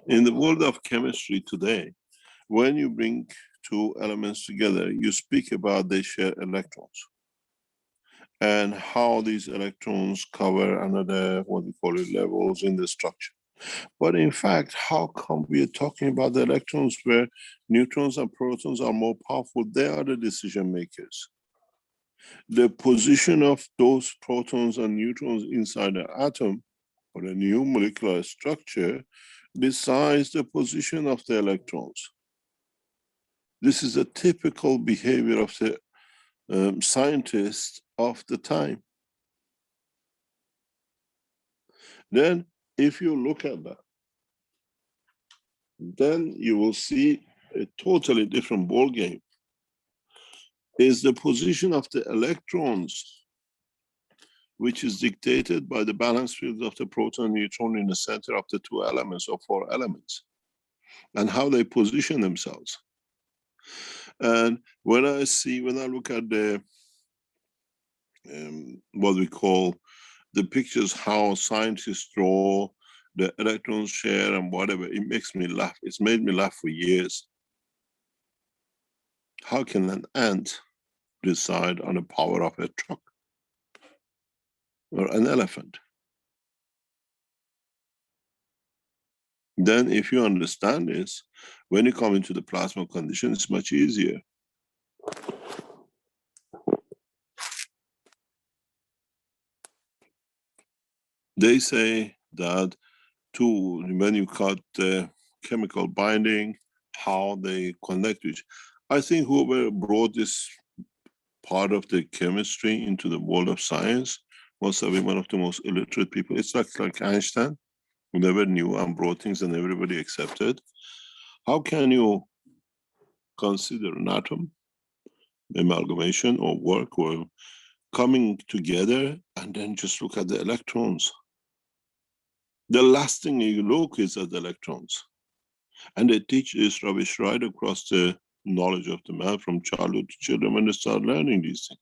In the world of chemistry today, when you bring two elements together, you speak about they share electrons and how these electrons cover another, what we call it, levels in the structure. But in fact, how come we are talking about the electrons where neutrons and protons are more powerful? They are the decision makers. The position of those protons and neutrons inside the atom or a new molecular structure decides the position of the electrons. This is a typical behavior of the scientists of the time. Then, if you look at that, then you will see a totally different ball game. Is the position of the electrons, which is dictated by the balance fields of the proton and neutron in the center of the two elements or four elements, and how they position themselves. And when I look at the what we call the pictures, how scientists draw the electrons share and whatever, it makes me laugh. It's made me laugh for years. How can an ant decide on the power of a truck or an elephant? Then if you understand this, when you come into the plasma condition, it's much easier. They say that when you cut the chemical binding, how they connect to each. I think whoever brought this part of the chemistry into the world of science must have been one of the most illiterate people. It's like Einstein, who never knew and brought things and everybody accepted. How can you consider an atom, amalgamation or work or coming together and then just look at the electrons? The last thing you look is at the electrons. And they teach this rubbish right across the knowledge of the man from childhood to children when they start learning these things.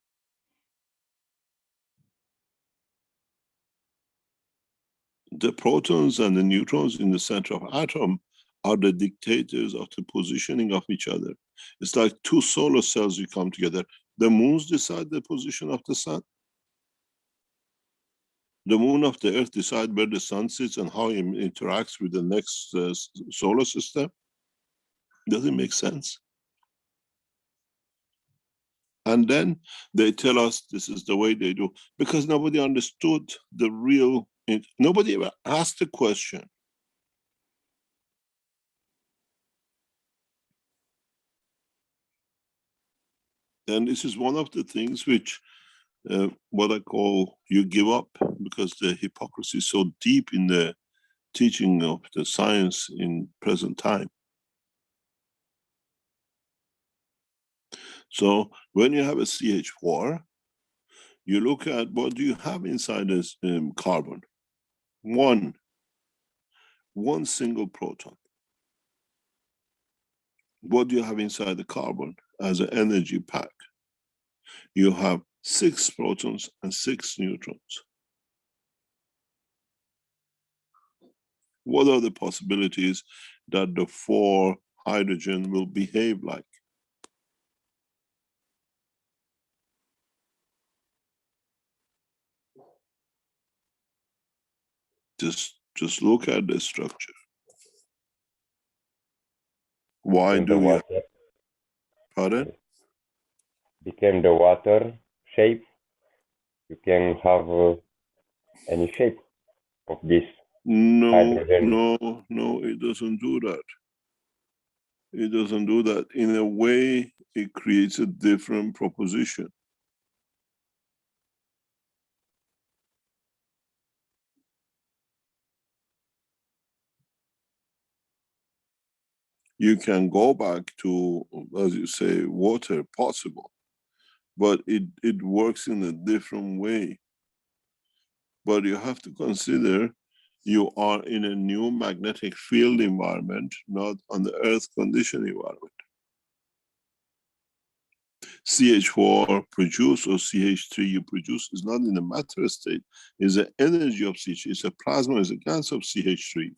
The protons and the neutrons in the center of atom are the dictators of the positioning of each other. It's like two solar cells you come together. The moons decide the position of the sun. The moon of the earth decide where the sun sits and how it interacts with the next solar system. Does it make sense? And then they tell us this is the way they do, because nobody understood the real, nobody ever asked the question. And this is one of the things which, what I call, you give up, because the hypocrisy is so deep in the teaching of the science in present time. So when you have a CH4, you look at what do you have inside this carbon? One single proton. What do you have inside the carbon as an energy pack? You have 6 protons and 6 neutrons. What are the possibilities that the 4 hydrogen will behave like? Just look at the structure. Why do you? Pardon? Became the water shape. You can have any shape of this hydrogen. No, it doesn't do that. It doesn't do that. In a way, it creates a different proposition. You can go back to, as you say, water, possible, but it works in a different way. But you have to consider you are in a new magnetic field environment, not on the earth condition environment. CH4 produced or CH3 you produce is not in the matter state, it's the energy of CH3, it's a plasma, it's a gas of CH3.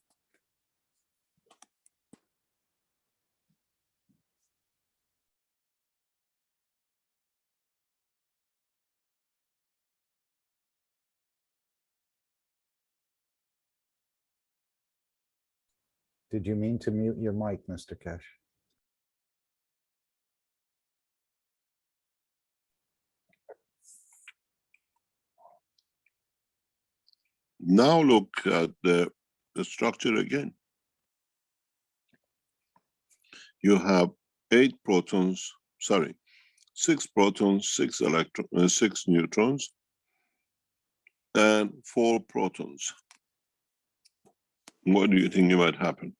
Did you mean to mute your mic, Mr. Kesh? Now look at the structure again. You have 6 protons, 6 electrons, 6 neutrons, and 4 protons. What do you think might happen?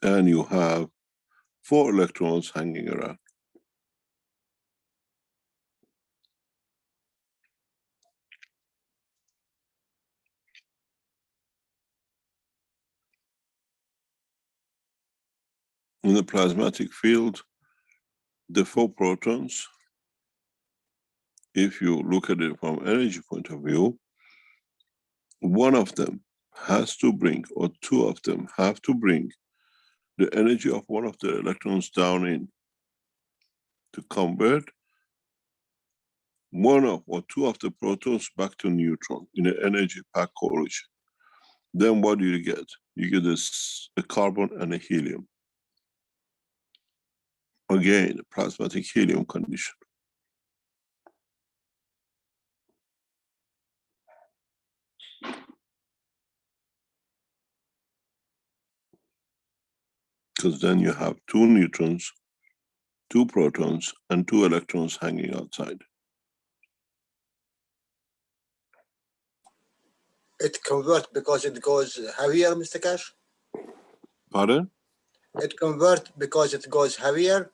And you have 4 electrons hanging around. In the plasmatic field, the 4 protons, if you look at it from energy point of view, one of them has to bring, or 2 of them have to bring the energy of one of the electrons down in to convert 1 or 2 of the protons back to neutron in an energy pack correlation. Then what do you get? You get a carbon and a helium. Again, a plasmatic helium condition. Because then you have 2 neutrons, 2 protons, and 2 electrons hanging outside. It converts because it goes heavier, Mr. Cash? Pardon? It converts because it goes heavier?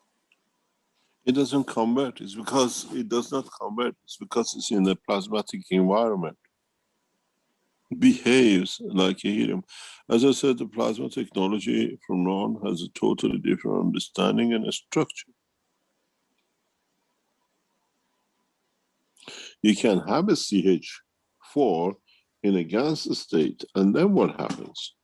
It doesn't convert. It's because it does not convert. It's because it's in the plasmatic environment. Behaves like a helium. As I said, the plasma technology from now on has a totally different understanding and a structure. You can have a CH4 in a gas state, and then what happens?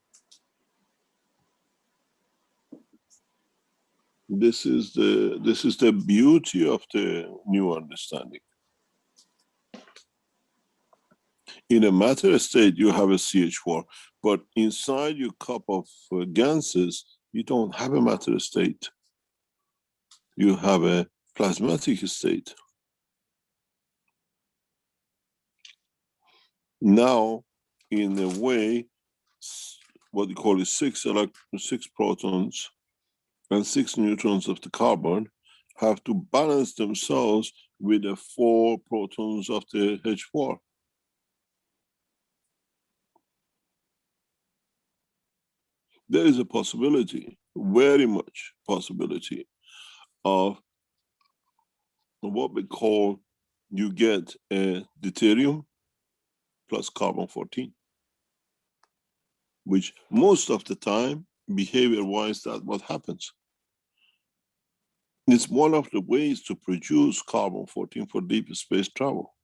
This is the beauty of the new understanding. In a matter state, you have a CH4, but inside your cup of gases, you don't have a matter state. You have a plasmatic state. Now, in a way, what you call it 6 protons and 6 neutrons of the carbon have to balance themselves with the 4 protons of the H4. There is a possibility, very much possibility, of what we call, you get a deuterium plus carbon-14, which most of the time, behavior-wise, that's what happens. It's one of the ways to produce carbon-14 for deep space travel.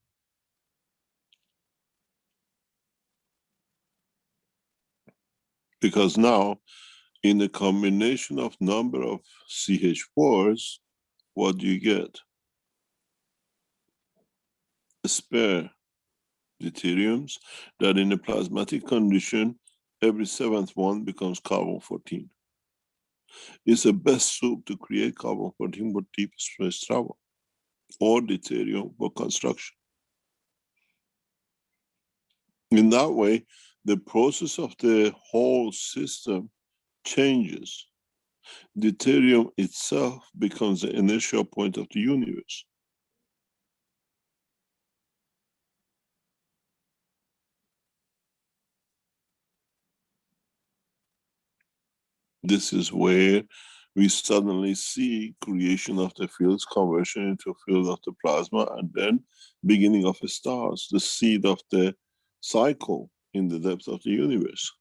Because now, in the combination of number of CH4s, what do you get? Spare deuteriums that in a plasmatic condition, every 7th one becomes carbon-14. It's the best soup to create carbon-14 for deep space travel, or deuterium for construction. In that way, the process of the whole system changes. Deuterium itself becomes the inertial point of the universe. This is where we suddenly see creation of the fields, conversion into field of the plasma, and then beginning of the stars, the seed of the cycle in the depth of the universe.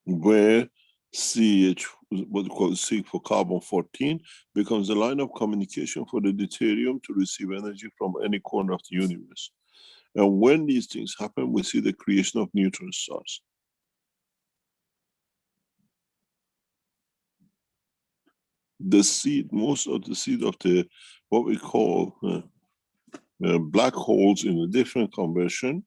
Where CH, what we call seek for carbon-14, becomes the line of communication for the deuterium to receive energy from any corner of the universe. And when these things happen, we see the creation of neutron stars. the seed, most of the seed of the what we call black holes in a different conversion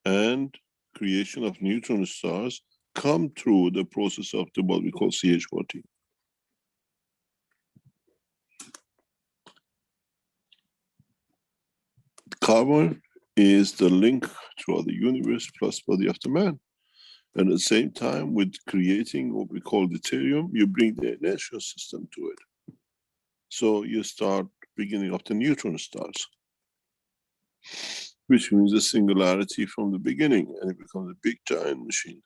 and creation of neutron stars come through the process of the what we call CH14. Carbon is the link throughout the universe plus body of the man. And at the same time, with creating what we call deuterium, you bring the inertial system to it. So you start beginning of the neutron stars, which means a singularity from the beginning, and it becomes a big giant machine.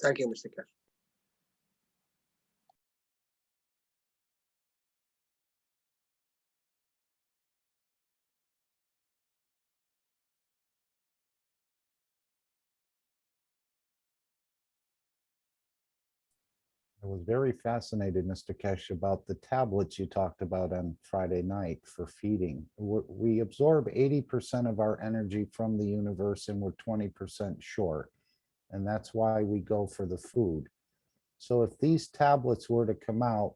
Thank you, Mr. Kash. I was very fascinated, Mr. Kesh, about the tablets you talked about on Friday night for feeding. We absorb 80% of our energy from the universe and we're 20% short. And that's why we go for the food. So if these tablets were to come out,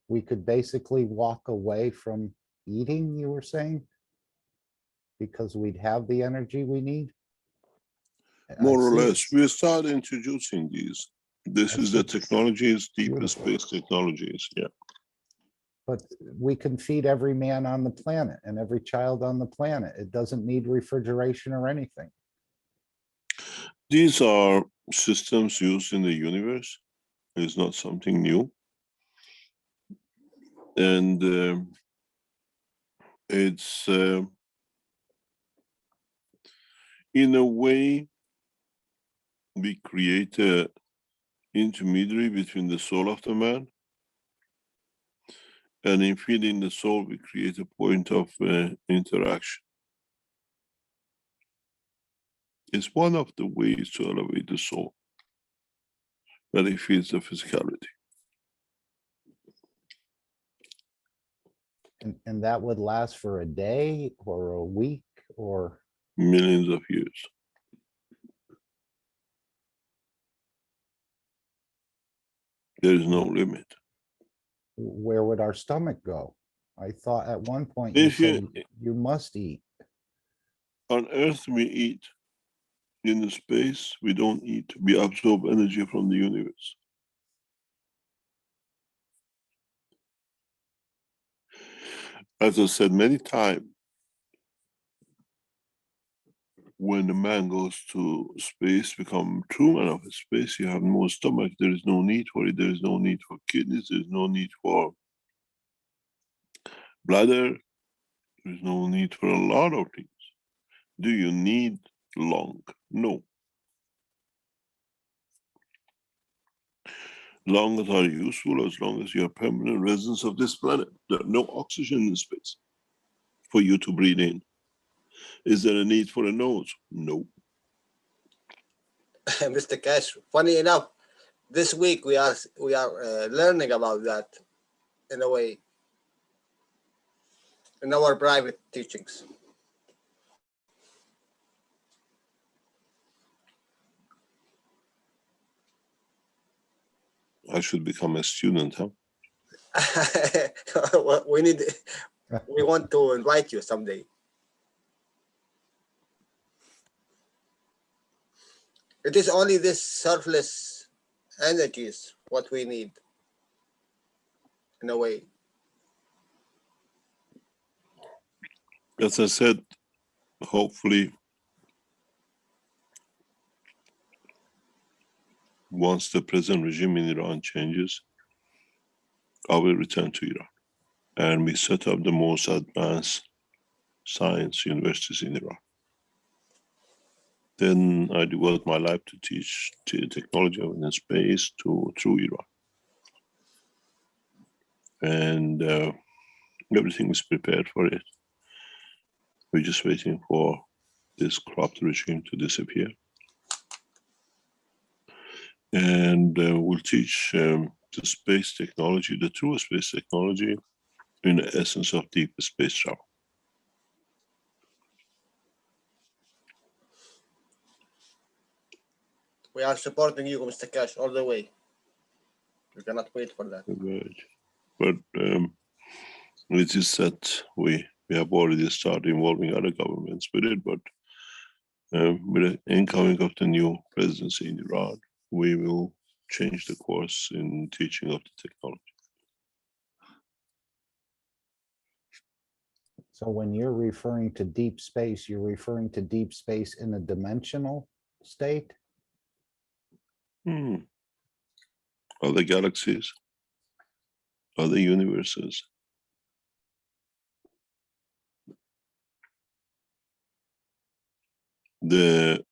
we could basically walk away from eating, you were saying? Because we'd have the energy we need? More or less, we start introducing these. This is the technologies, deepest space technologies, yeah. But we can feed every man on the planet and every child on the planet. It doesn't need refrigeration or anything. These are systems used in the universe. It's not something new. And it's, in a way, we create an intermediary between the soul of the man. And in feeding the soul, we create a point of interaction. It's one of the ways to elevate the soul, that it feeds the physicality. And that would last for a day or a week or millions of years. There is no limit. Where would our stomach go? I thought at one point you said you must eat. On Earth, we eat. In the space, we don't eat. We absorb energy from the universe. As I said many times, when the man goes to space, become true man of space, you have no stomach, there is no need for it, there is no need for kidneys, there is no need for bladder, there is no need for a lot of things. Do you need lung? No. Lungs are useful as long as you are permanent residents of this planet. There are no oxygen in space for you to breathe in. Is there a need for a nose? No. Mr. Cash, funny enough, this week we are learning about that in a way in our private teachings. I should become a student, huh? We want to invite you someday. It is only this surface energies what we need in a way. As I said, hopefully, once the present regime in Iran changes, I will return to Iran. And we set up the most advanced science universities in Iran. Then I devote my life to teach technology in space through Iran. And everything is prepared for it. We're just waiting for this corrupt regime to disappear. And we'll teach the space technology, the true space technology, in the essence of deep space travel. We are supporting you, Mr. Cash, all the way. We cannot wait for that. Right. But it is that we have already started involving other governments with it, but with the incoming of the new presidency in Iran, we will change the course in teaching of the technology. So when you're referring to deep space, you're referring to deep space in a dimensional state? Other galaxies, other universes. The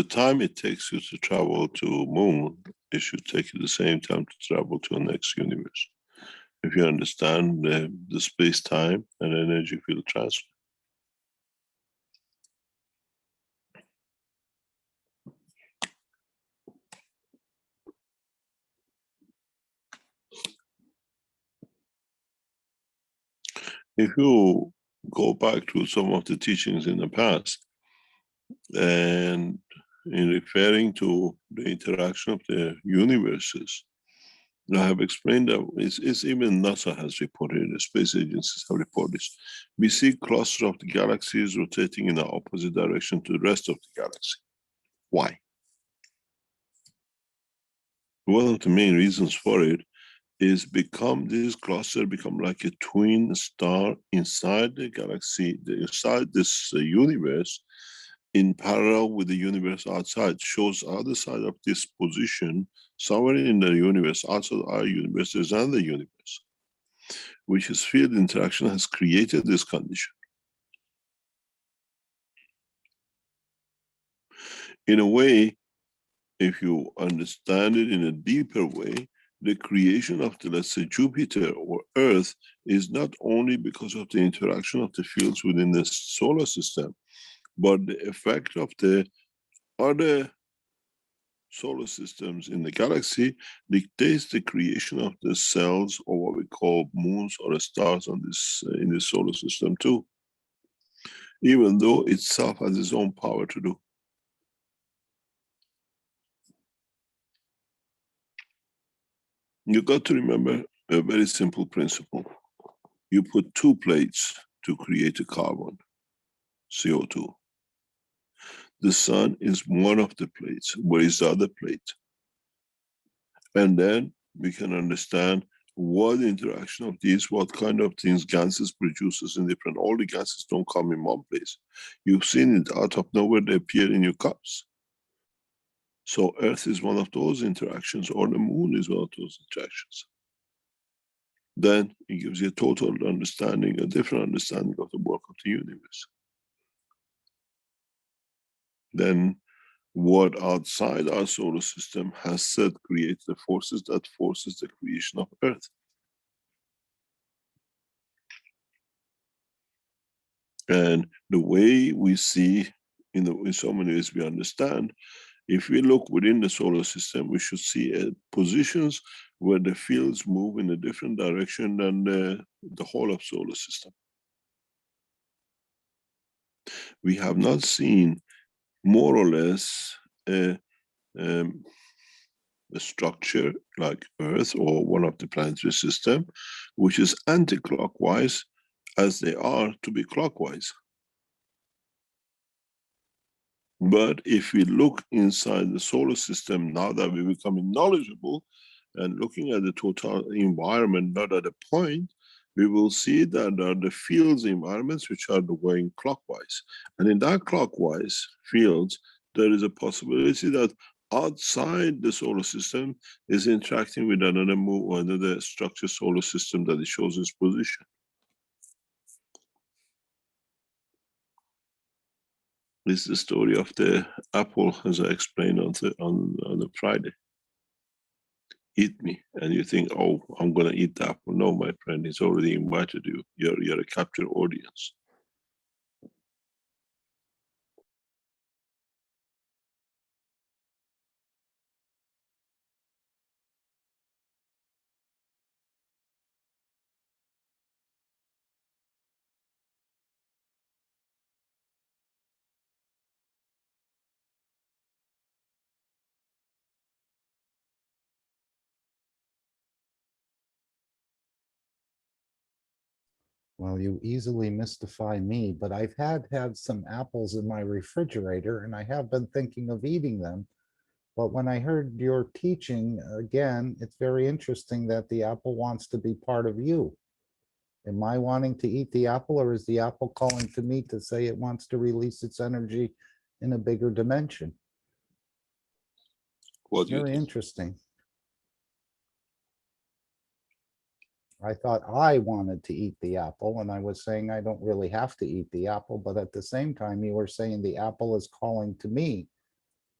time it takes you to travel to moon, it should take you the same time to travel to the next universe. If you understand the space-time and energy field transfer. If you go back to some of the teachings in the past, and in referring to the interaction of the universes, I have explained that it's even NASA has reported, the space agencies have reported this. We see cluster of the galaxies rotating in the opposite direction to the rest of the galaxy. Why? One of the main reasons for it is this cluster become like a twin star inside the galaxy, inside this universe, in parallel with the universe outside. Shows other side of this position, somewhere in the universe, outside our universe, there's another universe, which is field interaction has created this condition. In a way, if you understand it in a deeper way, the creation of the, let's say, Jupiter or Earth is not only because of the interaction of the fields within the solar system, but the effect of the other solar systems in the galaxy dictates the creation of the cells, or what we call moons or stars on this in the solar system too, even though itself has its own power to do. You got to remember a very simple principle. You put two plates to create a carbon, CO2. The sun is one of the plates. Where is the other plate? And then we can understand what interaction of these, what kind of things gases produces in different, all the gases don't come in one place. You've seen it out of nowhere, they appear in your cups. So Earth is one of those interactions, or the moon is one of those interactions. Then it gives you a total understanding, a different understanding of the work of the universe. Then what outside our solar system has said creates the forces that forces the creation of Earth. And the way we see, in so many ways we understand, if we look within the solar system, we should see positions where the fields move in a different direction than the whole of solar system. We have not seen more or less a structure like Earth or one of the planetary system, which is anti-clockwise as they are to be clockwise. But if we look inside the solar system, now that we're becoming knowledgeable and looking at the total environment, not at a point, we will see that there are the fields environments which are going clockwise. And in that clockwise fields, there is a possibility that outside the solar system is interacting with another move or another structure solar system that it shows its position. This is the story of the apple, as I explained on the Friday. Eat me, and you think, oh, I'm gonna eat the apple. No, my friend, he's already invited you. You're a captive audience. Well, you easily mystify me, but I've had some apples in my refrigerator and I have been thinking of eating them. But when I heard your teaching, again, it's very interesting that the apple wants to be part of you. Am I wanting to eat the apple, or is the apple calling to me to say it wants to release its energy in a bigger dimension? What do you Very think? interesting. I thought I wanted to eat the apple, and I was saying I don't really have to eat the apple, but at the same time, you were saying the apple is calling to me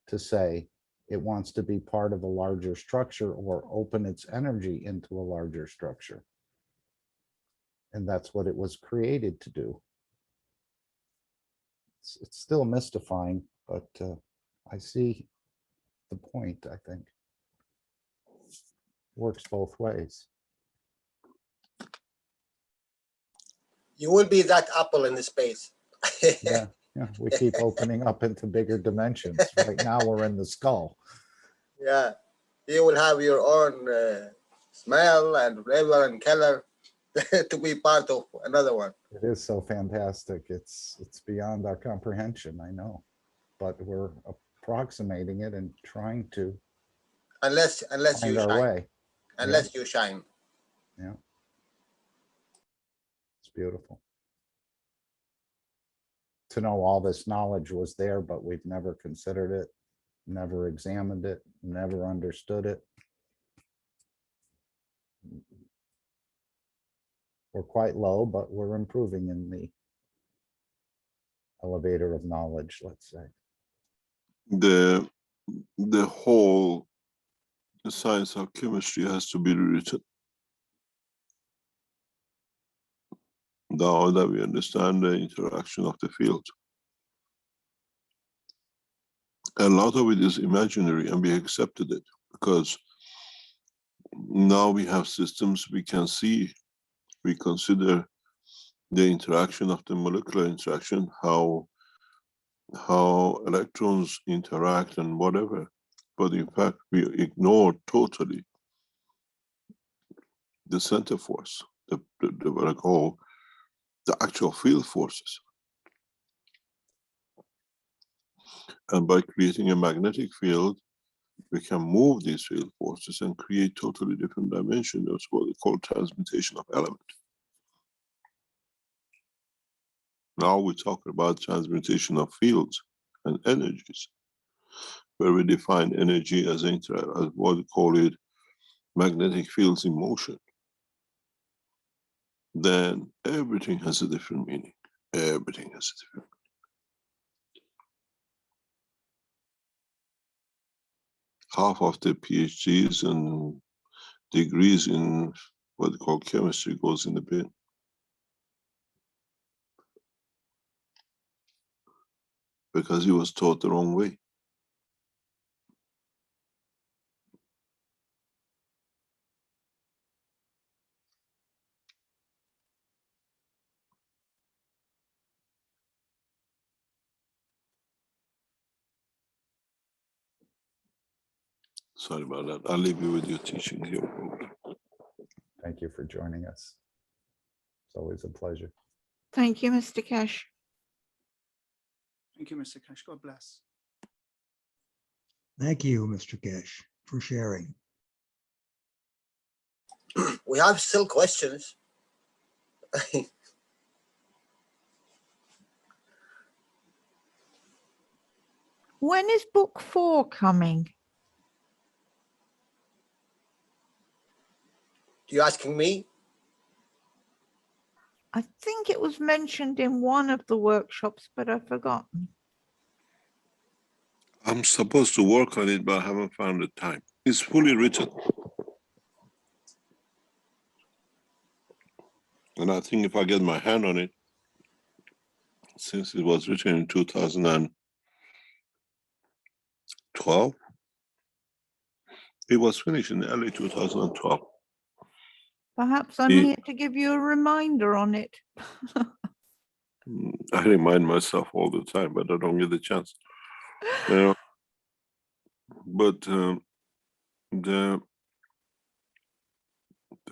to say it wants to be part of a larger structure or open its energy into a larger structure. And that's what it was created to do. It's still mystifying, but I see the point, I think. Works both ways. You will be that apple in the space. Yeah, we keep opening up into bigger dimensions. Right now, we're in the skull. Yeah, you will have your own smell and flavor and color to be part of another one. It is so fantastic. It's beyond our comprehension, I know, but we're approximating it and trying to Unless find you our shine. way. Unless you shine. Yeah, it's beautiful to know all this knowledge was there, but we've never considered it, never examined it, never understood it. We're quite low, but we're improving in the elevator of knowledge, let's say. The whole science of chemistry has to be rewritten. Now that we understand the interaction of the field. A lot of it is imaginary, and we accepted it because now we have systems we can see. We consider the interaction of the molecular interaction, how electrons interact and whatever. But in fact, we ignore totally the center force, what I call the actual field forces. And by creating a magnetic field, we can move these field forces and create totally different dimensions. That's what we call transmutation of element. Now we talk about transmutation of fields and energies, where we define energy as what we call it, magnetic fields in motion. Then everything has a different meaning. Everything has a different meaning. Half of the PhDs and degrees in what we call chemistry goes in the bin. Because he was taught the wrong way. Sorry about that. I'll leave you with your teaching here. Thank you for joining us. It's always a pleasure. Thank you, Mr. Cash. Thank you, Mr. Cash. God bless. Thank you, Mr. Cash, for sharing. We have still questions. When is book 4 coming? You asking me? I think it was mentioned in one of the workshops, but I've forgotten. I'm supposed to work on it, but I haven't found the time. It's fully written. And I think if I get my hand on it, since it was written in 2012, it was finished in early 2012. Perhaps I'm here to give you a reminder on it. I remind myself all the time, but I don't get the chance. You know? But the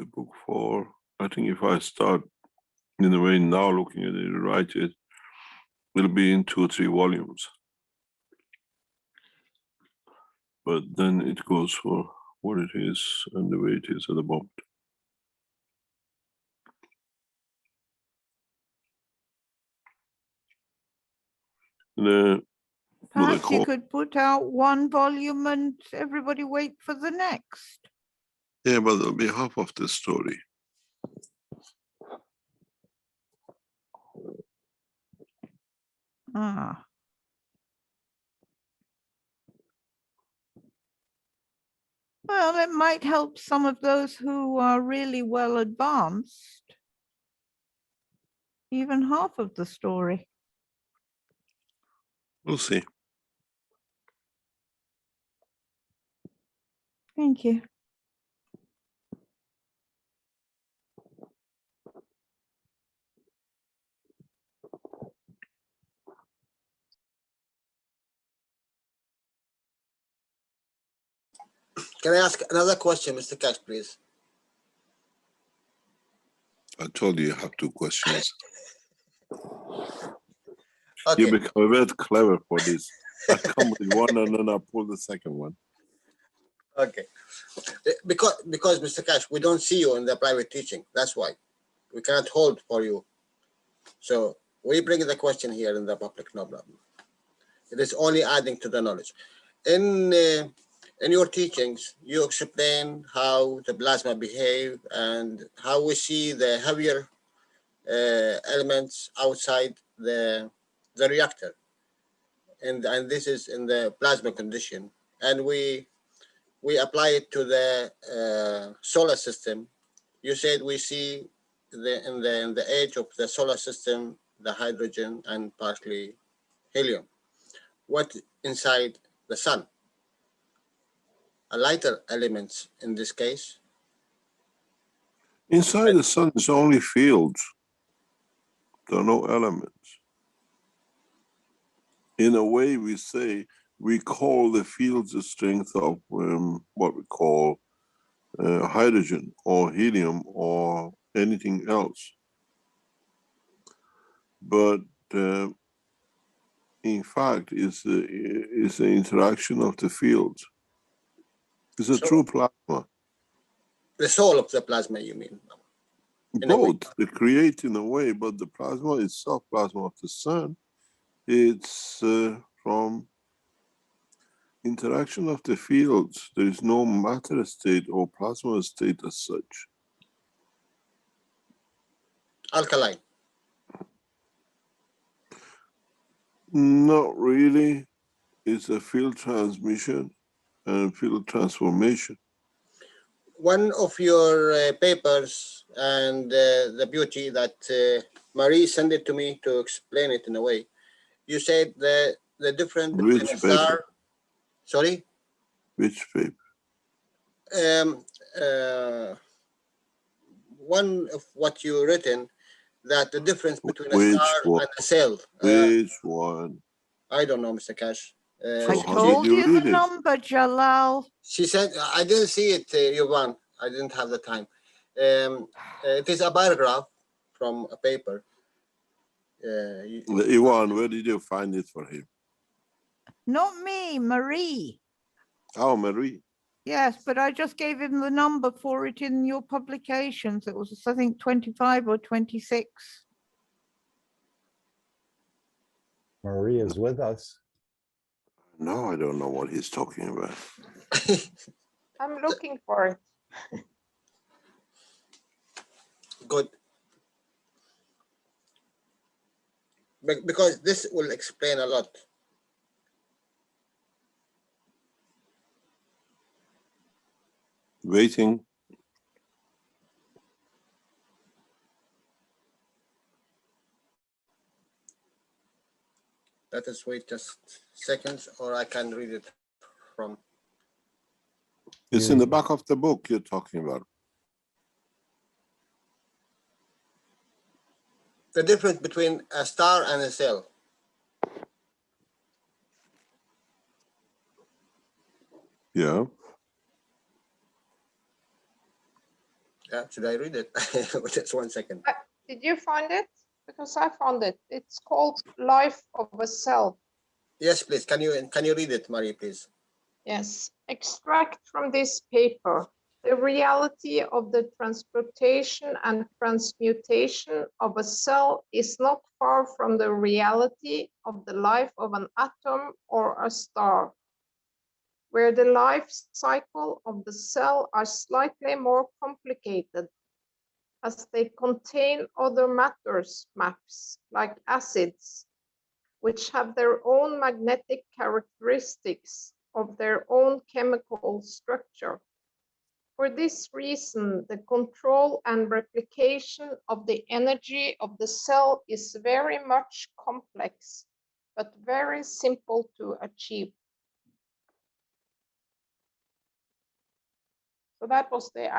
book 4, I think if I start In a way, now looking at it, write it, will be in 2 or 3 volumes. But then it goes for what it is and the way it is at the moment. Perhaps you could put out 1 volume and everybody wait for the next. Yeah, but it'll be half of the story. Ah. Well, it might help some of those who are really well advanced. Even half of the story. We'll see. Thank you. Can I ask another question, Mr. Cash, please? I told you have 2 questions. Okay. You become very clever for this. I come with one and then I pull the second one. Okay. Because Mr. Cash, we don't see you in the private teaching. That's why we cannot hold for you. So we bring the question here in the public, no problem. It is only adding to the knowledge. In your teachings, you explain how the plasma behave and how we see the heavier elements outside the reactor, and this is in the plasma condition, and we apply it to the solar system. You said we see in the edge of the solar system the hydrogen and partly helium. What inside the sun? A lighter elements in this case. Inside the sun is only fields. There are no elements. In a way, we say, we call the fields the strength of what we call hydrogen or helium or anything else. But in fact, it's the interaction of the fields. It's a true plasma. The soul of the plasma, you mean? Both, they create in a way, but the plasma itself, plasma of the sun, it's from interaction of the fields. There is no matter state or plasma state as such. Alkaline. Not really. It's a field transmission and field transformation. One of your papers, and the beauty that Marie sent it to me to explain it in a way. You said the difference between a star. Sorry? Which paper? One of what you written, that the difference between a Which star one? and a cell. Which one? I don't know, Mr. Cash. I told you the number, Jalal. She said, I didn't see it, Yuvan. I didn't have the time. It is a paragraph from a paper. Ivan, where did you find it for him? Not me, Marie. Oh, Marie. Yes, but I just gave him the number for it in your publications. It was, I think, 25 or 26. Marie is with us. No, I don't know what he's talking about. I'm looking for it. Good. Because this will explain a lot. Waiting. Let us wait just seconds, or I can read it from. It's in the back of the book you're talking about. The difference between a star and a cell. Yeah. Yeah, should I read it? Just 1 second. Did you find it? Because I found it. It's called Life of a Cell. Yes, please. Can you read it, Marie, please? Yes. Extract from this paper the reality of the transportation and transmutation of a cell is not far from the reality of the life of an atom or a star, where the life cycle of the cell are slightly more complicated, as they contain other matters maps, like acids, which have their own magnetic characteristics of their own chemical structure. For this reason, the control and replication of the energy of the cell is very much complex, but very simple to achieve. So that was the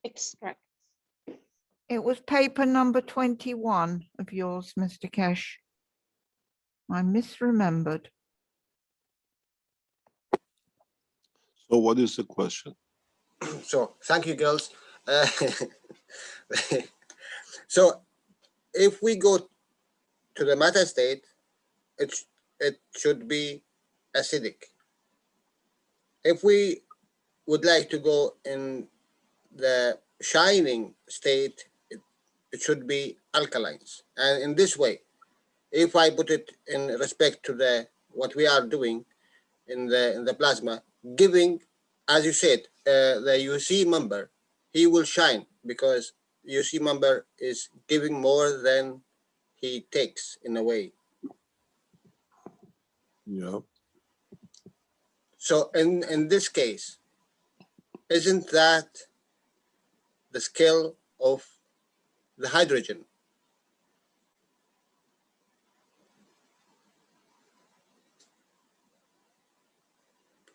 extract. It was paper number 21 of yours, Mr. Kesh. I misremembered. So what is the question? So thank you, girls. So if we go to the matter state, it should be acidic. If we would like to go in the shining state, it should be alkalines. And in this way, if I put it in respect to the what we are doing in the plasma, giving, as you said, the UC member, he will shine because UC member is giving more than he takes in a way. Yeah. So in this case, isn't that the scale of the hydrogen?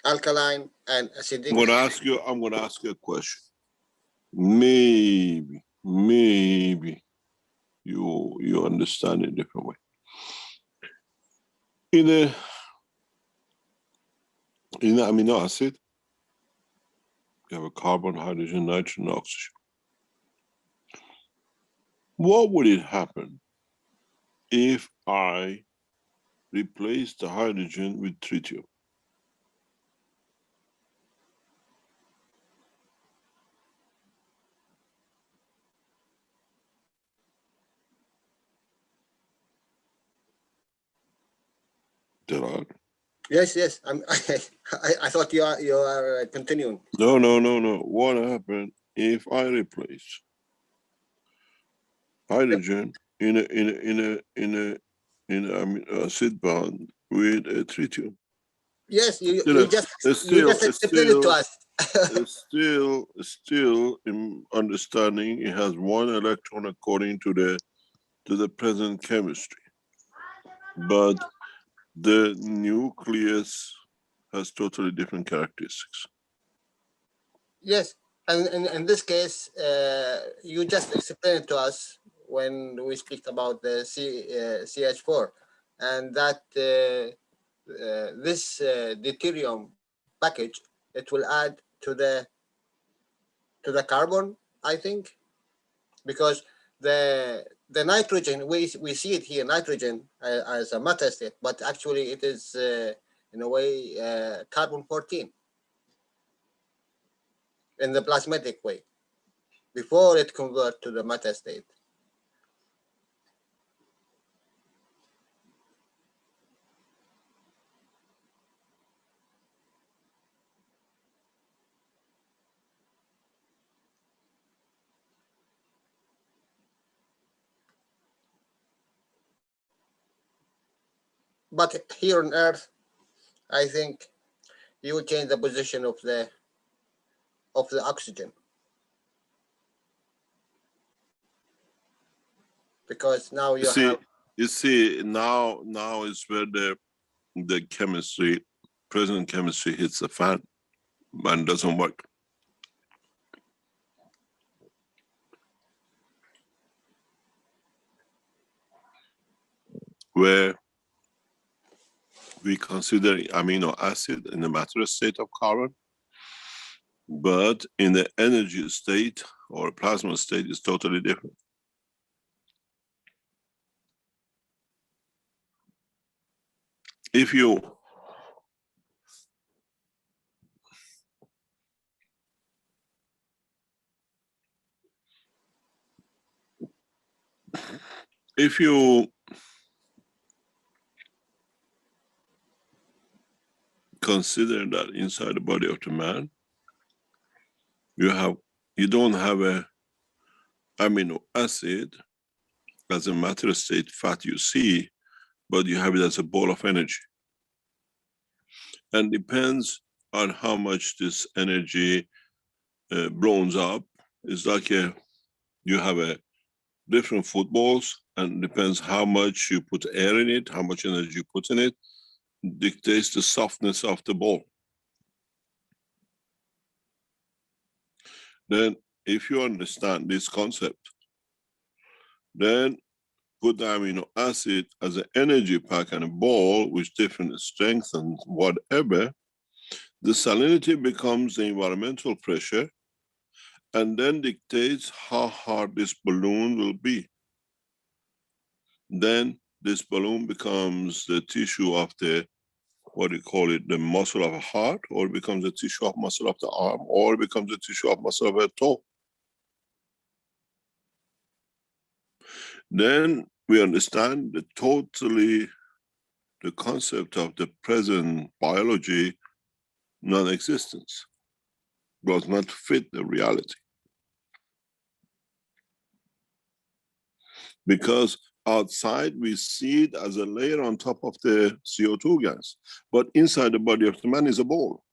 Alkaline and acidic. I'm gonna ask you a question. Maybe you understand it a different way. In an amino acid, you have a carbon, hydrogen, nitrogen, oxygen. What would it happen if I replace the hydrogen with tritium? Gerard? Yes. I thought you are continuing. No. What happened if I replace hydrogen in a acid bond with a tritium? Yes, you just explained it to us. still in understanding it has one electron according to the present chemistry, but the nucleus has totally different characteristics. Yes, and in this case, you just explained it to us when we speak about the CH4, and that this deuterium package, it will add to the carbon, I think, because the nitrogen, we see it here, nitrogen as a matter state, but actually it is in a way carbon 14 in the plasmatic way before it converts to the matter state. But here on Earth, I think you will change the position of the oxygen, because now you have. You see, now is where the chemistry, present chemistry, hits the fan and doesn't work. Where we consider amino acid in the matter state of carbon, but in the energy state or plasma state is totally different. if you consider that inside the body of the man, you don't have a amino acid as a matter state fat you see, but you have it as a ball of energy. And depends on how much this energy blows up. It's like you have a different footballs, and depends how much you put air in it, how much energy you put in it, dictates the softness of the ball. Then if you understand this concept, then put the amino acid as an energy pack and a ball with different strength and whatever, the salinity becomes the environmental pressure and then dictates how hard this balloon will be. Then this balloon becomes the tissue of the, what do you call it, the muscle of a heart, or it becomes a tissue of muscle of the arm, or it becomes a tissue of muscle of a toe. Then we understand the concept of the present biology non-existence does not fit the reality. Because outside we see it as a layer on top of the CO2 gas, but inside the body of the man is a ball.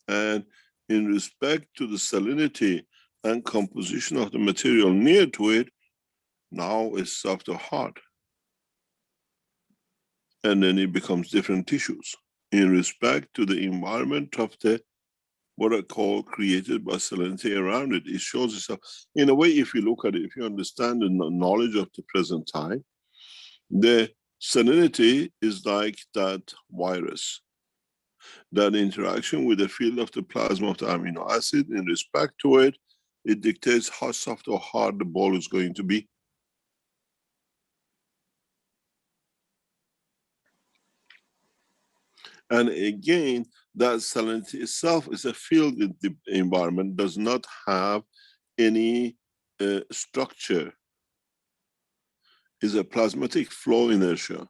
And in respect to the salinity and composition of the material near to it, now it's soft or hard. And then it becomes different tissues in respect to the environment of the, what I call, created by salinity around it. It shows itself. In a way, if you look at it, if you understand the knowledge of the present time, the salinity is like that virus, that interaction with the field of the plasma of the amino acid. In respect to it, it dictates how soft or hard the ball is going to be. And again, that salinity itself is a field in the environment, does not have any structure. Is a plasmatic flow inertia.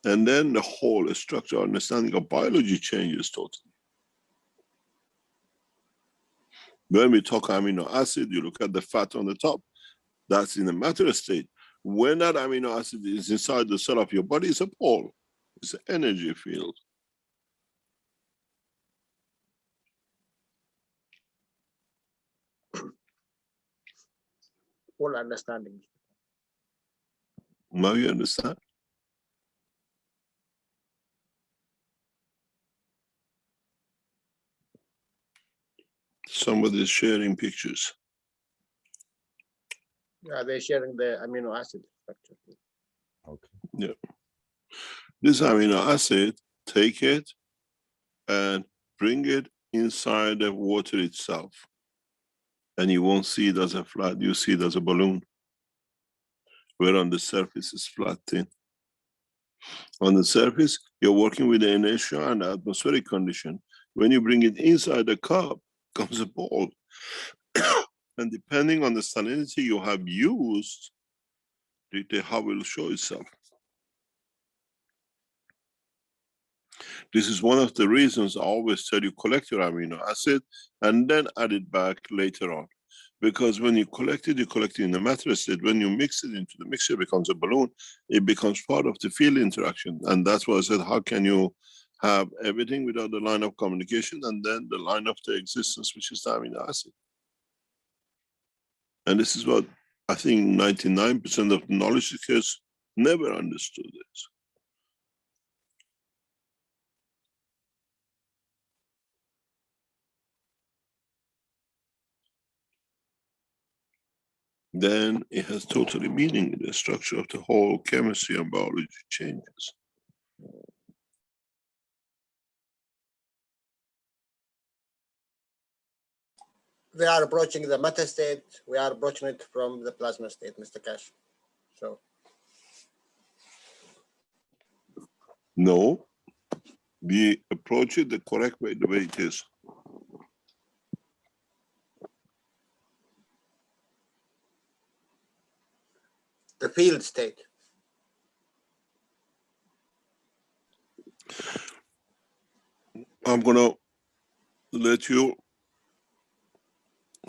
And then the whole structure, understanding of biology changes totally. When we talk amino acid, you look at the fat on the top. That's in a matter state. When that amino acid is inside the cell of your body, it's a pole. It's an energy field. Full understanding. Now you understand? Somebody is sharing pictures. Yeah, they're sharing the amino acid structure. Okay. Yeah. This amino acid, take it and bring it inside the water itself. And you won't see it as a flat, you see it as a balloon. Where on the surface is flat thin. On the surface, you're working with the inertia and the atmospheric condition. When you bring it inside the cup, comes a ball. And depending on the salinity you have used, dictate how it will show itself. This is one of the reasons I always tell you collect your amino acid and then add it back later on. Because when you collect it in the matter state. When you mix it into the mixture, it becomes a balloon. It becomes part of the field interaction. And that's why I said, how can you have everything without the line of communication and then the line of the existence, which is the amino acid. And this is what I think 99% of knowledge seekers never understood this. Then it has totally meaning. The structure of the whole chemistry and biology changes. we are approaching the matter state. We are approaching it from the plasma state, Mr. Cash. So no, we approach it the correct way, the way it is. the field state. I'm gonna let you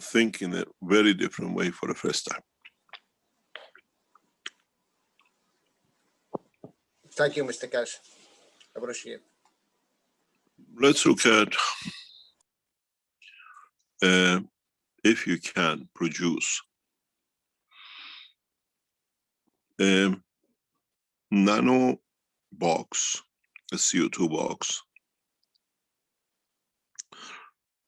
think in a very different way for the first time. Thank you, Mr. Cash. Appreciate. Let's look at if you can produce a nano box, a CO2 box,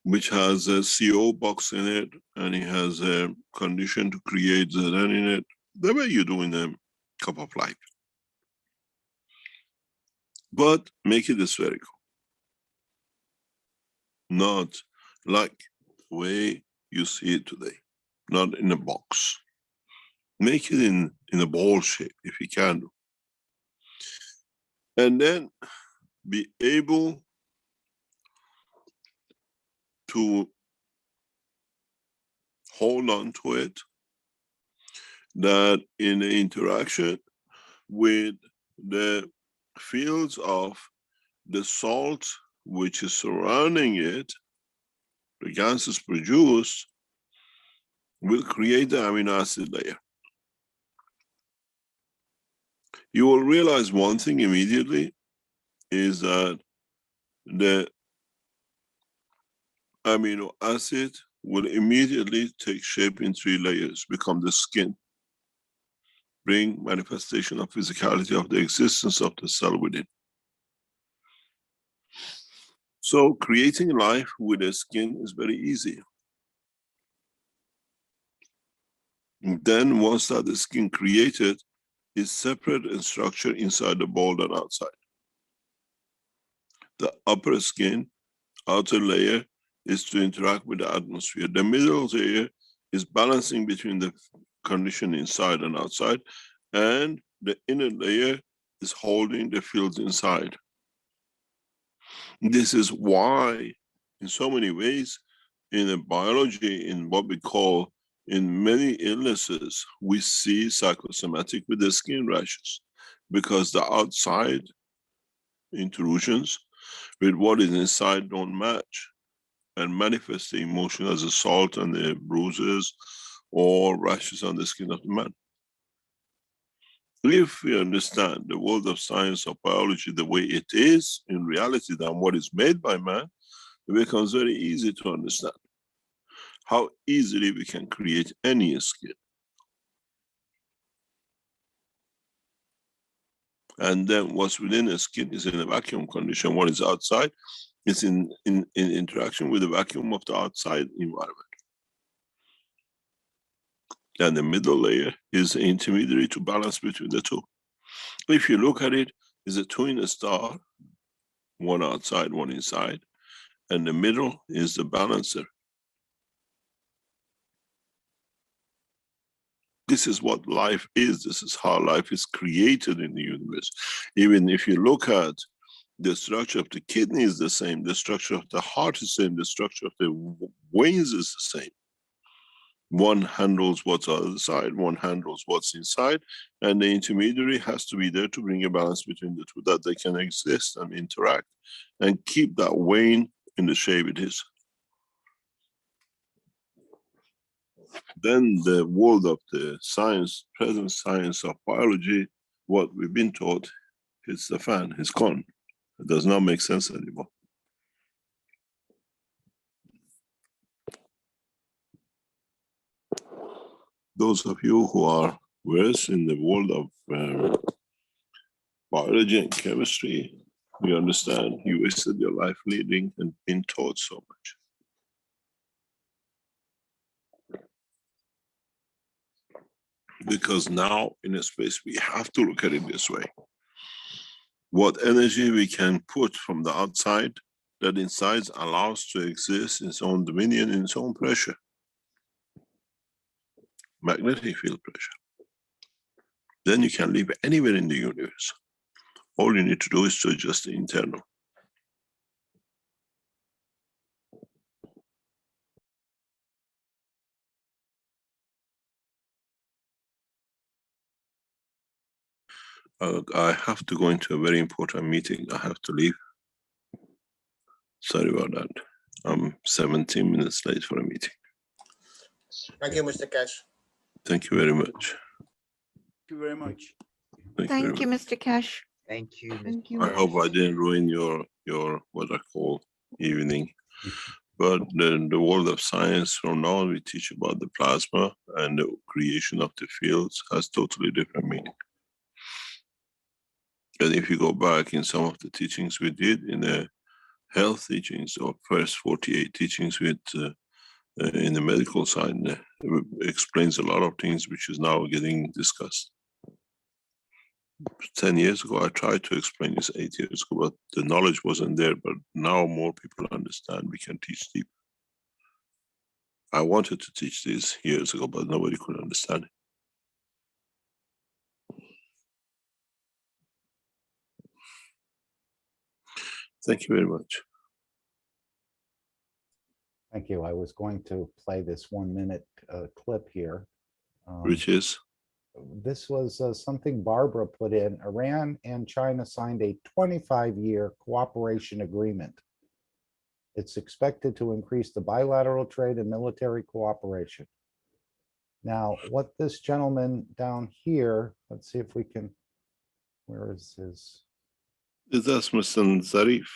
which has a CO box in it, and it has a condition to create Zn in it, the way you do in a cup of life. But make it spherical, not like the way you see it today, not in a box. Make it in a ball shape if you can. And then be able to hold on to it, that in the interaction with the fields of the salt which is surrounding it, the gases produced will create the amino acid layer. You will realize one thing immediately is that the amino acid will immediately take shape in 3 layers, become the skin, bring manifestation of physicality of the existence of the cell within. So creating life with a skin is very easy. And then once that the skin created, is separate in structure inside the ball than outside. The upper skin, outer layer, is to interact with the atmosphere. The middle layer is balancing between the condition inside and outside, and the inner layer is holding the fields inside. This is why, in so many ways, in the biology, in what we call, in many illnesses, we see psychosomatic with the skin rashes, because the outside intrusions with what is inside don't match and manifest the emotion as a salt and the bruises or rashes on the skin of the man. If we understand the world of science of biology the way it is in reality than what is made by man, it becomes very easy to understand how easily we can create any skin. And then what's within the skin is in a vacuum condition. What is outside is in interaction with the vacuum of the outside environment. And the middle layer is the intermediary to balance between the two. If you look at it, it's a twin star, one outside, one inside, and the middle is the balancer. This is what life is. This is how life is created in the universe. Even if you look at the structure of the kidney is the same, the structure of the heart is the same, the structure of the veins is the same. One handles what's outside, one handles what's inside, and the intermediary has to be there to bring a balance between the two, that they can exist and interact and keep that vein in the shape it is. Then the world of the science, present science of biology, what we've been taught, hits the fan, it's gone. It does not make sense anymore. Those of you who are versed in the world of biology and chemistry, you understand you wasted your life leading and been taught so much. Because now in a space we have to look at it this way. What energy we can put from the outside that inside allows to exist in its own dominion, in its own pressure. magnetic field pressure. Then you can live anywhere in the universe. All you need to do is to adjust the internal. I have to go into a very important meeting. I have to leave. Sorry about that. I'm 17 minutes late for a meeting. Thank you, Mr. Cash. Thank you very much. Thank you very much. Thank you, Mr. Cash. Thank you. Thank you. I hope I didn't ruin your what I call evening. But the world of science from now on, we teach about the plasma, and the creation of the fields has totally different meaning. And if you go back in some of the teachings we did in the health teachings, or first 48 teachings with in the medical side, it explains a lot of things which is now getting discussed. 10 years ago, I tried to explain this 8 years ago, but the knowledge wasn't there. But now more people understand. We can teach deep. I wanted to teach this years ago, but nobody could understand it. Thank you very much. Thank you. I was going to play this 1 minute clip here. Which is? This was something Barbara put in. Iran and China signed a 25-year cooperation agreement. It's expected to increase the bilateral trade and military cooperation. Now, what this gentleman down here, let's see if we can, where is his? Is that Mr. Zarif?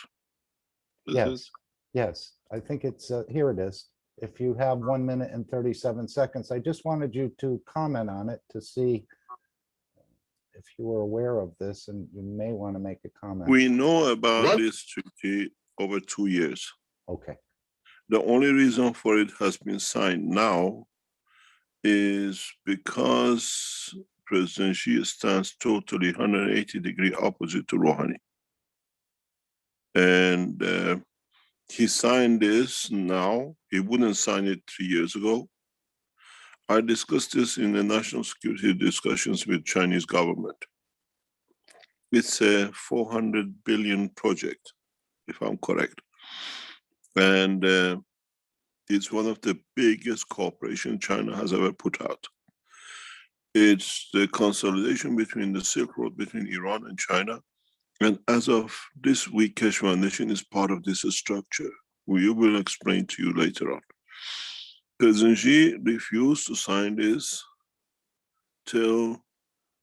Yes, yes, I think it's, here it is. If you have 1 minute and 37 seconds, I just wanted you to comment on it to see if you were aware of this, and you may want to make a comment. We know about this treaty over 2 years. Okay. The only reason for it has been signed now is because President Xi stands totally 180-degree opposite to Rouhani. And he signed this now. He wouldn't sign it 3 years ago. I discussed this in the national security discussions with Chinese government. It's a 400 billion project, if I'm correct. And it's one of the biggest cooperation China has ever put out. It's the consolidation between the Silk Road between Iran and China. And as of this week, Keshe Foundation is part of this structure. We will explain to you later on. President Xi refused to sign this till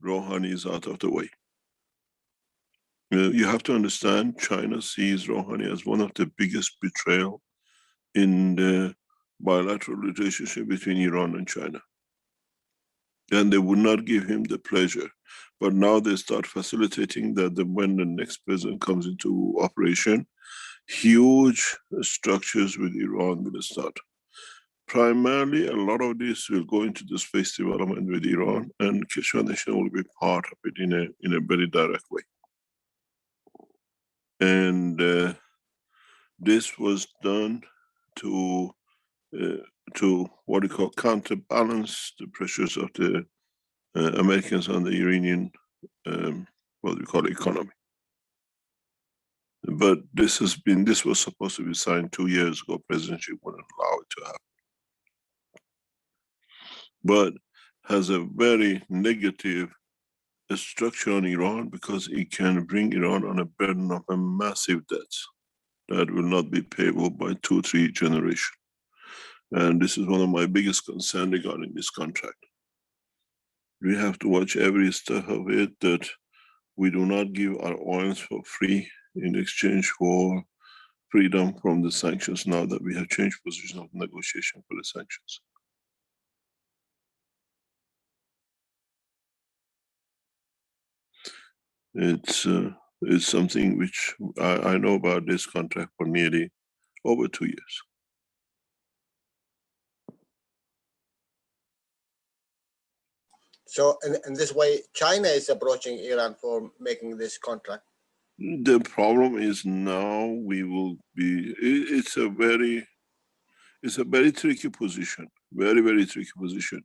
Rouhani is out of the way. You have to understand, China sees Rouhani as one of the biggest betrayal in the bilateral relationship between Iran and China. And they would not give him the pleasure. But now they start facilitating that when the next president comes into operation, huge structures with Iran will start. Primarily, a lot of this will go into the space development with Iran, and Keshe Foundation will be part of it in a very direct way. And this was done to what we call counterbalance the pressures of the Americans on the Iranian, what we call economy. But this was supposed to be signed 2 years ago. President Xi wouldn't allow it to happen. But has a very negative structure on Iran because it can bring Iran on a burden of a massive debt that will not be payable by 2-3 generations. And this is one of my biggest concerns regarding this contract. We have to watch every step of it, that we do not give our oils for free in exchange for freedom from the sanctions, now that we have changed position of negotiation for the sanctions. It's something which I know about this contract for nearly over 2 years. So in this way, China is approaching Iran for making this contract. The problem is now we will be, it's a very tricky position, very, very tricky position.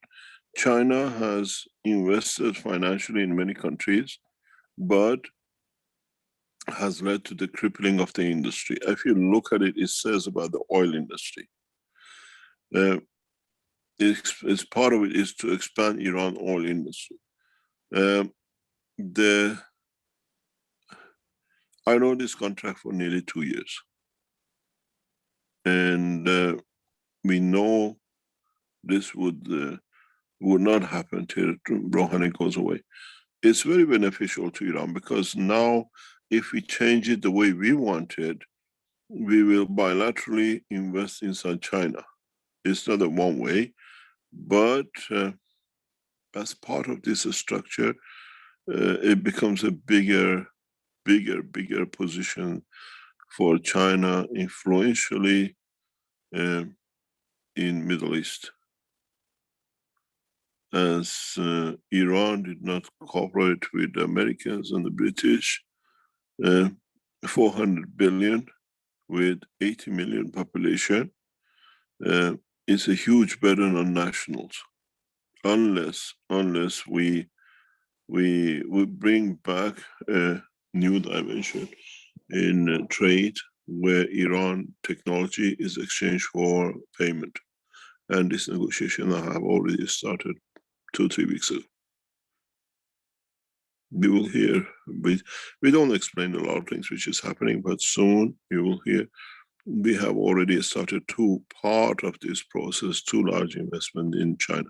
China has invested financially in many countries, but has led to the crippling of the industry. If you look at it, it says about the oil industry. It's part of it is to expand Iran oil industry. I know this contract for nearly 2 years. And we know this would not happen till Rouhani goes away. It's very beneficial to Iran because now if we change it the way we want it, we will bilaterally invest inside China. It's not a one way, but as part of this structure, it becomes a bigger position for China influentially in Middle East. As Iran did not cooperate with the Americans and the British, 400 billion with 80 million population is a huge burden on nationals. Unless we bring back a new dimension in trade where Iran technology is exchanged for payment. And this negotiation I have already started 2-3 weeks ago. We will hear, we don't explain a lot of things which is happening, but soon you will hear. We have already started part of this process, 2 large investment in China.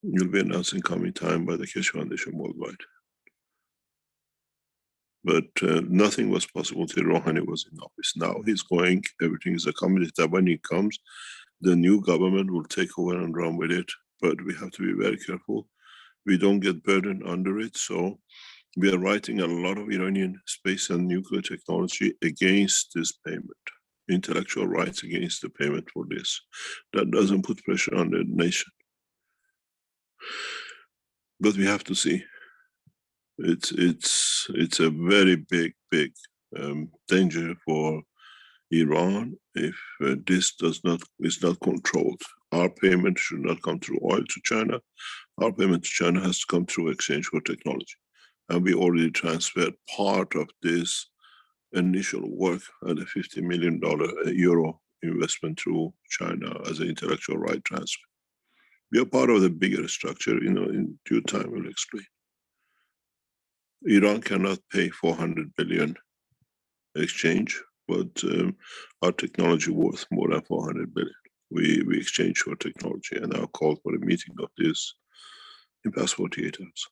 You'll be announcing coming time by the Keshe Foundation worldwide. But nothing was possible till Rouhani was in office. Now he's going, everything is accommodated. When he comes, the new government will take over and run with it. But we have to be very careful. We don't get burdened under it. So we are writing a lot of Iranian space and nuclear technology against this payment, intellectual rights against the payment for this. That doesn't put pressure on the nation. But we have to see. It's a very big danger for Iran if this is not controlled. Our payment should not come through oil to China. Our payment to China has to come through exchange for technology. And we already transferred part of this initial work at a $50 million euro investment through China as an intellectual right transfer. We are part of the bigger structure, in due time we'll explain. Iran cannot pay 400 billion exchange, but our technology worth more than 400 billion. We exchange for technology, and I called for a meeting of this in past 48 hours.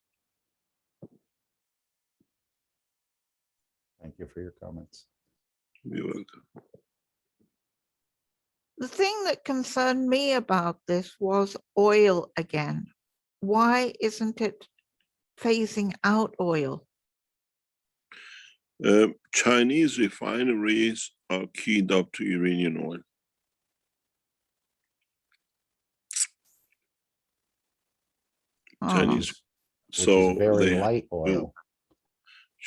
Thank you for your comments. You're welcome. The thing that concerned me about this was oil again. Why isn't it phasing out oil? Chinese refineries are keyed up to Iranian oil. Chinese, so very light oil.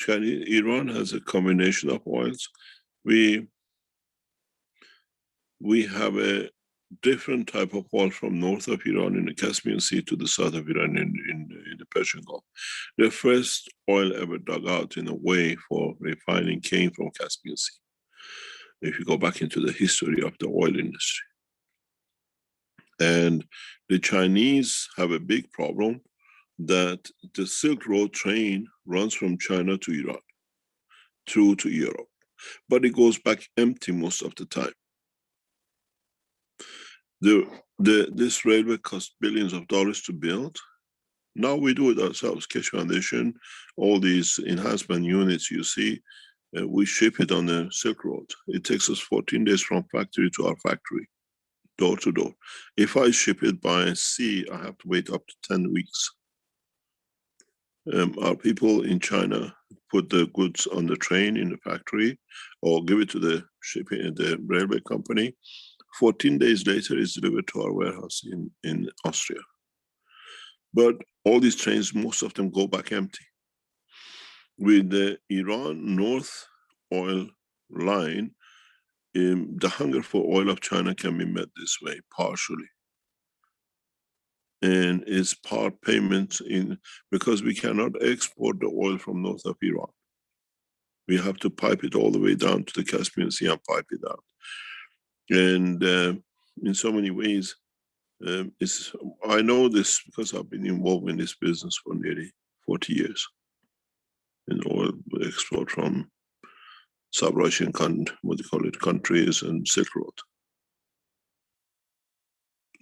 Iran has a combination of oils. We have a different type of oil from north of Iran in the Caspian Sea to the south of Iran in the Persian Gulf. The first oil ever dug out in a way for refining came from Caspian Sea. If you go back into the history of the oil industry. And the Chinese have a big problem that the Silk Road train runs from China to Iran, through to Europe, but it goes back empty most of the time. This railway cost billions of dollars to build. Now we do it ourselves, Keshe Foundation, all these enhancement units you see, we ship it on the Silk Road. It takes us 14 days from factory to our factory, door to door. If I ship it by sea, I have to wait up to 10 weeks. Our people in China put the goods on the train in the factory or give it to the railway company. 14 days later, it's delivered to our warehouse in Austria. But all these trains, most of them go back empty. With the Iran North oil line, the hunger for oil of China can be met this way, partially. and it's part payment in, because we cannot export the oil from north of Iran. We have to pipe it all the way down to the Caspian Sea and pipe it out. And in so many ways, I know this because I've been involved in this business for nearly 40 years in oil export from sub-Russian countries and Silk Road.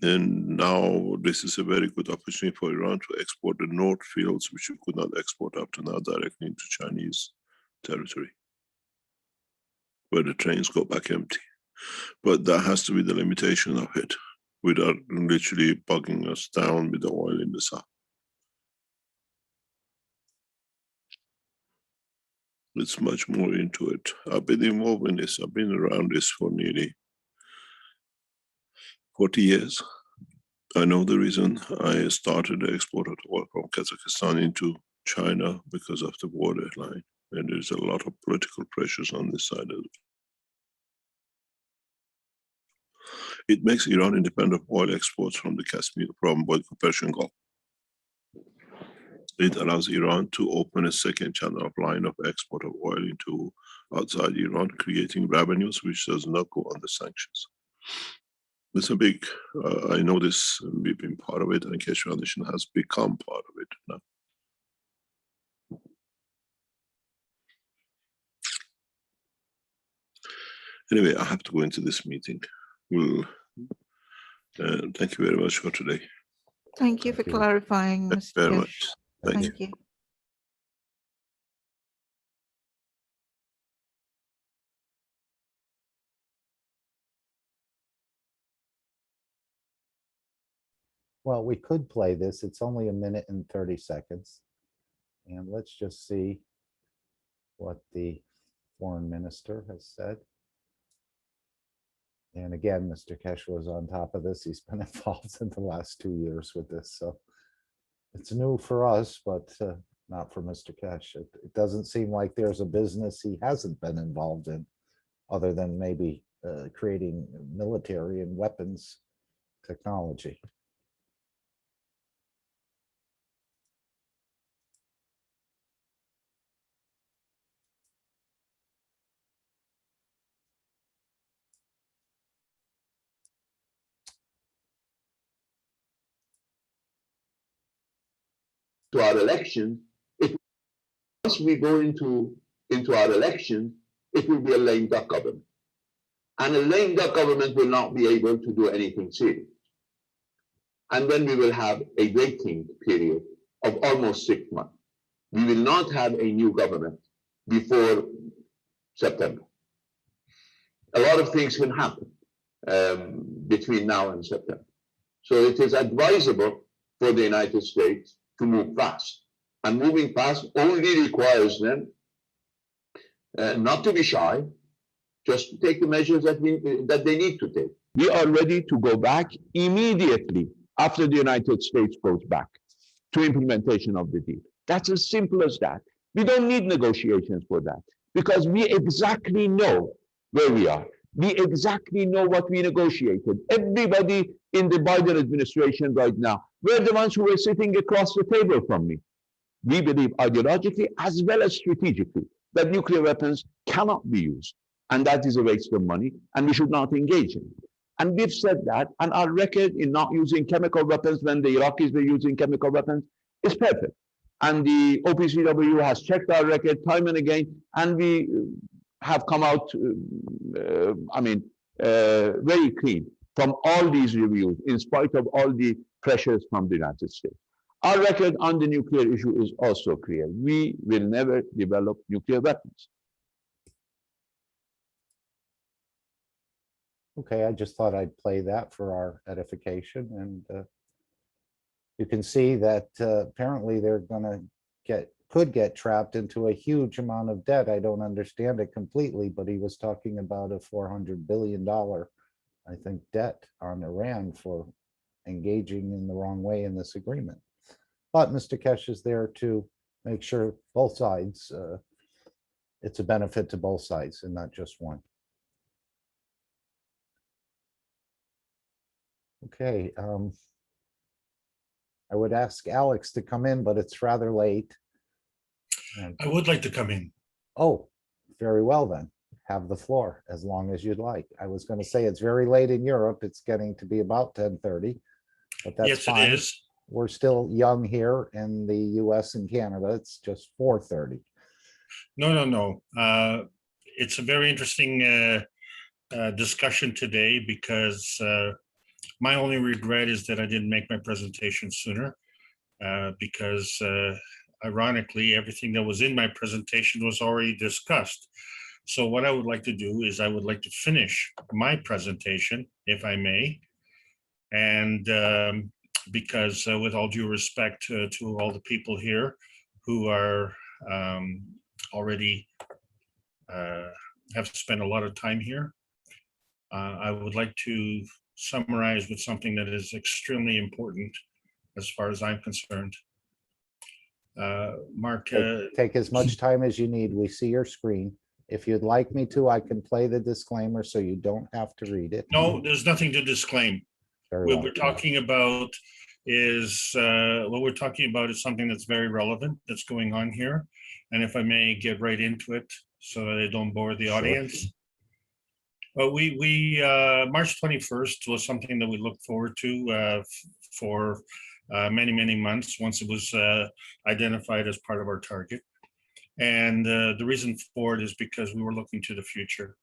And now this is a very good opportunity for Iran to export the North fields, which you could not export up to now directly into Chinese territory, where the trains go back empty. But that has to be the limitation of it, without literally bogging us down with the oil in the south. It's much more into it. I've been involved in this. I've been around this for nearly 40 years. I know the reason I started the export of oil from Kazakhstan into China because of the border line. And there's a lot of political pressures on this side of it. It makes Iran independent of oil exports from the Caspian, from the Persian Gulf. It allows Iran to open a second channel of line of export of oil into outside Iran, creating revenues which does not go under sanctions. It's a big, I know this, we've been part of it, and Keshe Foundation has become part of it now. Anyway, I have to go into this meeting. Well, thank you very much for today. Thank you for clarifying, Thank Mr. you very Keshe. much. Thank you. you. Well, we could play this. It's only 1 minute and 30 seconds. And let's just see what the foreign minister has said. And again, Mr. Keshe was on top of this. He's been involved in the last 2 years with this. So it's new for us, but not for Mr. Keshe. It doesn't seem like there's a business he hasn't been involved in, other than maybe creating military and weapons technology. To our election, once we go into our election, it will be a lame duck government. And a lame duck government will not be able to do anything serious. And then we will have a waiting period of almost 6 months. We will not have a new government before September. A lot of things can happen between now and September. So it is advisable for the United States to move fast. And moving fast only requires them not to be shy, just to take the measures that they need to take. We are ready to go back immediately after the United States goes back to implementation of the deal. That's as simple as that. We don't need negotiations for that because we exactly know where we are. We exactly know what we negotiated. Everybody in the Biden administration right now, we're the ones who were sitting across the table from me. We believe ideologically as well as strategically that nuclear weapons cannot be used. And that is a waste of money, and we should not engage in it. And we've said that, and our record in not using chemical weapons when the Iraqis were using chemical weapons is perfect. And the OPCW has checked our record time and again, and we have come out, very clean from all these reviews, in spite of all the pressures from the United States. Our record on the nuclear issue is also clear. We will never develop nuclear weapons. Okay, I just thought I'd play that for our edification. And you can see that apparently they're going to could get trapped into a huge amount of debt. I don't understand it completely, but he was talking about a $400 billion, I think, debt on Iran for engaging in the wrong way in this agreement. But Mr. Keshe is there to make sure both sides, it's a benefit to both sides and not just one. Okay. I would ask Alex to come in, but it's rather late. And, I would like to come in. oh, very well then. Have the floor as long as you'd like. I was going to say it's very late in Europe. It's getting to be about 10:30, but that's Yes, fine. it is. We're still young here in the US and Canada. It's just 4:30. No. It's a very interesting discussion today because my only regret is that I didn't make my presentation sooner because ironically, everything that was in my presentation was already discussed. So what I would like to do is I would like to finish my presentation, if I may. And because with all due respect to all the people here who are already have spent a lot of time here, I would like to summarize with something that is extremely important as far as I'm concerned. Mark, Take as much time as you need. We see your screen. If you'd like me to, I can play the disclaimer so you don't have to read it. no, there's nothing to disclaim. Very What well. we're talking about is something that's very relevant that's going on here. And if I may get right into it so that I don't bore the Sure. audience. But March 21st was something that we looked forward to for many months once it was identified as part of our target. And the reason for it is because we were looking to the future.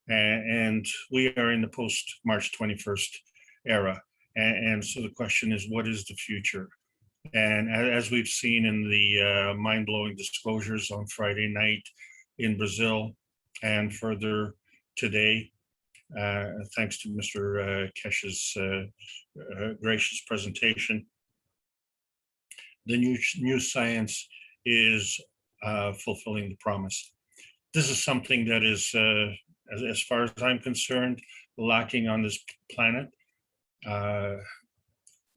And we are in the post-March 21st era. And so the question is, what is the future? And as we've seen in the mind-blowing disclosures on Friday night in Brazil and further today, thanks to Mr. Kesh's gracious presentation, the new science is fulfilling the promise. This is something that is, as far as I'm concerned, lacking on this planet.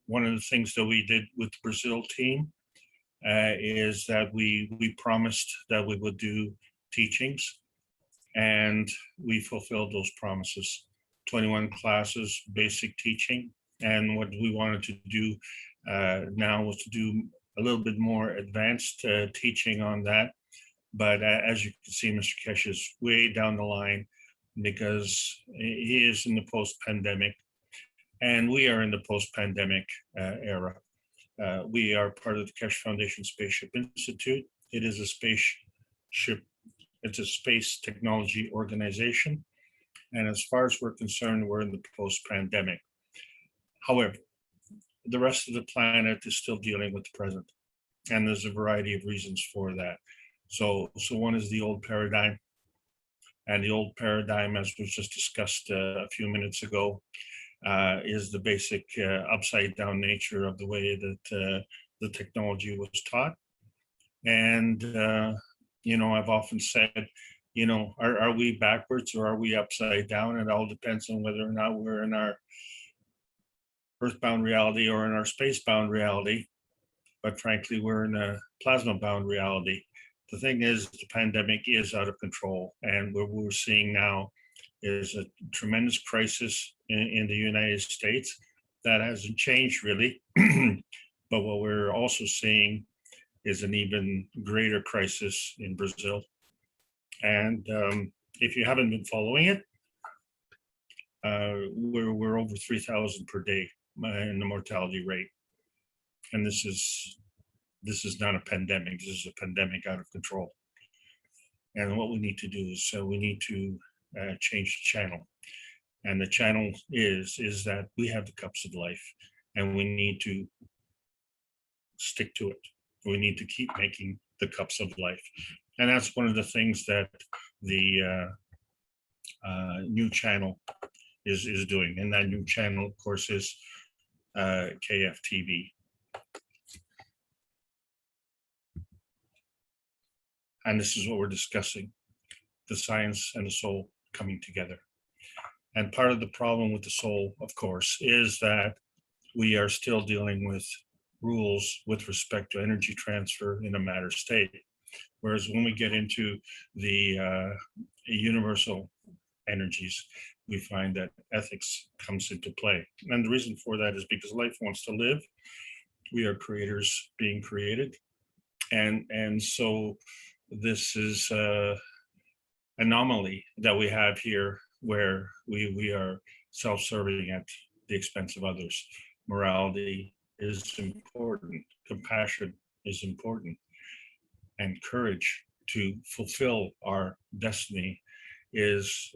One of the things that we did with the Brazil team is that we promised that we would do teachings, and we fulfilled those promises. 21 classes, basic teaching, and what we wanted to do now was to do a little bit more advanced teaching on that. But as you can see, Mr. Kesh is way down the line because he is in the post-pandemic, and we are in the post-pandemic era. We are part of the Kesh Foundation Spaceship Institute. It is a spaceship, it's a space technology organization. And as far as we're concerned, we're in the post-pandemic. However, the rest of the planet is still dealing with the present. And there's a variety of reasons for that. So one is the old paradigm. And the old paradigm, as was just discussed a few minutes ago, is the basic upside down nature of the way that the technology was taught. And, I've often said, are we backwards or are we upside down? It all depends on whether or not we're in our earthbound reality or in our space-bound reality. But frankly, we're in a plasma-bound reality. The thing is, the pandemic is out of control. And what we're seeing now is a tremendous crisis in the United States. That hasn't changed really. But what we're also seeing is an even greater crisis in Brazil. And if you haven't been following it, we're over 3,000 per day in the mortality rate. And this is not a pandemic. This is a pandemic out of control. And what we need to do is we need to change the channel. And the channel is that we have the cups of life, and we need to stick to it. We need to keep making the cups of life. And that's one of the things that the new channel is doing. And that new channel, of course, is KFTV. And this is what we're discussing, the science and the soul coming together. And part of the problem with the soul, of course, is that we are still dealing with rules with respect to energy transfer in a matter state. Whereas when we get into the universal energies, we find that ethics comes into play. And the reason for that is because life wants to live. We are creators being created. And so this is anomaly that we have here where we are self-serving at the expense of others. Morality is important, compassion is important, and courage to fulfill our destiny is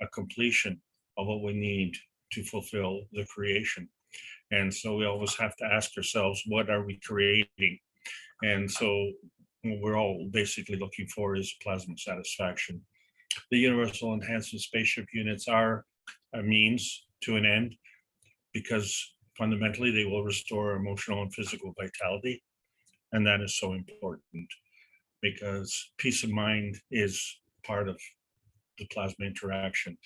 a completion of what we need to fulfill the creation. And so we always have to ask ourselves, what are we creating? And so what we're all basically looking for is plasma satisfaction. The universal enhancement spaceship units are a means to an end because fundamentally they will restore emotional and physical vitality. And that is so important because peace of mind is part of the plasma interaction.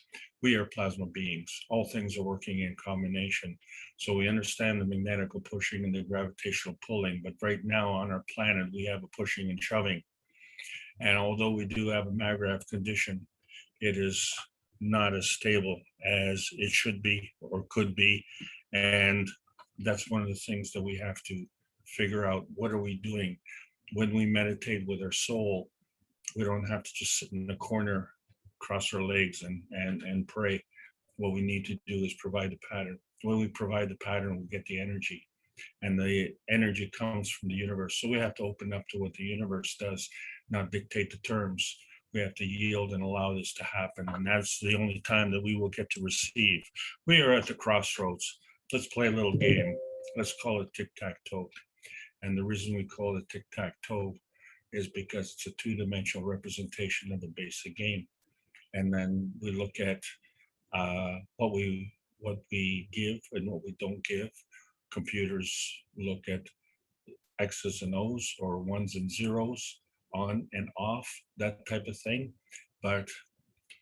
We are plasma beings. All things are working in combination. So we understand the magnetical pushing and the gravitational pulling, but right now on our planet, we have a pushing and shoving. And although we do have a Magrath condition, it is not as stable as it should be or could be. And that's one of the things that we have to figure out. What are we doing? When we meditate with our soul, we don't have to just sit in the corner, cross our legs and pray. What we need to do is provide the pattern. When we provide the pattern, we get the energy. And the energy comes from the universe. So we have to open up to what the universe does, not dictate the terms. We have to yield and allow this to happen. And that's the only time that we will get to receive. We are at the crossroads. Let's play a little game. Let's call it tic-tac-toe. And the reason we call it tic-tac-toe is because it's a two-dimensional representation of the basic game. And then we look at what we give and what we don't give. Computers look at X's and O's or ones and zeros, on and off, that type of thing. But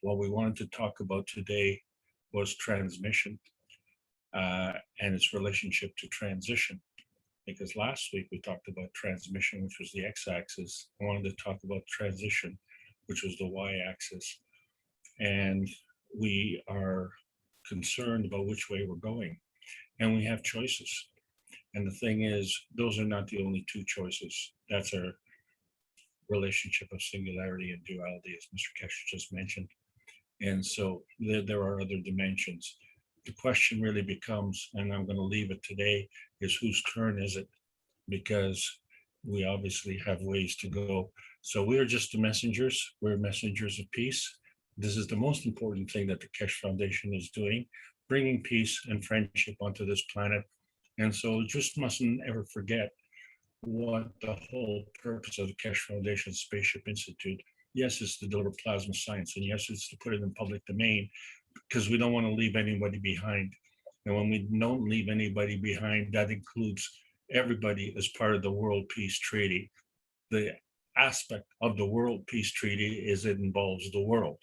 what we wanted to talk about today was transmission and its relationship to transition. Because last week we talked about transmission, which was the x-axis. I wanted to talk about transition, which was the y-axis. And we are concerned about which way we're going. And we have choices. And the thing is, those are not the only two choices. That's our relationship of singularity and duality, as Mr. Keshe just mentioned. And so there are other dimensions. The question really becomes, and I'm going to leave it today, is whose turn is it? Because we obviously have ways to go. So we are just the messengers. We're messengers of peace. This is the most important thing that the Keshe Foundation is doing, bringing peace and friendship onto this planet. And so just mustn't ever forget what the whole purpose of the Keshe Foundation Spaceship Institute. Yes, it's to deliver plasma science, and yes, it's to put it in public domain because we don't want to leave anybody behind. And when we don't leave anybody behind, that includes everybody as part of the World Peace Treaty. The aspect of the World Peace Treaty is it involves the world.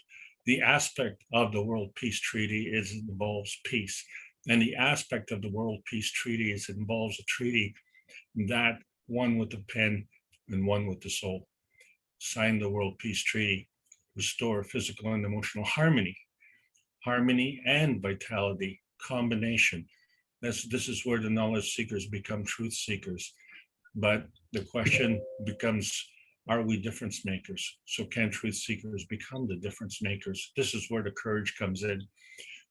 The aspect of the World Peace Treaty is it involves peace. And the aspect of the World Peace Treaty is it involves a treaty that one with the pen and one with the soul. Sign the World Peace Treaty, restore physical and emotional harmony and vitality, combination. This is where the knowledge seekers become truth seekers. But the question becomes, are we difference makers? So can truth seekers become the difference makers? This is where the courage comes in.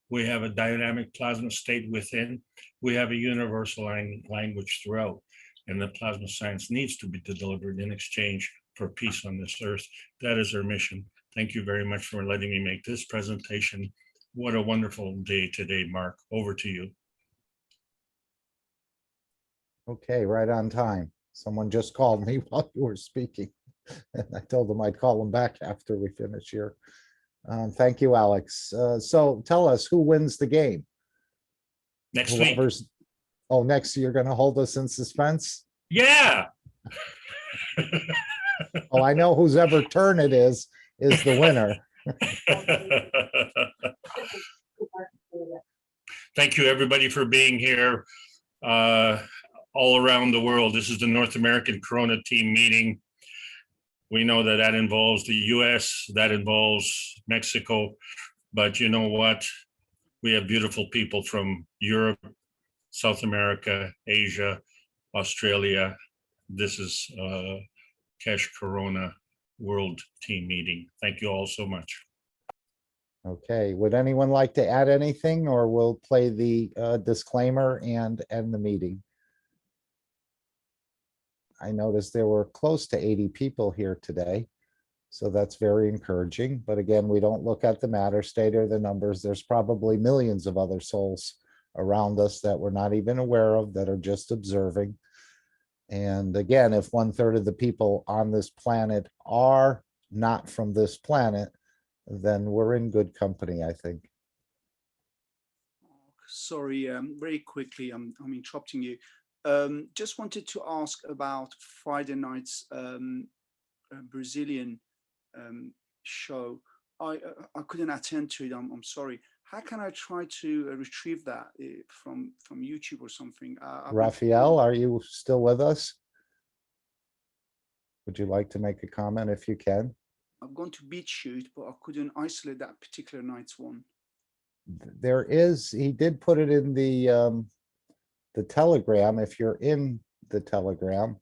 We have a dynamic plasma state within. We have a universal language throughout. And the plasma science needs to be delivered in exchange for peace on this earth. That is our mission. Thank you very much for letting me make this presentation. What a wonderful day today, Mark. Over to you. Okay, right on time. Someone just called me while you were speaking. And I told them I'd call them back after we finish here. Thank you, Alex. So tell us who wins the game. Next week. Oh, next you're going to hold us in suspense? Yeah. Oh, I know whose ever turn it is the winner. Thank you, everybody, for being here all around the world. This is the North American Corona team meeting. We know that that involves the US, that involves Mexico, but you know what? We have beautiful people from Europe, South America, Asia, Australia. This is Kesh Corona World Team Meeting. Thank you all so much. Okay, would anyone like to add anything, or we'll play the disclaimer and end the meeting? I noticed there were close to 80 people here today, so that's very encouraging. But again, we don't look at the matter state or the numbers. There's probably millions of other souls around us that we're not even aware of, that are just observing. And again, if 1/3 of the people on this planet are not from this planet, then we're in good company, I think. Sorry, very quickly, I'm interrupting you. Just wanted to ask about Friday night's Brazilian show. I couldn't attend to it. I'm sorry. How can I try to retrieve that from YouTube or something? Raphael, are you still with us? Would you like to make a comment if you can? I've gone to BitChute, but I couldn't isolate that particular night's one. There is, he did put it in the Telegram. If you're in the Telegram,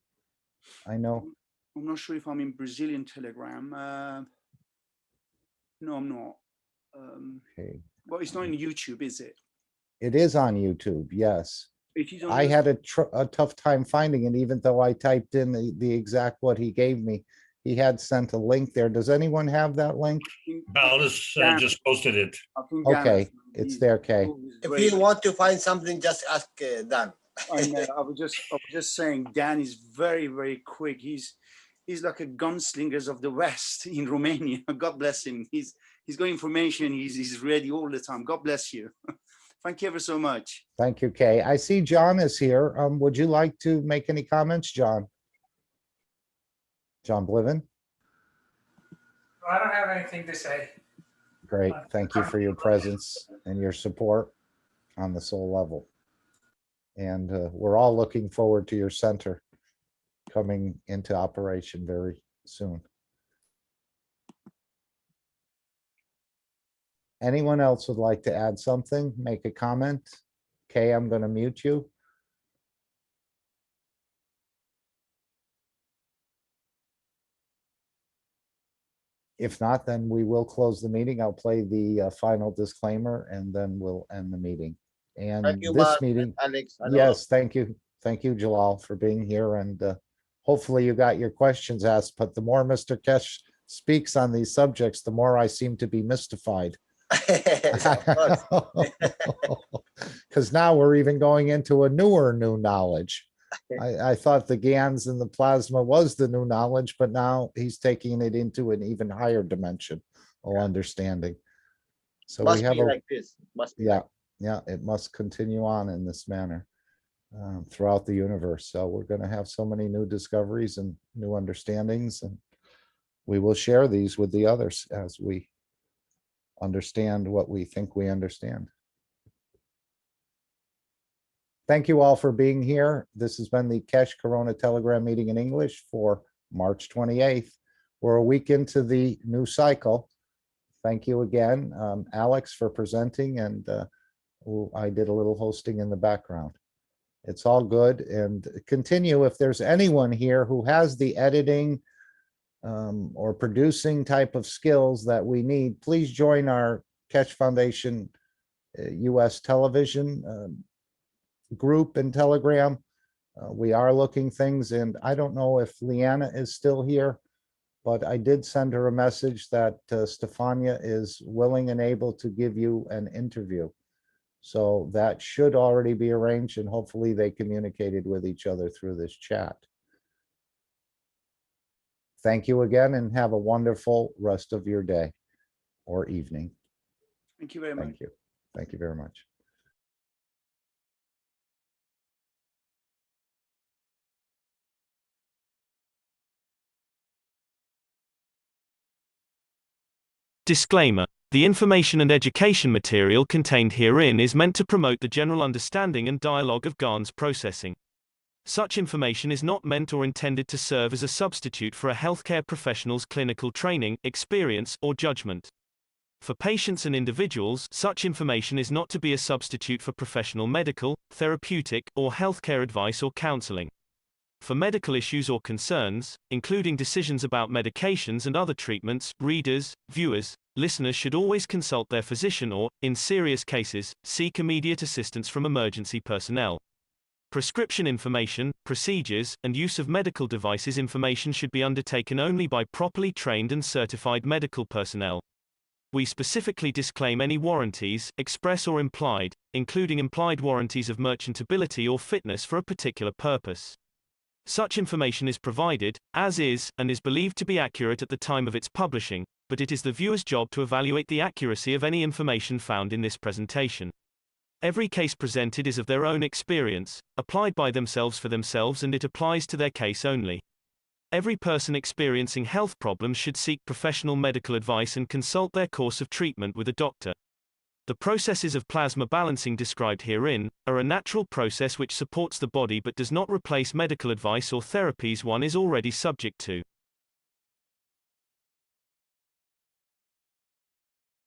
I know. I'm not sure if I'm in Brazilian Telegram. No, I'm not. Okay. Well, it's not in YouTube, is it? It is on YouTube, yes. It is on I had YouTube. a tough time finding it, even though I typed in the exact what he gave me. He had sent a link there. Does anyone have that link? Baldas just posted it. Okay, it's there, Kay. If you want to find something, just ask Dan. I know. I was just saying, Dan is very, very quick. He's like a gunslingers of the West in Romania. God bless him. He's got information. He's ready all the time. God bless you. Thank you ever so much. Thank you, Kay. I see John is here. Would you like to make any comments, John? John Bliven? I don't have anything to say. Great. Thank you for your presence and your support on the soul level. And we're all looking forward to your center coming into operation very soon. Anyone else would like to add something, make a comment? Kay, I'm going to mute you. If not, then we will close the meeting. I'll play the final disclaimer and then we'll end the meeting. And Thank you, this Mark, meeting, Alex. yes, thank you. Thank you, Jalal, for being here. And hopefully you got your questions asked, but the more Mr. Kesh speaks on these subjects, the more I seem to be mystified. Because now we're even going into a new knowledge. I thought the GANs and the plasma was the new knowledge, but now he's taking it into an even higher dimension of understanding. So Must we have be like this. Must be. Yeah, it must continue on in this manner throughout the universe. So we're going to have so many new discoveries and new understandings, and we will share these with the others as we understand what we think we understand. Thank you all for being here. This has been the Kesh Corona Telegram meeting in English for March 28th. We're a week into the new cycle. Thank you again, Alex, for presenting, and I did a little hosting in the background. It's all good, and continue. If there's anyone here who has the editing or producing type of skills that we need, please join our Kesh Foundation US television group and Telegram. We are looking things, and I don't know if Leanna is still here, but I did send her a message that Stefania is willing and able to give you an interview. So that should already be arranged, and hopefully they communicated with each other through this chat. Thank you again, and have a wonderful rest of your day or evening. Thank you very much. Thank you. Thank you very much. Disclaimer. The information and education material contained herein is meant to promote the general understanding and dialogue of GANs processing. Such information is not meant or intended to serve as a substitute for a healthcare professional's clinical training, experience, or judgment. For patients and individuals, such information is not to be a substitute for professional medical, therapeutic, or healthcare advice or counseling. For medical issues or concerns, including decisions about medications and other treatments, readers, viewers, listeners should always consult their physician or, in serious cases, seek immediate assistance from emergency personnel. Prescription information, procedures, and use of medical devices information should be undertaken only by properly trained and certified medical personnel. We specifically disclaim any warranties, express or implied, including implied warranties of merchantability or fitness for a particular purpose. Such information is provided, as is, and is believed to be accurate at the time of its publishing, but it is the viewer's job to evaluate the accuracy of any information found in this presentation. Every case presented is of their own experience, applied by themselves for themselves, and it applies to their case only. Every person experiencing health problems should seek professional medical advice and consult their course of treatment with a doctor. The processes of plasma balancing described herein are a natural process which supports the body but does not replace medical advice or therapies one is already subject to.